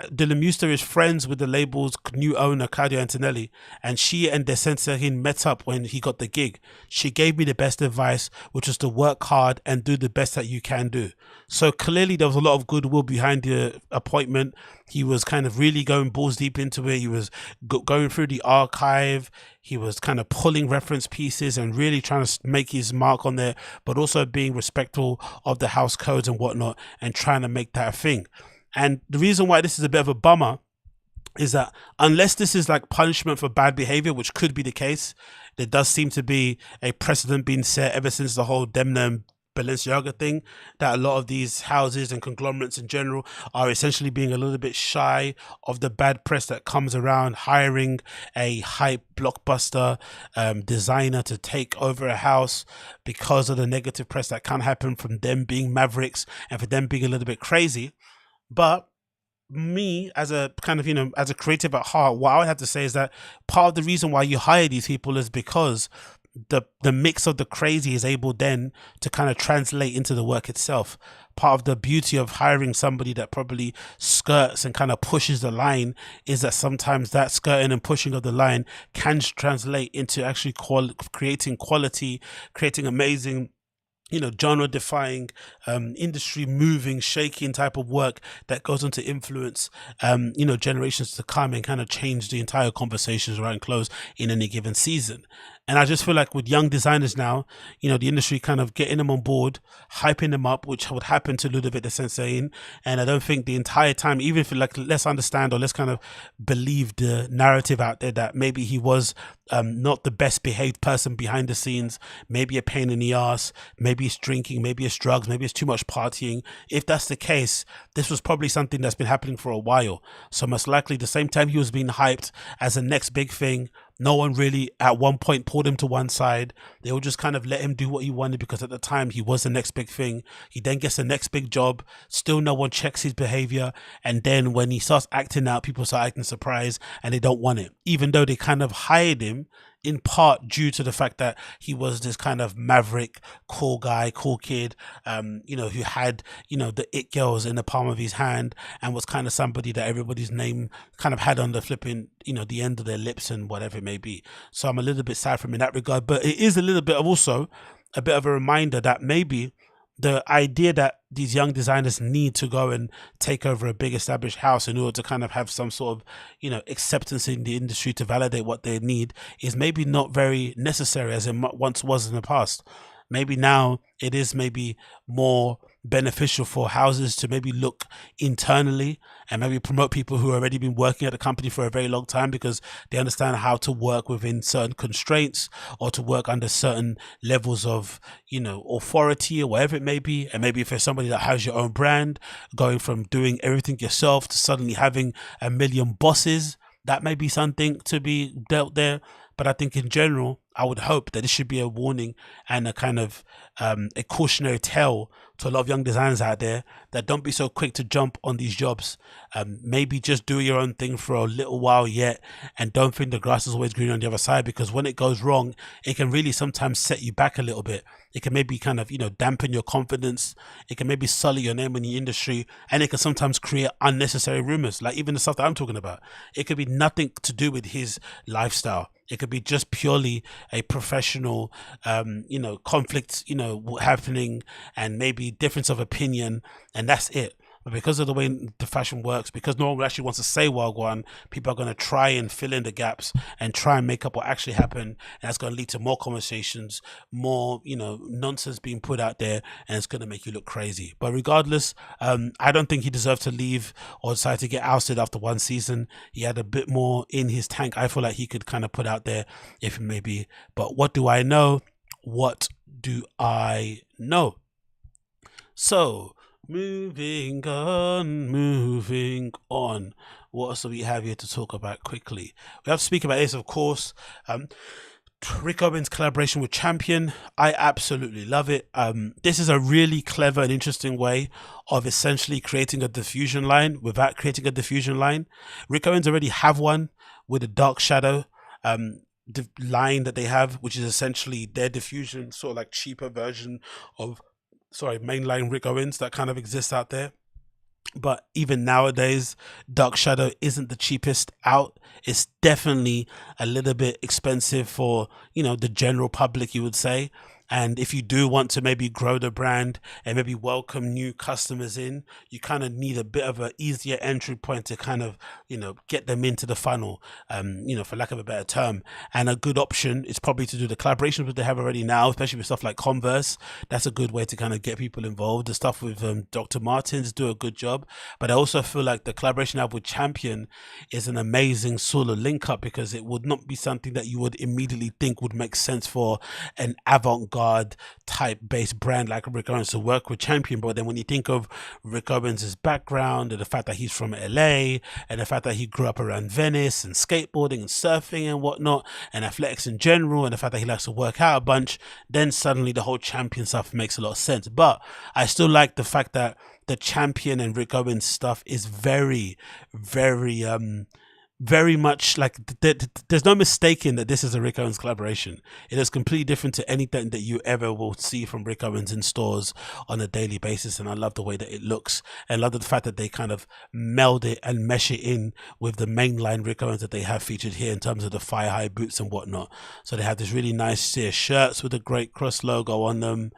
Demeulemeester is friends with the label's new owner, Claudio Antonelli, and she and de Saint Sernin met up when he got the gig. She gave me the best advice, which was to work hard and do the best that you can do. So clearly there was a lot of goodwill behind the appointment. He was kind of really going balls deep into it. He was going through the archive. He was kind of pulling reference pieces and really trying to make his mark on there, but also being respectful of the house codes and whatnot, and trying to make that a thing. And the reason why this is a bit of a bummer is that, unless this is like punishment for bad behavior, which could be the case, there does seem to be a precedent being set ever since the whole Demna Balenciaga thing, that a lot of these houses and conglomerates in general are essentially being a little bit shy of the bad press that comes around hiring a hype blockbuster designer to take over a house because of the negative press that can happen from them being mavericks and for them being a little bit crazy. But me, as a kind of, as a creative at heart, what I would have to say is that part of the reason why you hire these people is because the mix of the crazy is able then to kind of translate into the work itself. Part of the beauty of hiring somebody that probably skirts and kind of pushes the line is that sometimes that skirting and pushing of the line can translate into actually creating quality, creating amazing, genre defying, industry moving, shaking type of work that goes on to influence, generations to come and kind of change the entire conversations around clothes in any given season. And I just feel like with young designers now, the industry kind of getting them on board, hyping them up, which would happen to Ludovic de Saint Sernin. And I don't think the entire time, even if let's understand or let's kind of believe the narrative out there that maybe he was not the best behaved person behind the scenes, maybe a pain in the ass, maybe it's drinking, maybe it's drugs, maybe it's too much partying. If that's the case, this was probably something that's been happening for a while. So most likely the same time he was being hyped as the next big thing, no one really at one point pulled him to one side. They would just kind of let him do what he wanted because at the time he was the next big thing. He then gets the next big job. Still no one checks his behavior. And then when he starts acting out, people start acting surprised and they don't want it. Even though they kind of hired him in part due to the fact that he was this kind of maverick, cool guy, cool kid, who had, the it girls in the palm of his hand and was kind of somebody that everybody's name kind of had on the flipping, the end of their lips and whatever it may be. So I'm a little bit sad for him in that regard, but it is a little bit of also a bit of a reminder that maybe the idea that these young designers need to go and take over a big established house in order to kind of have some sort of, acceptance in the industry to validate what they need is maybe not very necessary as it once was in the past. Maybe now it is maybe more beneficial for houses to maybe look internally and maybe promote people who have already been working at the company for a very long time because they understand how to work within certain constraints or to work under certain levels of, authority or whatever it may be. And maybe if there's somebody that has your own brand, going from doing everything yourself to suddenly having a million bosses, that may be something to be dealt there. But I think in general, I would hope that this should be a warning and a kind of a cautionary tale to a lot of young designers out there that don't be so quick to jump on these jobs. Maybe just do your own thing for a little while yet and don't think the grass is always green on the other side, because when it goes wrong, it can really sometimes set you back a little bit. It can maybe kind of, dampen your confidence. It can maybe sully your name in the industry, and it can sometimes create unnecessary rumors, like even the stuff that I'm talking about. It could be nothing to do with his lifestyle. It could be just purely a professional, conflict, happening and maybe difference of opinion, and that's it. But because of the way the fashion works, because no one actually wants to say Wagwan, people are going to try and fill in the gaps and try and make up what actually happened. And that's going to lead to more conversations, more, nonsense being put out there, and it's going to make you look crazy. But regardless, I don't think he deserved to leave or decide to get ousted after one season. He had a bit more in his tank. I feel like he could kind of put out there if maybe. But what do I know? What do I know? So, moving on. What else do we have here to talk about quickly? We have to speak about this, of course. Rick Owens' collaboration with Champion. I absolutely love it. This is a really clever and interesting way of essentially creating a diffusion line without creating a diffusion line. Rick Owens already have one with a dark shadow the line that they have, which is essentially their diffusion, sort of like cheaper version of mainline Rick Owens that kind of exists out there. But even nowadays, Dark Shadow isn't the cheapest out. It's definitely a little bit expensive for, the general public, you would say. And if you do want to maybe grow the brand and maybe welcome new customers in, you kind of need a bit of an easier entry point to kind of, get them into the funnel, for lack of a better term. And a good option is probably to do the collaborations that they have already now, especially with stuff like Converse. That's a good way to kind of get people involved. The stuff with Dr. Martens do a good job. But I also feel like the collaboration I have with Champion is an amazing sort of link up, because it would not be something that you would immediately think would make sense for an avant-garde avant-garde type based brand like Rick Owens to work with Champion. But then when you think of Rick Owens' background and the fact that he's from LA and the fact that he grew up around Venice and skateboarding and surfing and whatnot and athletics in general, and the fact that he likes to work out a bunch, then suddenly the whole Champion stuff makes a lot of sense. But I still like the fact that the Champion and Rick Owens stuff is very, very much like there's no mistaking that this is a Rick Owens collaboration. It is completely different to anything that you ever will see from Rick Owens in stores on a daily basis, and I love the way that it looks, and I love the fact that they kind of meld it and mesh it in with the mainline Rick Owens that they have featured here in terms of the fire high boots and whatnot. So they have this really nice shirts with a great cross logo on them,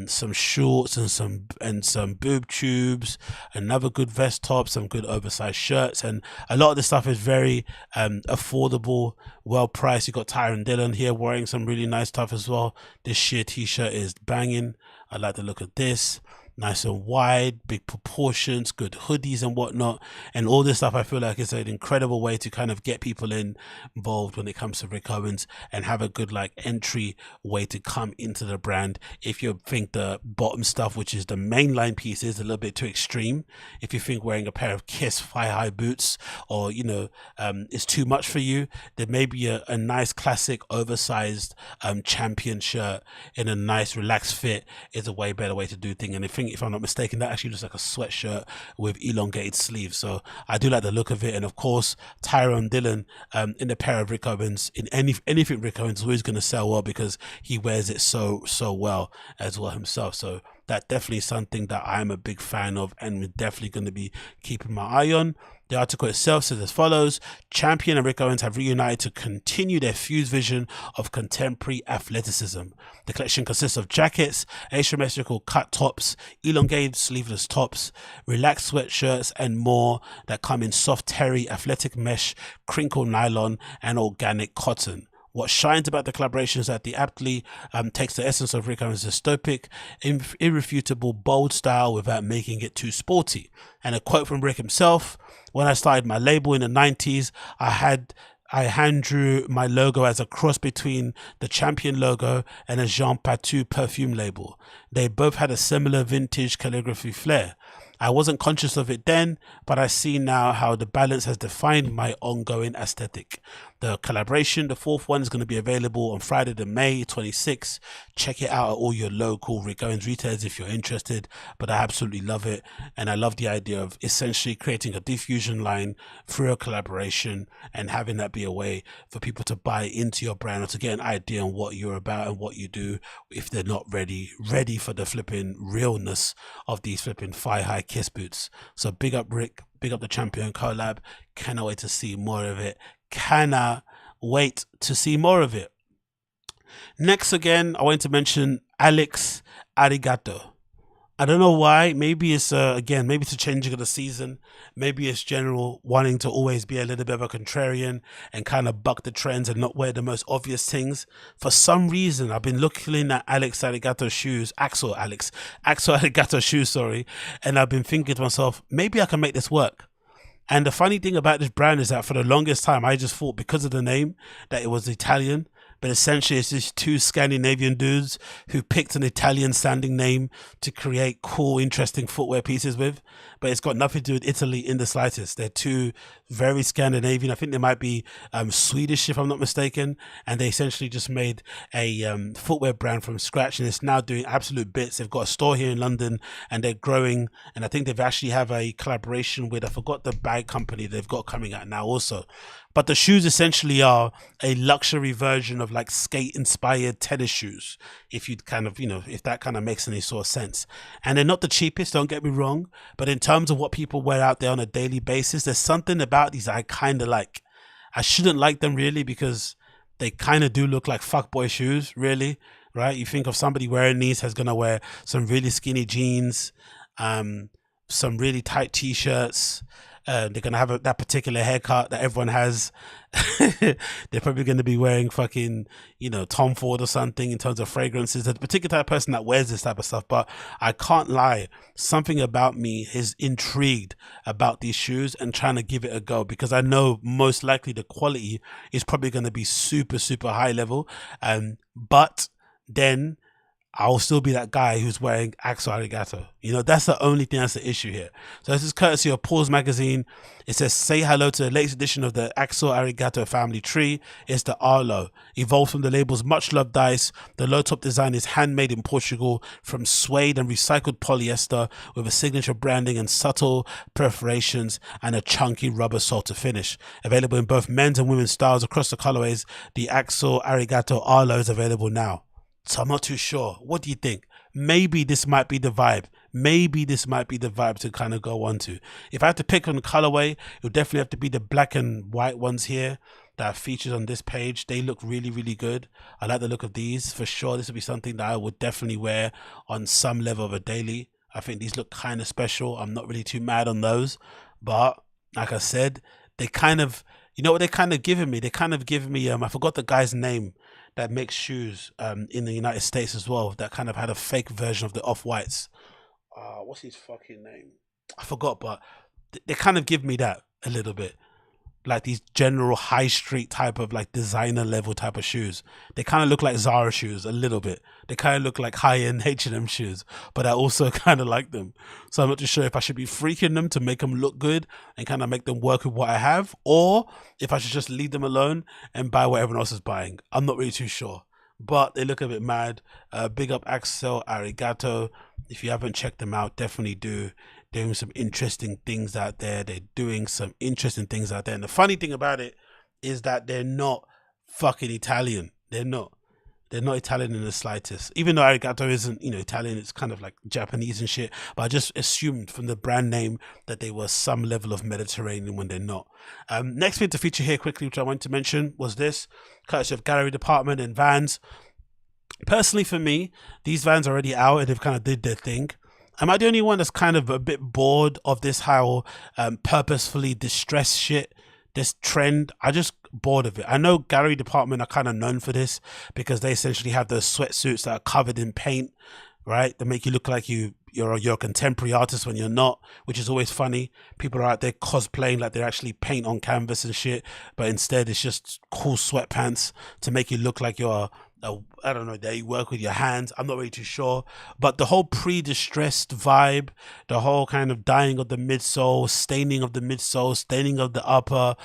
some shorts and some boob tubes, another good vest top, some good oversized shirts, and a lot of the stuff is very affordable, well priced. You got Tyron Dillon here wearing some really nice stuff as well. This sheer t-shirt is banging. I like the look of this. Nice and wide, big proportions, good hoodies and whatnot, and all this stuff I feel like is an incredible way to kind of get people involved when it comes to Rick Owens and have a good like entry way to come into the brand. If you think the bottom stuff, which is the mainline piece, is a little bit too extreme, if you think wearing a pair of KISS fire high boots or is too much for you, there may be a nice classic oversized Champion shirt in a nice relaxed fit is a way better way to do things. And if I'm not mistaken, that actually looks like a sweatshirt with elongated sleeves, so I do like the look of it. And of course Tyron Dillon in a pair of Rick Owens, in anything Rick Owens, is always going to sell well because he wears it so well as well himself. So that's definitely something that I'm a big fan of and we're definitely going to be keeping my eye on. The article itself says as follows: Champion and Rick Owens have reunited to continue their fused vision of contemporary athleticism. The collection consists of jackets, asymmetrical cut tops, elongated sleeveless tops, relaxed sweatshirts, and more that come in soft terry, athletic mesh, crinkle nylon, and organic cotton. What shines about the collaboration is that the aptly takes the essence of Rick Owens' dystopic, irrefutable, bold style without making it too sporty. And a quote from Rick himself: "When I started my label in the 90s, I hand drew my logo as a cross between the Champion logo and a Jean Patou perfume label. They both had a similar vintage calligraphy flair. I wasn't conscious of it then, but I see now how the balance has defined my ongoing aesthetic." The collaboration, the fourth one, is going to be available on Friday, the May 26th. Check it out at all your local Rick Owens retailers if you're interested, but I absolutely love it. And I love the idea of essentially creating a diffusion line through a collaboration and having that be a way for people to buy into your brand or to get an idea on what you're about and what you do if they're not ready for the flipping realness of these flipping fire high KISS boots. So big up Rick, big up the Champion collab. Cannot wait to see more of it. Cannot wait to see more of it. Next, again, I want to mention Axel Arigato. I don't know why. Maybe it's maybe it's a changing of the season. Maybe it's general wanting to always be a little bit of a contrarian and kind of buck the trends and not wear the most obvious things. For some reason, I've been looking at Axel Arigato shoes, and I've been thinking to myself, maybe I can make this work. And the funny thing about this brand is that for the longest time, I just thought because of the name that it was Italian, but essentially it's just two Scandinavian dudes who picked an Italian sounding name to create cool, interesting footwear pieces with. But it's got nothing to do with Italy in the slightest. They're two very Scandinavian. I think they might be Swedish if I'm not mistaken. And they essentially just made a footwear brand from scratch, and it's now doing absolute bits. They've got a store here in London and they're growing. And I think they've actually have a collaboration with, I forgot the bag company they've got coming out now also. But the shoes essentially are a luxury version of like skate inspired tennis shoes, if you'd kind of, if that kind of makes any sort of sense. And they're not the cheapest, don't get me wrong, but in terms of what people wear out there on a daily basis, there's something about these I kind of like. I shouldn't like them really because they kind of do look like fuckboy shoes, really, right? You think of somebody wearing these has gonna wear some really skinny jeans, some really tight t-shirts. They're going to have that particular haircut that everyone has. They're probably going to be wearing fucking, Tom Ford or something in terms of fragrances. There's a particular type of person that wears this type of stuff, but I can't lie. Something about me is intrigued about these shoes and trying to give it a go because I know most likely the quality is probably going to be super, super high level. But then I'll still be that guy who's wearing Axel Arigato. You know, that's the only thing that's the issue here. So this is courtesy of Pause Magazine. It says, say hello to the latest edition of the Axel Arigato family tree. It's the Arlo. Evolved from the label's much loved dice. The low top design is handmade in Portugal from suede and recycled polyester with a signature branding and subtle perforations and a chunky rubber sole to finish. Available in both men's and women's styles across the colorways, the Axel Arigato Arlo is available now. So I'm not too sure. What do you think? Maybe this might be the vibe. Maybe this might be the vibe to kind of go on to. If I had to pick on the colorway, it would definitely have to be the black and white ones here that are featured on this page. They look really, really good. I like the look of these for sure. This would be something that I would definitely wear on some level of a daily. I think these look kind of special. I'm not really too mad on those. But like I said, they kind of, you know what they're kind of giving me? They're kind of giving me, I forgot the guy's name that makes shoes in the United States as well, that kind of had a fake version of the Off-Whites. What's his fucking name? I forgot, but they kind of give me that a little bit. Like these general high street type of like designer level type of shoes. They kind of look like Zara shoes a little bit. They kind of look like high-end H&M shoes, but I also kind of like them. So I'm not too sure if I should be freaking them to make them look good and kind of make them work with what I have, or if I should just leave them alone and buy what everyone else is buying. I'm not really too sure, but they look a bit mad. Big up Axel Arigato. If you haven't checked them out, definitely do. Doing some interesting things out there. They're doing some interesting things out there. And the funny thing about it is that they're not fucking Italian. They're not Italian in the slightest. Even though Arigato isn't, you know, Italian, it's kind of like Japanese and shit. But I just assumed from the brand name that they were some level of Mediterranean when they're not. Next thing to feature here quickly, which I wanted to mention, was this, courtesy of Gallery Department and Vans. Personally, for me, these Vans are already out and they've kind of did their thing. Am I the only one that's kind of a bit bored of this how purposefully distressed shit, this trend? I just bored of it. I know Gallery Department are kind of known for this because they essentially have those sweatsuits that are covered in paint, right? That make you look like you're a contemporary artist when you're not, which is always funny. People are out there cosplaying like they're actually paint on canvas and shit, but instead it's just cool sweatpants to make you look like you're I don't know, that you work with your hands. I'm not really too sure. But the whole pre-distressed vibe, the whole kind of dyeing of the midsole, staining of the midsole, staining of the upper,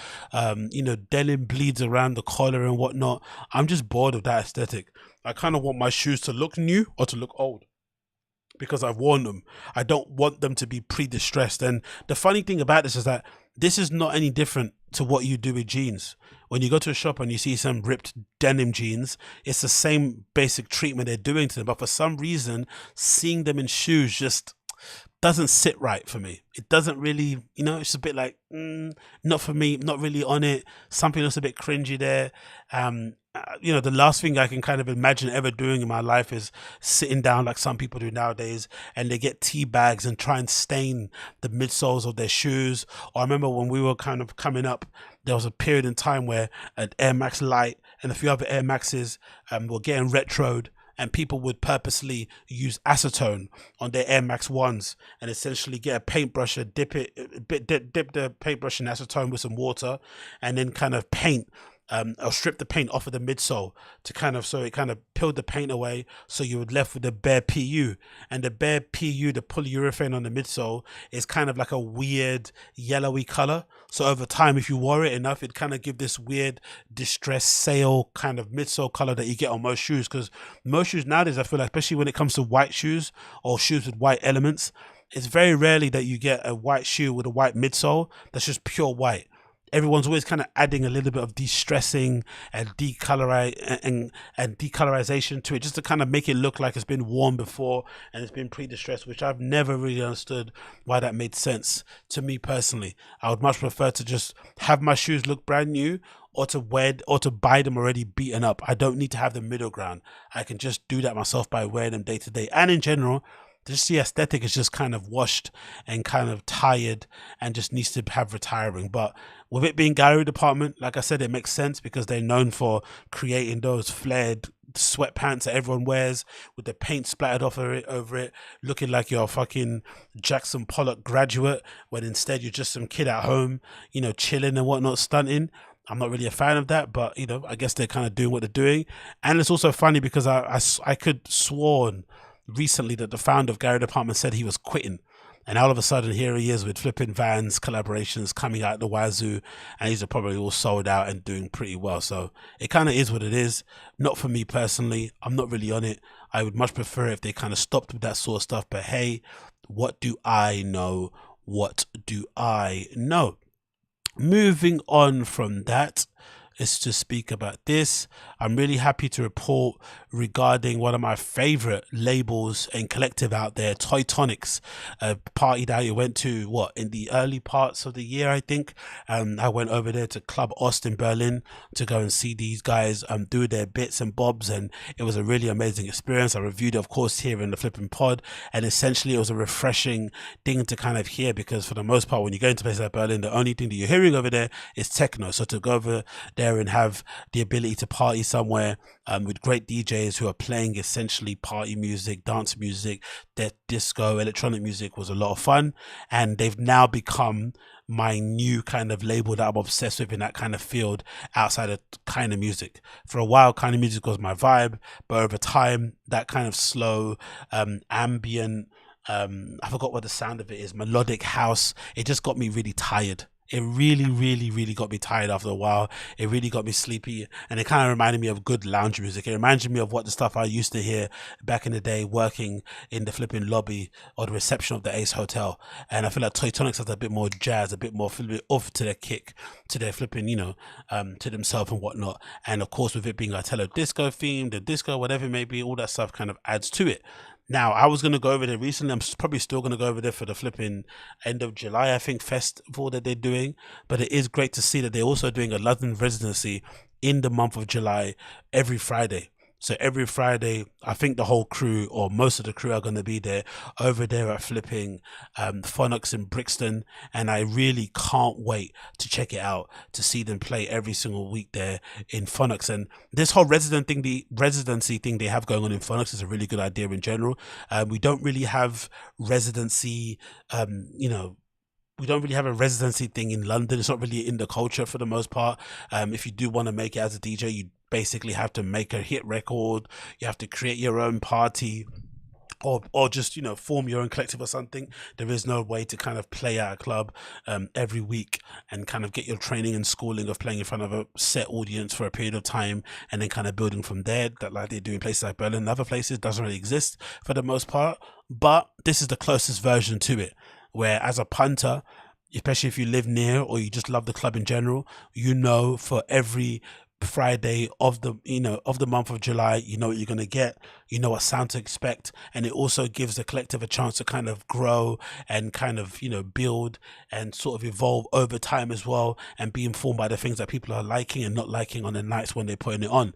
you know, denim bleeds around the collar and whatnot. I'm just bored of that aesthetic. I kind of want my shoes to look new or to look old, because I've worn them. I don't want them to be pre-distressed. And the funny thing about this is that this is not any different to what you do with jeans. When you go to a shop and you see some ripped denim jeans, it's the same basic treatment they're doing to them. But for some reason, seeing them in shoes just doesn't sit right for me. It doesn't really, you know, it's a bit like, not for me, not really on it. Something else a bit cringy there. You know, the last thing I can kind of imagine ever doing in my life is sitting down like some people do nowadays and they get tea bags and try and stain the midsoles of their shoes. Or I remember when we were kind of coming up, there was a period in time where an Air Max Lite and a few other Air Maxes were getting retroed, and people would purposely use acetone on their Air Max 1s and essentially get a paintbrush and dip the paintbrush in acetone with some water and then kind of paint or strip the paint off of the midsole to kind of, so it kind of peeled the paint away, so you were left with the bare PU. And the bare PU, the polyurethane on the midsole, is kind of like a weird yellowy color. So over time, if you wore it enough, it kind of give this weird distressed sale kind of midsole color that you get on most shoes. Because most shoes nowadays, I feel like, especially when it comes to white shoes or shoes with white elements, it's very rarely that you get a white shoe with a white midsole that's just pure white. Everyone's always kind of adding a little bit of de-stressing and decolorization to it, just to kind of make it look like it's been worn before and it's been pre-distressed, which I've never really understood why that made sense to me personally. I would much prefer to just have my shoes look brand new, or to wear or to buy them already beaten up. I don't need to have the middle ground. I can just do that myself by wearing them day to day. And in general, just the aesthetic is just kind of washed and kind of tired and just needs to have retiring. But with it being Gallery Department, like I said, it makes sense because they're known for creating those flared sweatpants that everyone wears with the paint splattered off over it, looking like you're a fucking Jackson Pollock graduate when instead you're just some kid at home, you know, chilling and whatnot, stunting. I'm not really a fan of that, but you know, I guess they're kind of doing what they're doing. And it's also funny because I could sworn recently that the founder of Gary Department said he was quitting. And all of a sudden, here he is with flipping Vans collaborations coming out the wazoo, and these are probably all sold out and doing pretty well. So it kind of is what it is. Not for me personally. I'm not really on it. I would much prefer if they kind of stopped with that sort of stuff. But hey, what do I know? What do I know? Moving on from that is to speak about this. I'm really happy to report regarding one of my favorite labels and collective out there, Tonics, a party that I went to in the early parts of the year, I think. I went over there to Club Ost in Berlin to go and see these guys do their bits and bobs, and it was a really amazing experience. I reviewed it, of course, here in the flipping pod, and essentially it was a refreshing thing to kind of hear, because for the most part, when you go into places like Berlin, the only thing that you're hearing over there is techno. So to go over there and have the ability to party somewhere with great DJs who are playing essentially party music, dance music, disco, electronic music was a lot of fun. And they've now become my new kind of label that I'm obsessed with in that kind of field outside of kind of music. For a while, kind of music was my vibe, but over time, that kind of slow, ambient, I forgot what the sound of it is, melodic house, it just got me really tired. It really got me tired after a while. It really got me sleepy, and it kind of reminded me of good lounge music. It reminded me of what the stuff I used to hear back in the day working in the flipping lobby or the reception of the Ace Hotel. And I feel like Tonics has a bit more jazz, a bit more off to their kick, to their flipping, you know, to themselves and whatnot. And of course, with it being a Italo disco themed, the disco, whatever it may be, all that stuff kind of adds to it. Now, I was going to go over there recently. I'm probably still going to go over there for the flipping end of July, I think, festival that they're doing. But it is great to see that they're also doing a London residency in the month of July every Friday. So every Friday, I think the whole crew or most of the crew are going to be there over there at flipping Phonox in Brixton. And I really can't wait to check it out, to see them play every single week there in Phonox. And this whole residency thing they have going on in Phonox is a really good idea in general. We don't really have residency, we don't really have a residency thing in London. It's not really in the culture for the most part. If you do want to make it as a DJ, you basically have to make a hit record. You have to create your own party, or just, you know, form your own collective or something. There is no way to kind of play at a club every week and kind of get your training and schooling of playing in front of a set audience for a period of time and then kind of building from there, that like they do in places like Berlin and other places. Doesn't really exist for the most part, but this is the closest version to it, where as a punter, especially if you live near or you just love the club in general, you know, for every Friday of the month of July, you know what you're going to get, you know what sound to expect. And it also gives the collective a chance to kind of grow and kind of, you know, build and sort of evolve over time as well, and be informed by the things that people are liking and not liking on the nights when they're putting it on.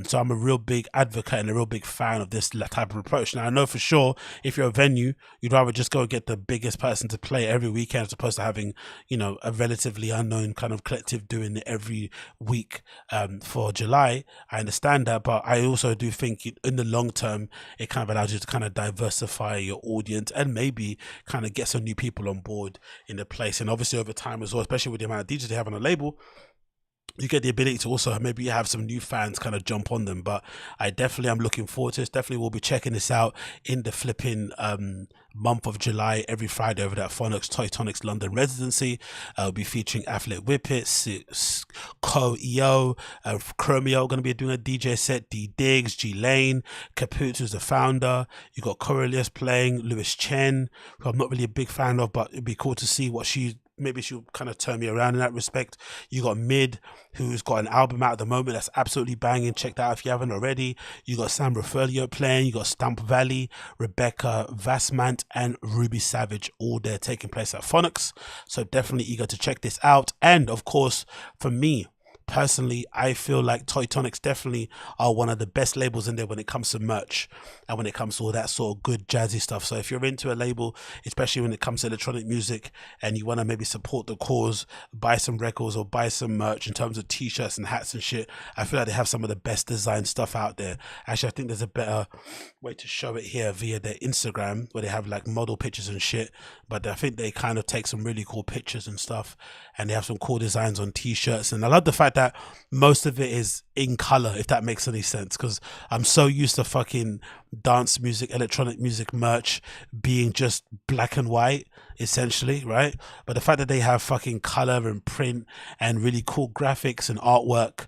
So I'm a real big advocate and a real big fan of this type of approach. Now, I know for sure if you're a venue, you'd rather just go get the biggest person to play every weekend as opposed to having, you know, a relatively unknown kind of collective doing it every week for July. I understand that, but I also do think in the long term, it kind of allows you to kind of diversify your audience and maybe kind of get some new people on board in the place. And obviously over time as well, especially with the amount of DJs they have on a label, you get the ability to also maybe have some new fans kind of jump on them. But I definitely am looking forward to this. Definitely will be checking this out in the flipping month of July every Friday over that Phonox Tonics London residency. I'll be featuring Athlete Whippet, Co-EO, Chromeo going to be doing a DJ set, D Diggs, G Lane, Kaput, who's the founder. You got Corelius playing, Lewis Chen, who I'm not really a big fan of, but it'd be cool to see what maybe she'll kind of turn me around in that respect. You got Mid, who's got an album out at the moment that's absolutely banging. Check that out if you haven't already. You got Sam Rafolio playing. You got Stump Valley, Rebecca Vassmant, and Ruby Savage, all there taking place at Phonox. So definitely eager to check this out. And of course, for me personally, I feel like Tonics definitely are one of the best labels in there when it comes to merch and when it comes to all that sort of good jazzy stuff. So if you're into a label, especially when it comes to electronic music, and you want to maybe support the cause, buy some records or buy some merch in terms of t-shirts and hats and shit, I feel like they have some of the best design stuff out there. Actually, I think there's a better way to show it here via their Instagram, where they have like model pictures and shit, but I think they kind of take some really cool pictures and stuff, and they have some cool designs on t-shirts. And I love the fact that most of it is in color, if that makes any sense, because I'm so used to fucking dance music, electronic music merch being just black and white essentially, right? But the fact that they have fucking color and print and really cool graphics and artwork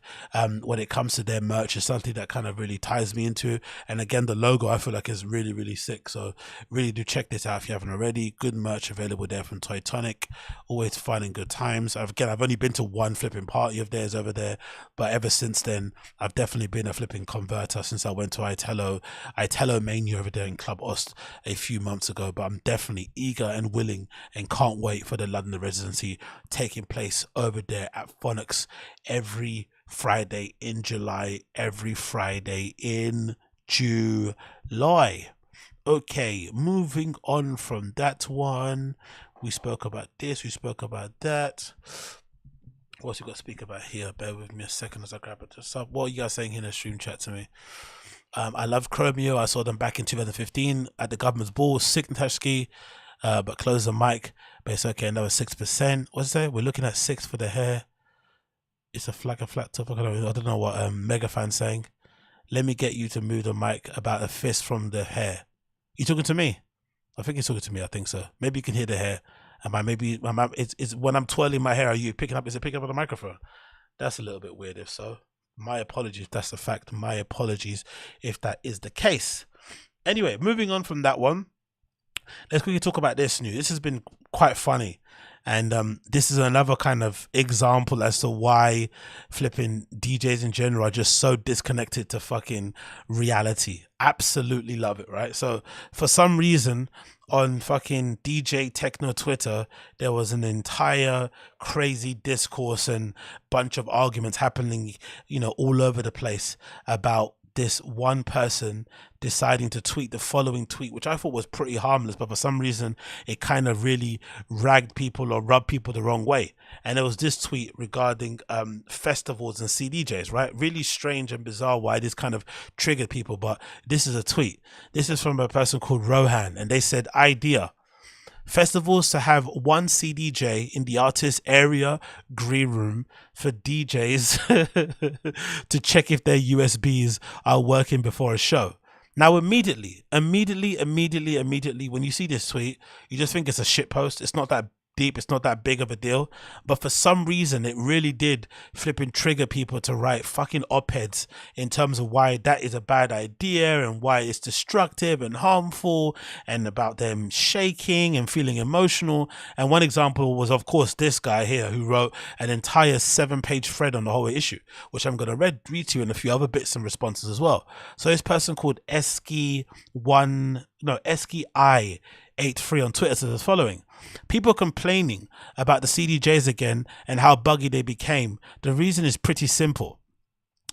when it comes to their merch is something that kind of really ties me into. And again, the logo I feel like is really, really sick. So really do check this out if you haven't already. Good merch available there from Tonic. Always fun and good times. I've only been to one flipping party of theirs over there, but ever since then I've definitely been a flipping converter since I went to Italo Mania over there in Club Ost a few months ago. But I'm definitely eager and willing and can't wait for the London residency taking place over there at Phonox every Friday in July, every Friday in July. Okay, moving on from that one. We spoke about this, we spoke about that. What's we got to speak about here? Bear with me a second as I grab it. So what are you guys saying in the stream chat to me? I love Chromeo. I saw them back in 2015 at the government's ball. Sick Natashki, but close the mic. But it's okay. Another 6%. What's that? We're looking at 6 for the hair. It's a flat top. I don't know what Mega Fan's saying. Let me get you to move the mic about a fist from the hair. You talking to me? I think he's talking to me. I think so. Maybe you can hear the hair. It's when I'm twirling my hair. Are you picking up? Is it picking up on the microphone? That's a little bit weird. If so, my apologies. If that's the fact. My apologies if that is the case. Anyway, moving on from that one, let's quickly talk about this news. This has been quite funny, and this is another kind of example as to why flipping DJs in general are just so disconnected to fucking reality. Absolutely love it, right? So for some reason on fucking DJ Techno Twitter, there was an entire crazy discourse and bunch of arguments happening, all over the place about this one person deciding to tweet the following tweet, which I thought was pretty harmless, but for some reason it kind of really ragged people or rubbed people the wrong way. And it was this tweet regarding festivals and CDJs, right? Really strange and bizarre why this kind of triggered people, but this is a tweet. This is from a person called Rohan, and they said, idea: festivals to have one CDJ in the artist area green room for DJs to check if their USBs are working before a show. Now, immediately, when you see this tweet, you just think it's a shit post. It's not that deep. It's not that big of a deal. But for some reason, it really did flipping trigger people to write fucking op-eds in terms of why that is a bad idea and why it's destructive and harmful, and about them shaking and feeling emotional. And one example was, of course, this guy here who wrote an entire 7-page thread on the whole issue, which I'm going to read to you, and a few other bits and responses as well. So this person called Esky I83 on Twitter says the following: people complaining about the CDJs again and how buggy they became. The reason is pretty simple,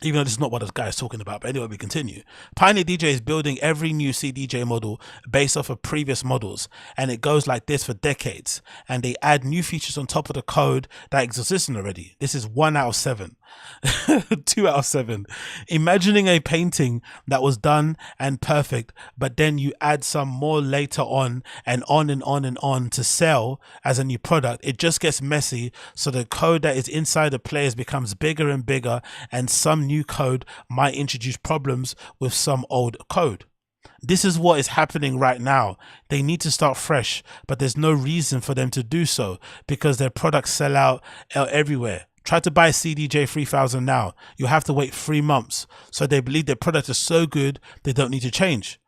even though this is not what this guy is talking about. But anyway, we continue. Pioneer DJ is building every new CDJ model based off of previous models, and it goes like this for decades, and they add new features on top of the code that exists already. This is 1 out of 7. 2 out of 7. Imagining a painting that was done and perfect, but then you add some more later on and on and on and on to sell as a new product. It just gets messy, so the code that is inside the players becomes bigger and bigger, and some new code might introduce problems with some old code. This is what is happening right now. They need to start fresh, but there's no reason for them to do so because their products sell out everywhere. Try to buy a CDJ 3000 now. You'll have to wait 3 months. So they believe their product is so good, they don't need to change.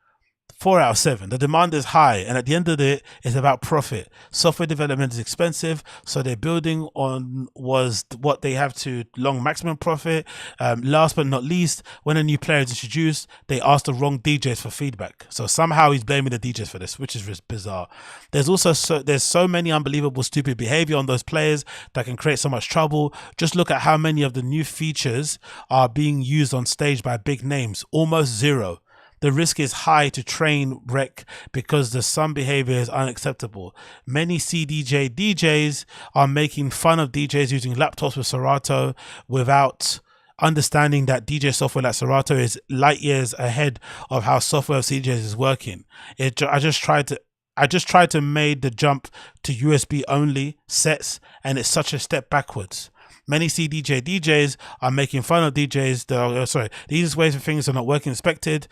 4 out of 7. The demand is high, and at the end of it, it's about profit. Software development is expensive, so they're building on was what they have to long maximum profit. Last but not least, when a new player is introduced, they ask the wrong DJs for feedback. So somehow he's blaming the DJs for this, which is just bizarre. There's also so many unbelievable stupid behavior on those players that can create so much trouble. Just look at how many of the new features are being used on stage by big names. Almost zero. The risk is high to train wreck because the some behavior is unacceptable. Many CDJ DJs are making fun of DJs using laptops with Serato without understanding that DJ software like Serato is light years ahead of how software of CDJs is working. I just tried to make the jump to USB only sets, and it's such a step backwards. Many CDJ DJs are making fun of DJs. The easiest ways for things are not working expected.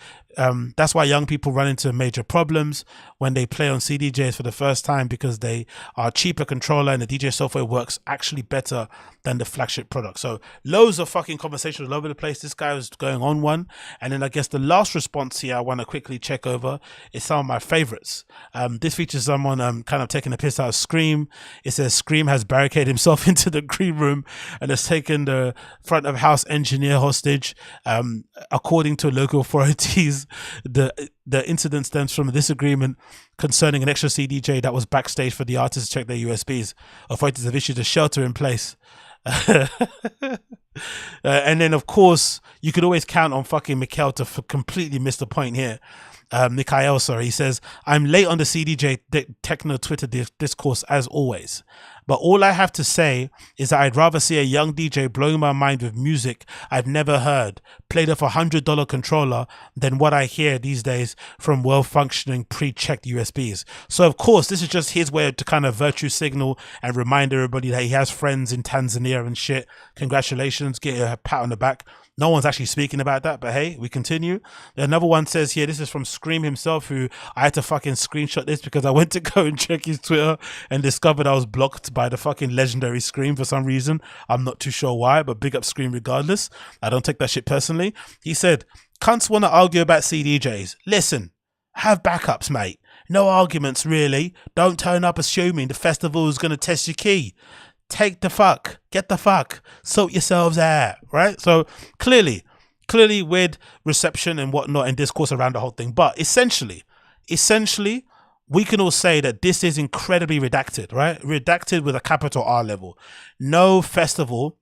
That's why young people run into major problems when they play on CDJs for the first time, because they are cheaper controller and the DJ software works actually better than the flagship product. So loads of fucking conversations all over the place. This guy was going on one. And then I guess the last response here I want to quickly check over is some of my favorites. This features someone kind of taking a piss out of Scream. It says Scream has barricaded himself into the green room and has taken the front of house engineer hostage. According to local authorities, the incident stems from a disagreement concerning an extra CDJ that was backstage for the artists to check their USBs. Authorities have issued a shelter in place. And then, of course, you could always count on fucking Mikhail to completely miss the point here. Mikhail, sorry, he says, I'm late on the CDJ Techno Twitter discourse as always. But all I have to say is that I'd rather see a young DJ blowing my mind with music I've never heard, played off $100 controller, than what I hear these days from well-functioning pre-checked USBs. So, of course, this is just his way to kind of virtue signal and remind everybody that he has friends in Tanzania and shit. Congratulations, get a pat on the back. No one's actually speaking about that, but hey, we continue. Another one says here, this is from Scream himself, who I had to fucking screenshot this because I went to go and check his Twitter and discovered I was blocked by the fucking legendary Scream for some reason. I'm not too sure why, but big up Scream regardless. I don't take that shit personally. He said, cunts want to argue about CDJs. Listen, have backups, mate. No arguments, really. Don't turn up assuming the festival is going to test your key. Take the fuck, get the fuck, sort yourselves out, right? So clearly weird reception and whatnot and discourse around the whole thing. But essentially, we can all say that this is incredibly redacted, right? Redacted with a capital R level. No festival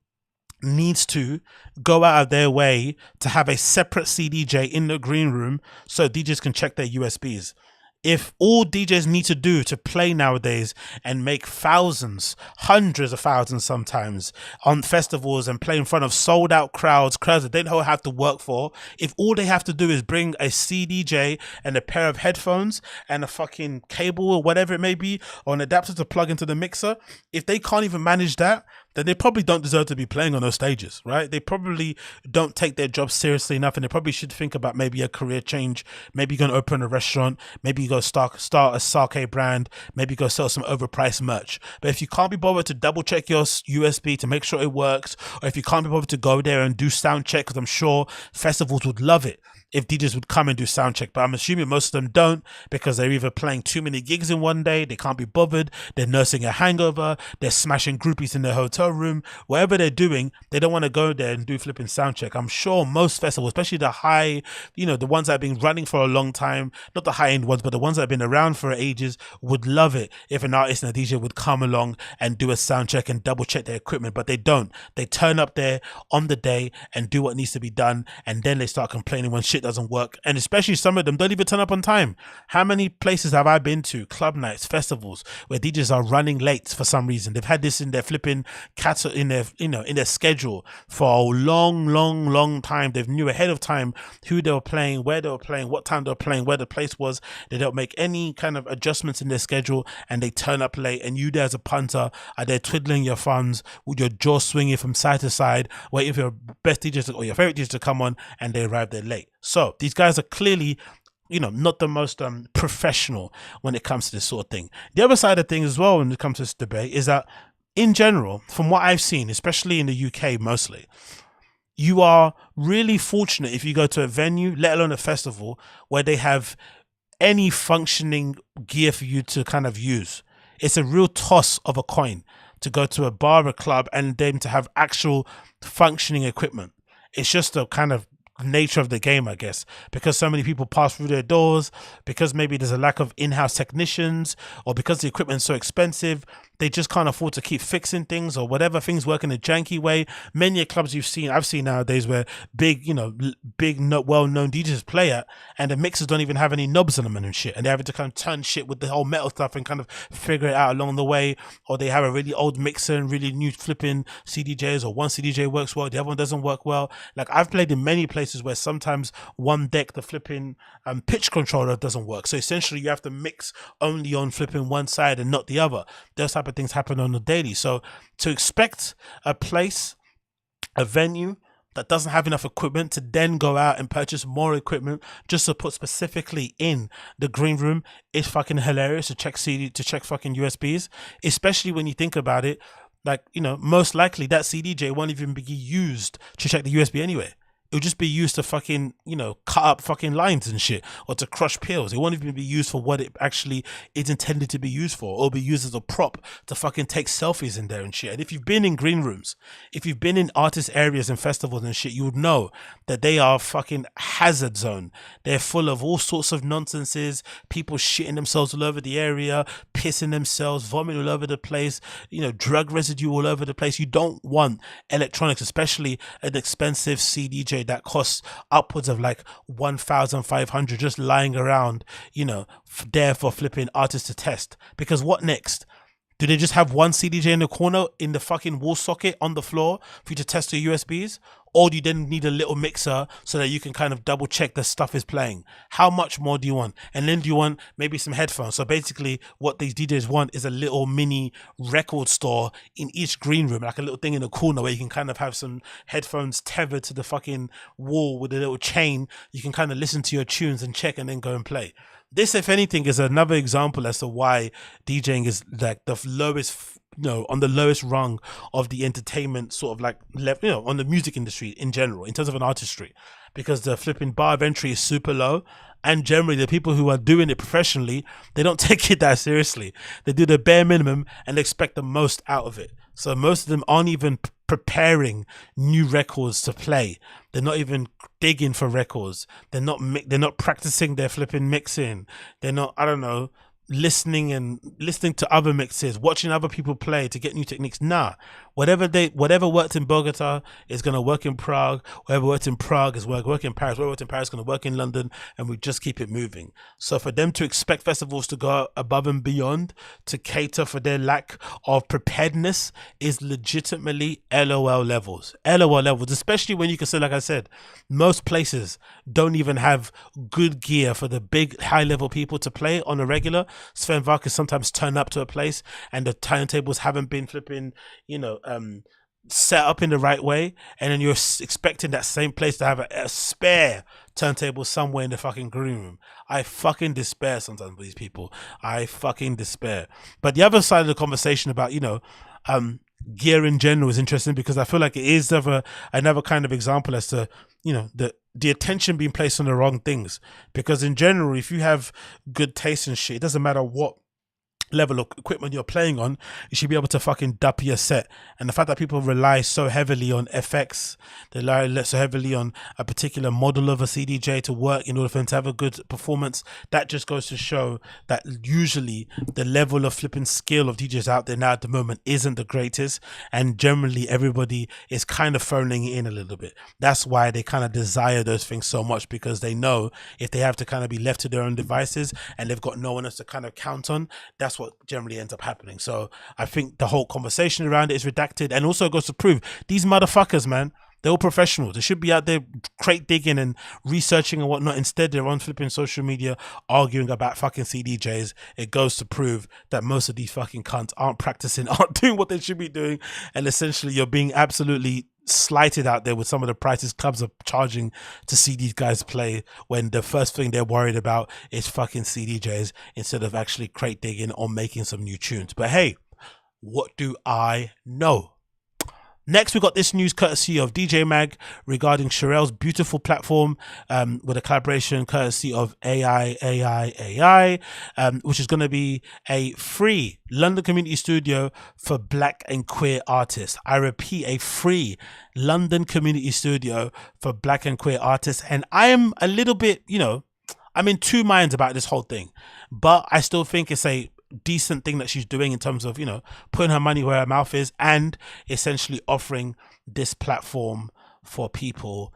needs to go out of their way to have a separate CDJ in the green room so DJs can check their USBs. If all DJs need to do to play nowadays and make thousands, hundreds of thousands sometimes on festivals and play in front of sold out crowds that they don't have to work for, if all they have to do is bring a CDJ and a pair of headphones and a fucking cable or whatever it may be, or an adapter to plug into the mixer, if they can't even manage that, then they probably don't deserve to be playing on those stages, right? They probably don't take their job seriously enough, and they probably should think about maybe a career change. Maybe you're going to open a restaurant. Maybe you go start a sake brand. Maybe go sell some overpriced merch. But if you can't be bothered to double check your USB to make sure it works, or if you can't be bothered to go there and do sound check, because I'm sure festivals would love it if DJs would come and do sound check, but I'm assuming most of them don't, because they're either playing too many gigs in one day, they can't be bothered, they're nursing a hangover, they're smashing groupies in their hotel room, whatever they're doing, they don't want to go there and do flipping sound check. I'm sure most festivals, especially the high, the ones that have been running for a long time, not the high end ones, but the ones that have been around for ages, would love it if an artist and a DJ would come along and do a sound check and double check their equipment, but they don't. They turn up there on the day and do what needs to be done, and then they start complaining when shit doesn't work. And especially some of them don't even turn up on time. How many places have I been to, club nights, festivals, where DJs are running late for some reason? They've had this in their flipping in their schedule for a long time. They've knew ahead of time who they were playing, where they were playing, what time they were playing, where the place was. They don't make any kind of adjustments in their schedule, and they turn up late, and you there as a punter are there twiddling your thumbs with your jaw swinging from side to side, waiting for your best DJs or your favorite DJs to come on, and they arrive there late. So these guys are clearly, not the most professional when it comes to this sort of thing. The other side of things as well when it comes to this debate is that, in general, from what I've seen, especially in the UK mostly, you are really fortunate if you go to a venue, let alone a festival, where they have any functioning gear for you to kind of use. It's a real toss of a coin to go to a bar or a club and then to have actual functioning equipment. It's just a kind of nature of the game, I guess, because so many people pass through their doors, because maybe there's a lack of in-house technicians, or because the equipment's so expensive, they just can't afford to keep fixing things, or whatever, things work in a janky way. Many clubs I've seen nowadays where big, well-known DJs play at, and the mixers don't even have any knobs on them and shit, and they're having to kind of turn shit with the whole metal stuff and kind of figure it out along the way, or they have a really old mixer and really new flipping CDJs, or one CDJ works well, the other one doesn't work well. Like, I've played in many places where sometimes one deck, the flipping pitch controller doesn't work, so essentially you have to mix only on flipping one side and not the other. Those type of things happen on the daily. So to expect a venue that doesn't have enough equipment to then go out and purchase more equipment just to put specifically in the green room is fucking hilarious. To check fucking USBs, especially when you think about it, like, most likely that CDJ won't even be used to check the USB anyway. It'll just be used to fucking, cut up fucking lines and shit, or to crush pills. It won't even be used for what it actually is intended to be used for. It'll be used as a prop to fucking take selfies in there and shit. And if you've been in green rooms, if you've been in artist areas and festivals and shit, you would know that they are fucking hazard zone. They're full of all sorts of nonsenses, people shitting themselves all over the area, pissing themselves, vomiting all over the place, drug residue all over the place. You don't want electronics, especially an expensive CDJ that costs upwards of like 1,500 just lying around, there for flipping artists to test. Because what next? Do they just have one CDJ in the corner in the fucking wall socket on the floor for you to test your USBs? Or do you then need a little mixer so that you can kind of double check the stuff is playing? How much more do you want? And then do you want maybe some headphones? So basically what these DJs want is a little mini record store in each green room, like a little thing in the corner where you can kind of have some headphones tethered to the fucking wall with a little chain. You can kind of listen to your tunes and check and then go and play. This, if anything, is another example as to why DJing is like the lowest, on the lowest rung of the entertainment sort of like level, on the music industry in general, in terms of an artistry, because the flipping bar of entry is super low. And generally the people who are doing it professionally, they don't take it that seriously. They do the bare minimum and expect the most out of it. So most of them aren't even preparing new records to play. They're not even digging for records. They're not practicing their flipping mixing. They're not, listening to other mixes, watching other people play to get new techniques. Nah, whatever worked in Bogota is going to work in Prague. Whatever worked in Prague is work in Paris. Whatever worked in Paris is going to work in London, and we just keep it moving. So for them to expect festivals to go above and beyond to cater for their lack of preparedness is legitimately LOL levels, especially when you consider, like I said, most places don't even have good gear for the big high level people to play on a regular. Sven Varkas sometimes turn up to a place and the turntables haven't been flipping, set up in the right way, and then you're expecting that same place to have a spare turntable somewhere in the fucking green room. I fucking despair sometimes with these people. I fucking despair. But the other side of the conversation about, gear in general is interesting, because I feel like it is another kind of example as to, the attention being placed on the wrong things. Because in general, if you have good taste and shit, it doesn't matter what level of equipment you're playing on, you should be able to fucking dup your set. And the fact that people rely so heavily on FX, they rely so heavily on a particular model of a CDJ to work in order for them to have a good performance, that just goes to show that usually the level of flipping skill of DJs out there now at the moment isn't the greatest, and generally everybody is kind of phoning it in a little bit. That's why they kind of desire those things so much, because they know if they have to kind of be left to their own devices and they've got no one else to kind of count on, that's what generally ends up happening. So I think the whole conversation around it is redacted, and also goes to prove these motherfuckers, man, they're all professionals. They should be out there crate digging and researching and whatnot. Instead, they're on flipping social media arguing about fucking CDJs. It goes to prove that most of these fucking cunts aren't practicing, aren't doing what they should be doing, and essentially you're being absolutely slighted out there with some of the prices clubs are charging to see these guys play, when the first thing they're worried about is fucking CDJs instead of actually crate digging or making some new tunes. But hey, what do I know? Next, we got this news courtesy of DJ Mag regarding SHERELLE's beautiful platform with a collaboration courtesy of AI, which is going to be a free London community studio for black and queer artists. I repeat, a free London community studio for black and queer artists. And I am a little bit, I'm in two minds about this whole thing, but I still think it's a decent thing that she's doing in terms of putting her money where her mouth is and essentially offering this platform for people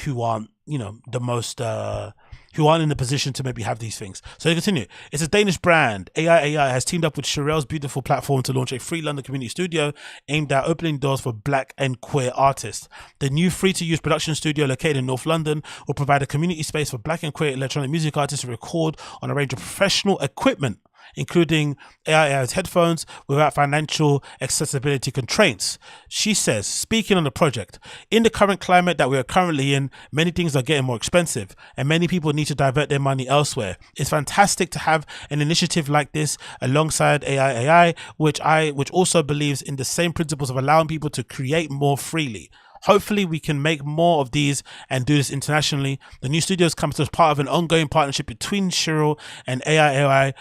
who aren't the most who aren't in the position to maybe have these things. So to continue, it's a Danish brand. AI has teamed up with SHERELLE's beautiful platform to launch a free London community studio aimed at opening doors for black and queer artists. The new free-to-use production studio located in North London will provide a community space for black and queer electronic music artists to record on a range of professional equipment, including AI's headphones, without financial accessibility constraints. She says, speaking on the project, in the current climate that we are currently in, many things are getting more expensive and many people need to divert their money elsewhere. It's fantastic to have an initiative like this alongside AI, which also believes in the same principles of allowing people to create more freely. Hopefully we can make more of these and do this internationally. The new studios comes as part of an ongoing partnership between SHERELLE and AI,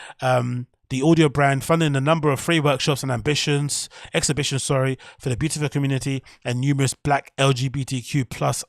the audio brand, funding a number of free workshops and exhibitions for the beautiful community and numerous black LGBTQ plus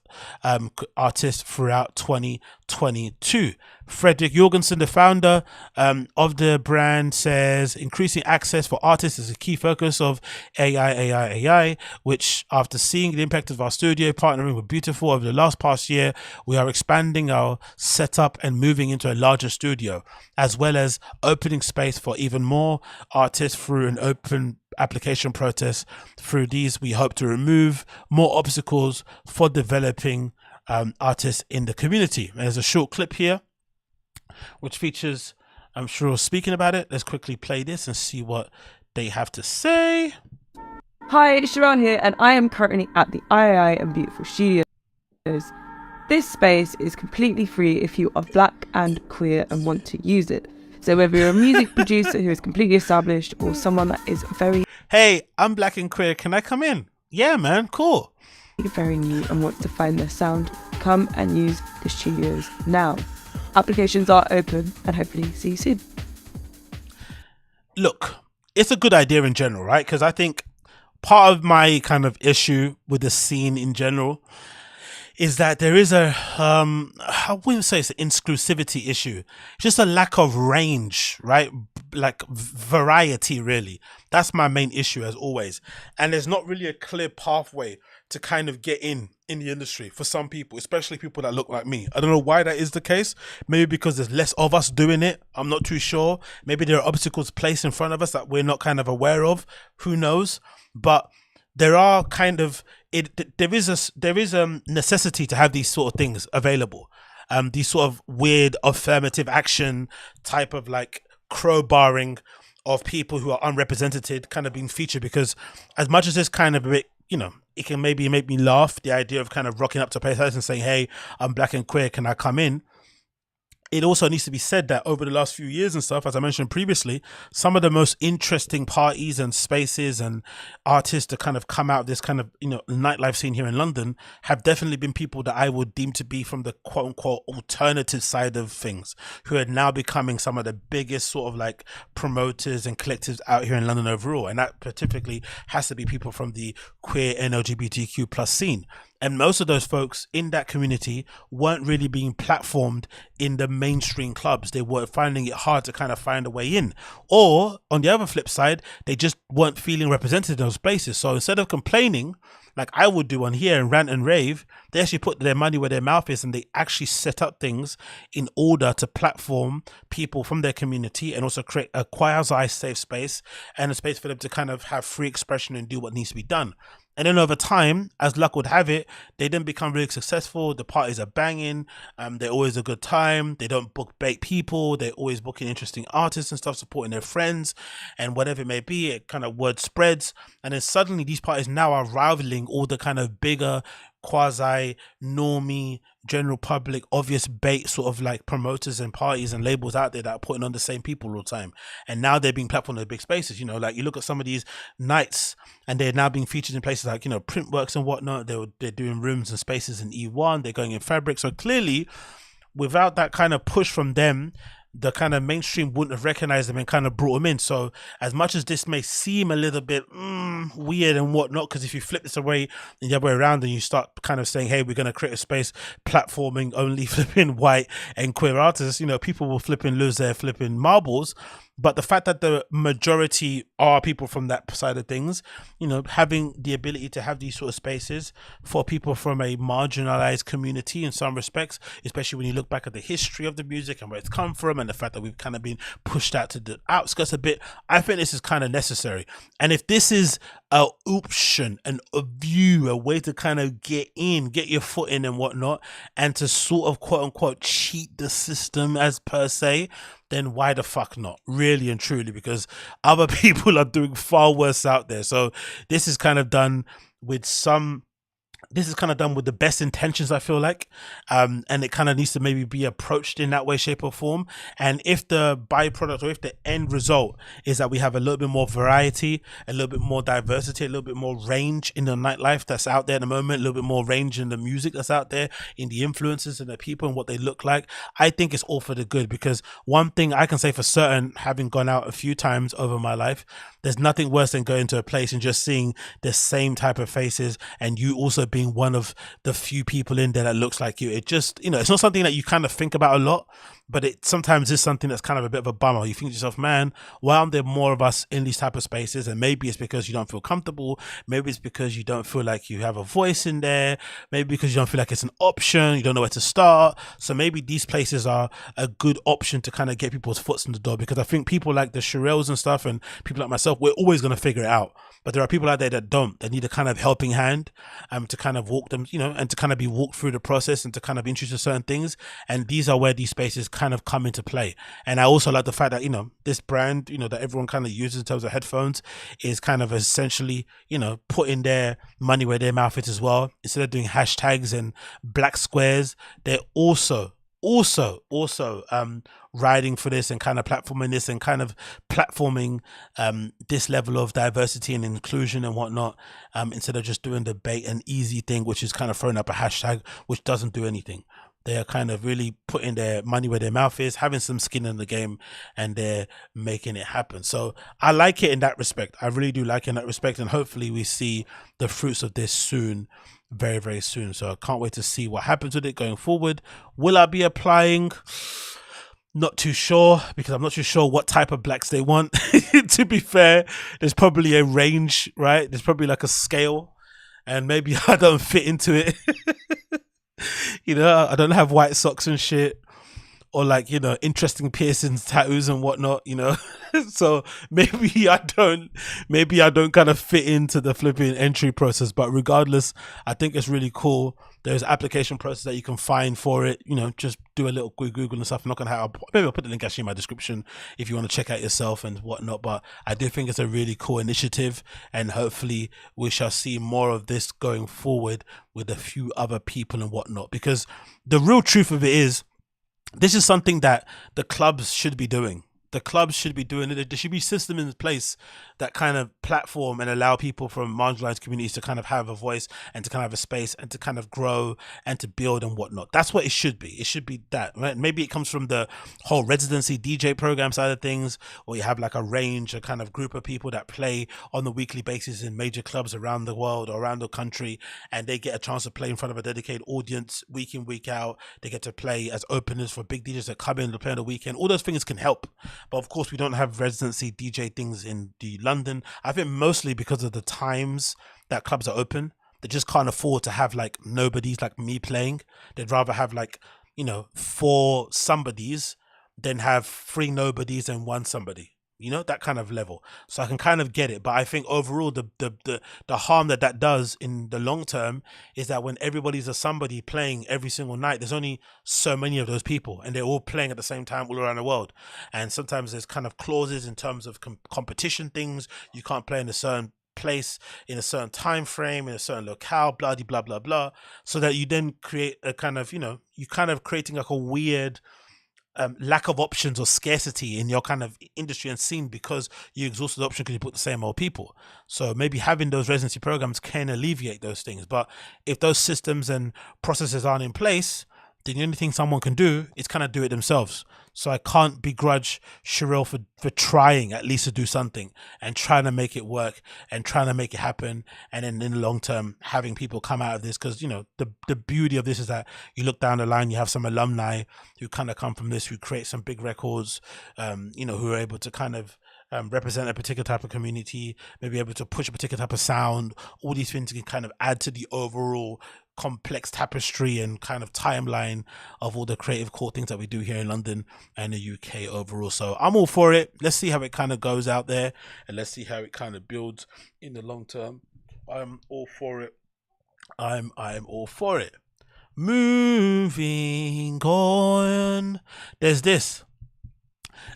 artists throughout 2022. Fredrik Jorgensen, the founder of the brand, says increasing access for artists is a key focus of AI, which after seeing the impact of our studio partnering with Beautiful over the past year, we are expanding our setup and moving into a larger studio, as well as opening space for even more artists through an open application process. Through these, we hope to remove more obstacles for developing artists in the community. And there's a short clip here which features SHERELLE speaking about it. Let's quickly play this and see what they have to say. Hi, it's SHERELLE here, and I am currently at the II and Beautiful Studios. This space is completely free if you are black and queer and want to use it. So whether you're a music producer who is completely established or someone that is Hey, I'm black and queer, can I come in? Yeah, man, cool. Very new and wants to find their sound, come and use the studios now. Applications are open and hopefully see you soon. Look, it's a good idea in general, right? Because I think part of my kind of issue with the scene in general is that there is I wouldn't say it's an exclusivity issue, just a lack of range, right? Like variety, really. That's my main issue as always. And there's not really a clear pathway to kind of get in the industry for some people, especially people that look like me. I don't know why that is the case. Maybe because there's less of us doing it. I'm not too sure. Maybe there are obstacles placed in front of us that we're not kind of aware of. Who knows? But there are kind of there is a necessity to have these sort of things available. These sort of weird affirmative action type of like crowbarring of people who are unrepresented kind of being featured, because as much as this kind of a bit, it can maybe make me laugh, the idea of kind of rocking up to a place and saying, hey, I'm black and queer, can I come in? It also needs to be said that over the last few years and stuff, as I mentioned previously, some of the most interesting parties and spaces and artists to kind of come out of this kind of, nightlife scene here in London have definitely been people that I would deem to be from the quote unquote alternative side of things, who are now becoming some of the biggest sort of like promoters and collectives out here in London overall. And that particularly has to be people from the queer and LGBTQ plus scene. And most of those folks in that community weren't really being platformed in the mainstream clubs. They were finding it hard to kind of find a way in. Or on the other flip side, they just weren't feeling represented in those places. So instead of complaining, like I would do on here and rant and rave, they actually put their money where their mouth is, and they actually set up things in order to platform people from their community and also create a quasi safe space and a space for them to kind of have free expression and do what needs to be done. And then over time, as luck would have it, they then become really successful. The parties are banging. They're always a good time. They don't book bait people. They're always booking interesting artists and stuff, supporting their friends and whatever it may be. It kind of word spreads. And then suddenly these parties now are rivaling all the kind of bigger quasi normie general public obvious bait sort of like promoters and parties and labels out there that are putting on the same people all the time, and now they're being platformed in big spaces. You know, like you look at some of these nights and they're now being featured in places like, you know, Printworks and whatnot. They're doing rooms and spaces in E1, they're going in Fabric. So clearly without that kind of push from them, the kind of mainstream wouldn't have recognized them and kind of brought them in. So as much as this may seem a little bit weird and whatnot, because if you flip this away and the other way around and you start kind of saying, hey, we're going to create a space platforming only flipping white and queer artists, you know, people will flipping lose their flipping marbles. But the fact that the majority are people from that side of things, you know, having the ability to have these sort of spaces for people from a marginalized community in some respects, especially when you look back at the history of the music and where it's come from and the fact that we've kind of been pushed out to the outskirts a bit, I think this is kind of necessary. And if this is an option, a view, a way to kind of get in, get your foot in and whatnot, and to sort of quote unquote cheat the system as per se, then why the fuck not? Really and truly, because other people are doing far worse out there. So this is kind of done with the best intentions, I feel like, and it kind of needs to maybe be approached in that way, shape or form. And if the byproduct or if the end result is that we have a little bit more variety, a little bit more diversity, a little bit more range in the nightlife that's out there at the moment, a little bit more range in the music that's out there, in the influences and the people and what they look like, I think it's all for the good. Because one thing I can say for certain, having gone out a few times over my life, there's nothing worse than going to a place and just seeing the same type of faces and you also being one of the few people in there that looks like you. It just, you know, it's not something that you kind of think about a lot, but it sometimes is something that's kind of a bit of a bummer. You think to yourself, man, why aren't there more of us in these type of spaces? And maybe it's because you don't feel comfortable. Maybe it's because you don't feel like you have a voice in there. Maybe because you don't feel like it's an option. You don't know where to start. So maybe these places are a good option to kind of get people's foots in the door, because I think people like the Sherelles and stuff and people like myself, we're always going to figure it out. But there are people out there that don't. They need a kind of helping hand to kind of walk them, you know, and to kind of be walked through the process and to kind of be introduced to certain things. And these are where these spaces kind of come into play. And I also like the fact that, you know, this brand, you know, that everyone kind of uses in terms of headphones is kind of essentially, you know, putting their money where their mouth is as well. Instead of doing hashtags and black squares, they're also riding for this and kind of platforming this and kind of platforming this level of diversity and inclusion and whatnot, instead of just doing the bait and easy thing, which is kind of throwing up a hashtag which doesn't do anything. They are kind of really putting their money where their mouth is, having some skin in the game, and they're making it happen. So I like it in that respect. I really do like it in that respect, and hopefully we see the fruits of this soon, very, very soon. So I can't wait to see what happens with it going forward. Will I be applying? Not too sure, because I'm not too sure what type of blacks they want. To be fair, there's probably a range, right? There's probably like a scale, and maybe I don't fit into it. You know, I don't have white socks and shit, or like, you know, interesting piercings, tattoos and whatnot, you know. So maybe I don't kind of fit into the flipping entry process. But regardless, I think it's really cool. There's application process that you can find for it. You know, just do a little Google and stuff. I'm not gonna have, maybe I'll put the link actually in my description if you want to check out yourself and whatnot. But I do think it's a really cool initiative, and hopefully we shall see more of this going forward with a few other people and whatnot. Because the real truth of it is, this is something that the clubs should be doing. The clubs should be doing it. There should be system in place that kind of platform and allow people from marginalized communities to kind of have a voice and to kind of have a space and to kind of grow and to build and whatnot. That's what it should be. It should be that, right? Maybe it comes from the whole residency DJ program side of things, or you have like a range, a kind of group of people that play on the weekly basis in major clubs around the world or around the country, and they get a chance to play in front of a dedicated audience week in, week out. They get to play as openers for big DJs that come in to play on the weekend. All those things can help. But of course, we don't have residency DJ things in the London. I think mostly because of the times that clubs are open. They just can't afford to have like nobodies like me playing. They'd rather have like, you know, 4 somebodies than have 3 nobodies and 1 somebody. You know, that kind of level. So I can kind of get it. But I think overall the harm that does in the long term is that when everybody's a somebody playing every single night, there's only so many of those people, and they're all playing at the same time all around the world. And sometimes there's kind of clauses in terms of competition things. You can't play in a certain place in a certain time frame, in a certain locale, blah blah blah blah, so that you then create a kind of, you kind of creating like a weird lack of options or scarcity in your kind of industry and scene because you exhausted the option because you put the same old people. So maybe having those residency programs can alleviate those things. But if those systems and processes aren't in place, then the only thing someone can do is kind of do it themselves. So I can't begrudge Sherelle for trying at least to do something and trying to make it work and trying to make it happen. And then in the long term, having people come out of this, because, the beauty of this is that you look down the line, you have some alumni who kind of come from this, who create some big records, who are able to kind of represent a particular type of community, maybe able to push a particular type of sound. All these things can kind of add to the overall complex tapestry and kind of timeline of all the creative cool things that we do here in London and the UK overall. So I'm all for it. Let's see how it kind of goes out there, and let's see how it kind of builds in the long term. I'm all for it. I'm all for it. Moving on. There's this.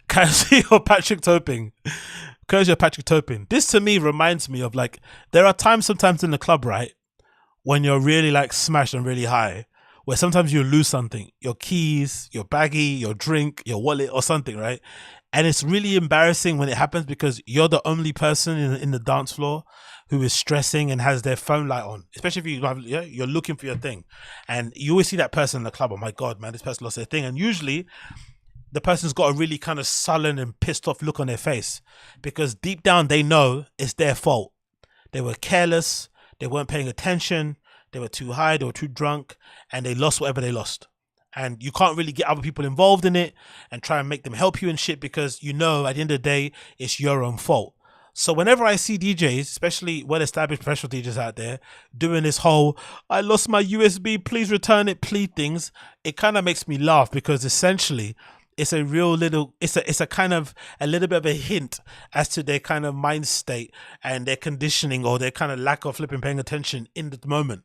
Courtesy of Patrick Toping. This to me reminds me of, like, there are times sometimes in the club, right, when you're really like smashed and really high, where sometimes you lose something, your keys, your baggie, your drink, your wallet or something, right? And it's really embarrassing when it happens because you're the only person in the dance floor who is stressing and has their phone light on, especially if you're looking for your thing. And you always see that person in the club, oh my God, man, this person lost their thing. And usually the person's got a really kind of sullen and pissed off look on their face because deep down they know it's their fault. They were careless. They weren't paying attention. They were too high. They were too drunk, and they lost whatever they lost. And you can't really get other people involved in it and try and make them help you and shit because at the end of the day, it's your own fault. So whenever I see DJs, especially well-established professional DJs out there, doing this whole, I lost my USB, please return it, plead things, it kind of makes me laugh because essentially it's a kind of a little bit of a hint as to their kind of mind state and their conditioning or their kind of lack of flipping paying attention in the moment.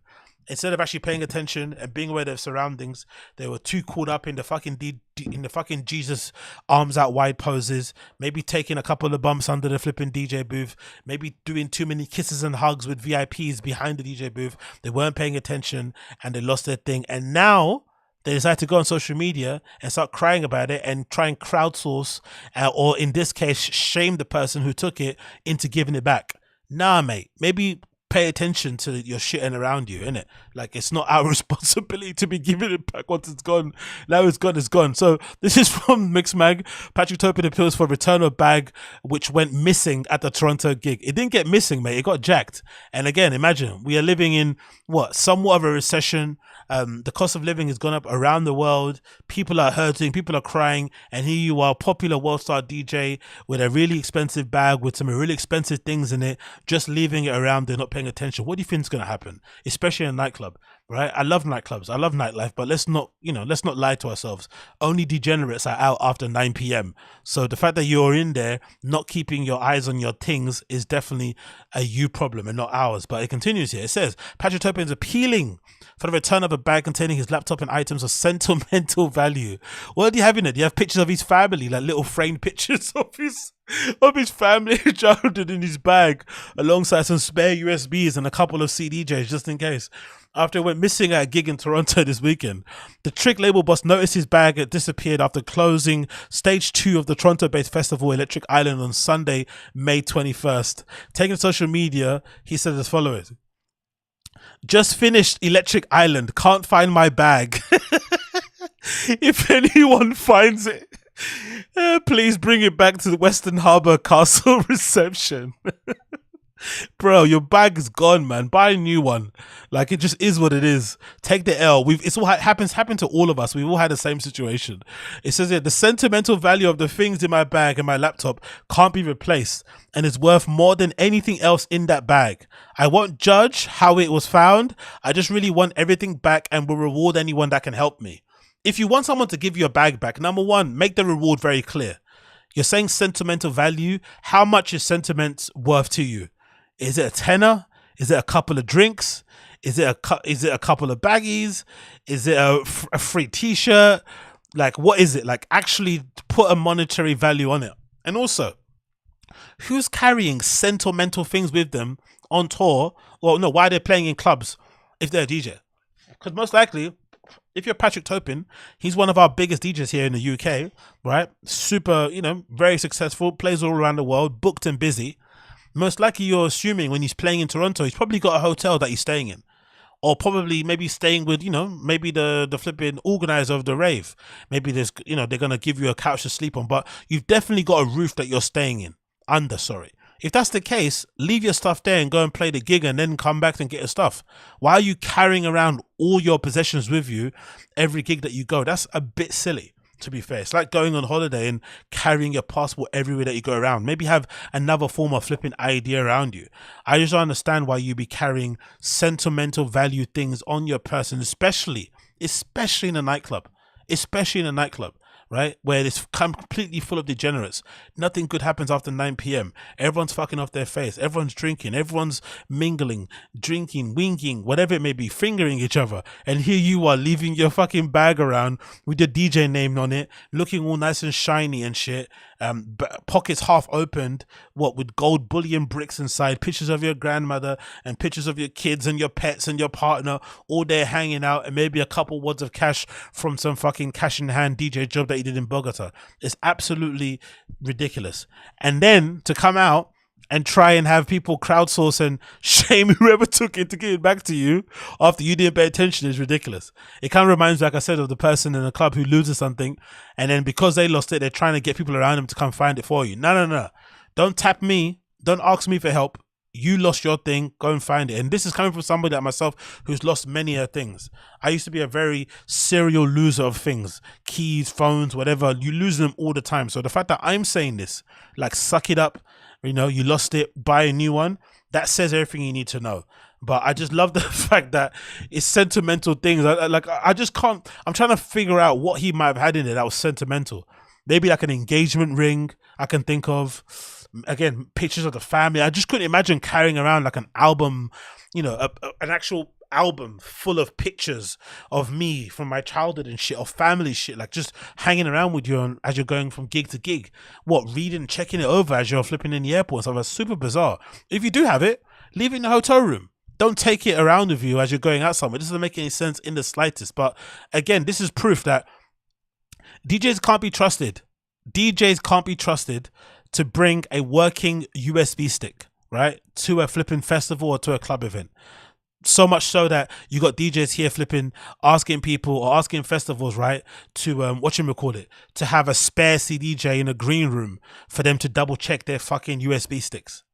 Instead of actually paying attention and being aware of their surroundings, they were too caught up in the fucking Jesus arms out wide poses, maybe taking a couple of bumps under the flipping DJ booth, maybe doing too many kisses and hugs with VIPs behind the DJ booth. They weren't paying attention and they lost their thing. And now they decide to go on social media and start crying about it and try and crowdsource, or in this case, shame the person who took it into giving it back. Nah, mate. Maybe pay attention to your shit and around you, innit? Like, it's not our responsibility to be giving it back once it's gone. Now it's gone, it's gone. So this is from Mixmag. Patrick Topin appeals for return of bag which went missing at the Toronto gig. It didn't get missing, mate. It got jacked. And again, imagine, we are living in somewhat of a recession. The cost of living has gone up around the world. People are hurting, people are crying, and here you are, popular world star DJ with a really expensive bag with some really expensive things in it, just leaving it around and not paying attention. What do you think is going to happen? Especially in a nightclub, right? I love nightclubs, I love nightlife, but let's not lie to ourselves. Only degenerates are out after 9 p.m. So the fact that you're in there not keeping your eyes on your things is definitely a you problem and not ours. But it continues here. It says Patrick Topin is appealing for the return of a bag containing his laptop and items of sentimental value. What do you have in it? Do you have pictures of his family, like little framed pictures of his family childhood in his bag, alongside some spare USBs and a couple of CDJs just in case? After it went missing at a gig in Toronto this weekend, the Trick label boss noticed his bag had disappeared after closing stage 2 of the Toronto-based festival Electric Island on Sunday, May 21st. Taking to social media, he said as follows: "Just finished Electric Island, can't find my bag. If anyone finds it, please bring it back to the Western Harbour Castle reception." Bro, your bag is gone, man. Buy a new one. Like, it just is what it is. Take the L. It's all happened to all of us. We've all had the same situation. It says here, the sentimental value of the things in my bag and my laptop can't be replaced and is worth more than anything else in that bag. I won't judge how it was found. I just really want everything back and will reward anyone that can help me. If you want someone to give you a bag back, number one, make the reward very clear. You're saying sentimental value. How much is sentiment worth to you? Is it a tenner? Is it a couple of drinks? Is it a couple of baggies? Is it a free t-shirt? Like, what is it? Like, actually put a monetary value on it. And also, who's carrying sentimental things with them on tour? Well, no, why they're playing in clubs if they're a DJ? Because most likely, if you're Patrick Topin, he's one of our biggest DJs here in the UK, right? Super, you know, very successful, plays all around the world, booked and busy. Most likely you're assuming when he's playing in Toronto, he's probably got a hotel that he's staying in. Or probably maybe staying with, you know, maybe the flipping organizer of the rave. Maybe there's, you know, they're going to give you a couch to sleep on, but you've definitely got a roof that you're staying in. If that's the case, leave your stuff there and go and play the gig and then come back and get your stuff. Why are you carrying around all your possessions with you every gig that you go? That's a bit silly, to be fair. It's like going on holiday and carrying your passport everywhere that you go around. Maybe have another form of flipping ID around you. I just don't understand why you be carrying sentimental value things on your person, especially in a nightclub. Right, where it's completely full of degenerates. Nothing good happens after 9 p.m. Everyone's fucking off their face. Everyone's drinking. Everyone's mingling, drinking, winking, whatever it may be, fingering each other. And here you are leaving your fucking bag around with your DJ name on it, looking all nice and shiny and shit. Pockets half opened, with gold bullion bricks inside, pictures of your grandmother and pictures of your kids and your pets and your partner all there hanging out, and maybe a couple wads of cash from some fucking cash in hand DJ job that you did in Bogota. It's absolutely ridiculous. And then to come out and try and have people crowdsource and shame whoever took it to give it back to you after you didn't pay attention is ridiculous. It kind of reminds me, like I said, of the person in the club who loses something, and then because they lost it, they're trying to get people around them to come find it for you. No. Don't tap me. Don't ask me for help. You lost your thing, go and find it. And this is coming from somebody like myself who's lost many things. I used to be a very serial loser of things. Keys, phones, whatever. You lose them all the time. So the fact that I'm saying this, like, suck it up, you know, you lost it, buy a new one, that says everything you need to know. But I just love the fact that it's sentimental things. I just can't, I'm trying to figure out what he might have had in it that was sentimental. Maybe like an engagement ring I can think of. Again, pictures of the family. I just couldn't imagine carrying around like an album, you know, an actual album full of pictures of me from my childhood and shit, of family shit, like just hanging around with you as you're going from gig to gig. Reading, checking it over as you're flipping in the airport and stuff. That's super bizarre. If you do have it, leave it in the hotel room. Don't take it around with you as you're going out somewhere. This doesn't make any sense in the slightest. But again, this is proof that DJs can't be trusted. DJs can't be trusted to bring a working USB stick, right, to a flipping festival or to a club event. So much so that you got DJs here flipping, asking people or asking festivals, right, to to have a spare CDJ in a green room for them to double check their fucking USB sticks.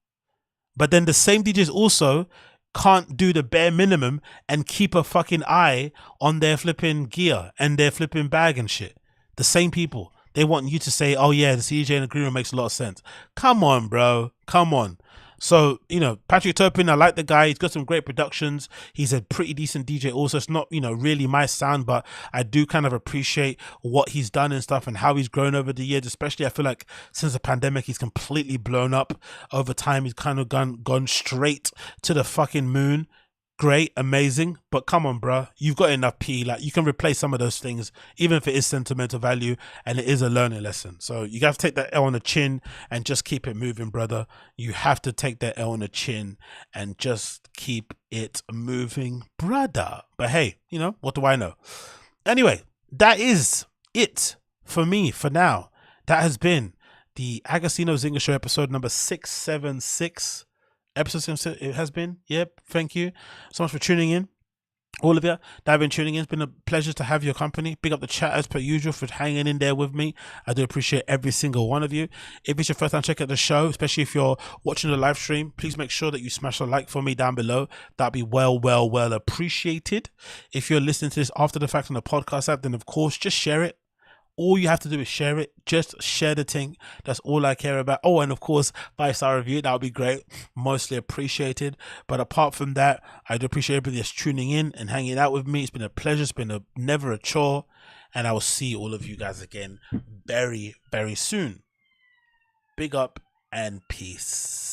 But then the same DJs also can't do the bare minimum and keep a fucking eye on their flipping gear and their flipping bag and shit. The same people. They want you to say, oh yeah, the CDJ in the green room makes a lot of sense. Come on, bro. Come on. So, you know, Patrick Topin, I like the guy. He's got some great productions. He's a pretty decent DJ also. It's not, you know, really my sound, but I do kind of appreciate what he's done and stuff and how he's grown over the years. Especially, I feel like since the pandemic, he's completely blown up. Over time, he's kind of gone straight to the fucking moon. Great, amazing, but come on, bro, you've got enough P. Like, you can replace some of those things, even if it is sentimental value and it is a learning lesson. So you have to take that L on the chin and just keep it moving, brother. You have to take that L on the chin and just keep it moving, brother. But hey, you know, what do I know? Anyway, that is it for me for now. That has been the Agostinho Zinga Show episode number 676. Episode it has been. Yep. Thank you so much for tuning in. All of you that have been tuning in, it's been a pleasure to have your company. Big up the chat as per usual for hanging in there with me. I do appreciate every single one of you. If it's your first time checking out the show, especially if you're watching the live stream, please make sure that you smash a like for me down below. That'd be well appreciated. If you're listening to this after the fact on the podcast app, then of course just share it. All you have to do is share it. Just share the thing. That's all I care about. Oh, and of course, 5-star review. That would be great. Mostly appreciated. But apart from that, I do appreciate everybody that's tuning in and hanging out with me. It's been a pleasure. It's been never a chore. And I will see all of you guys again very, very soon. Big up and peace.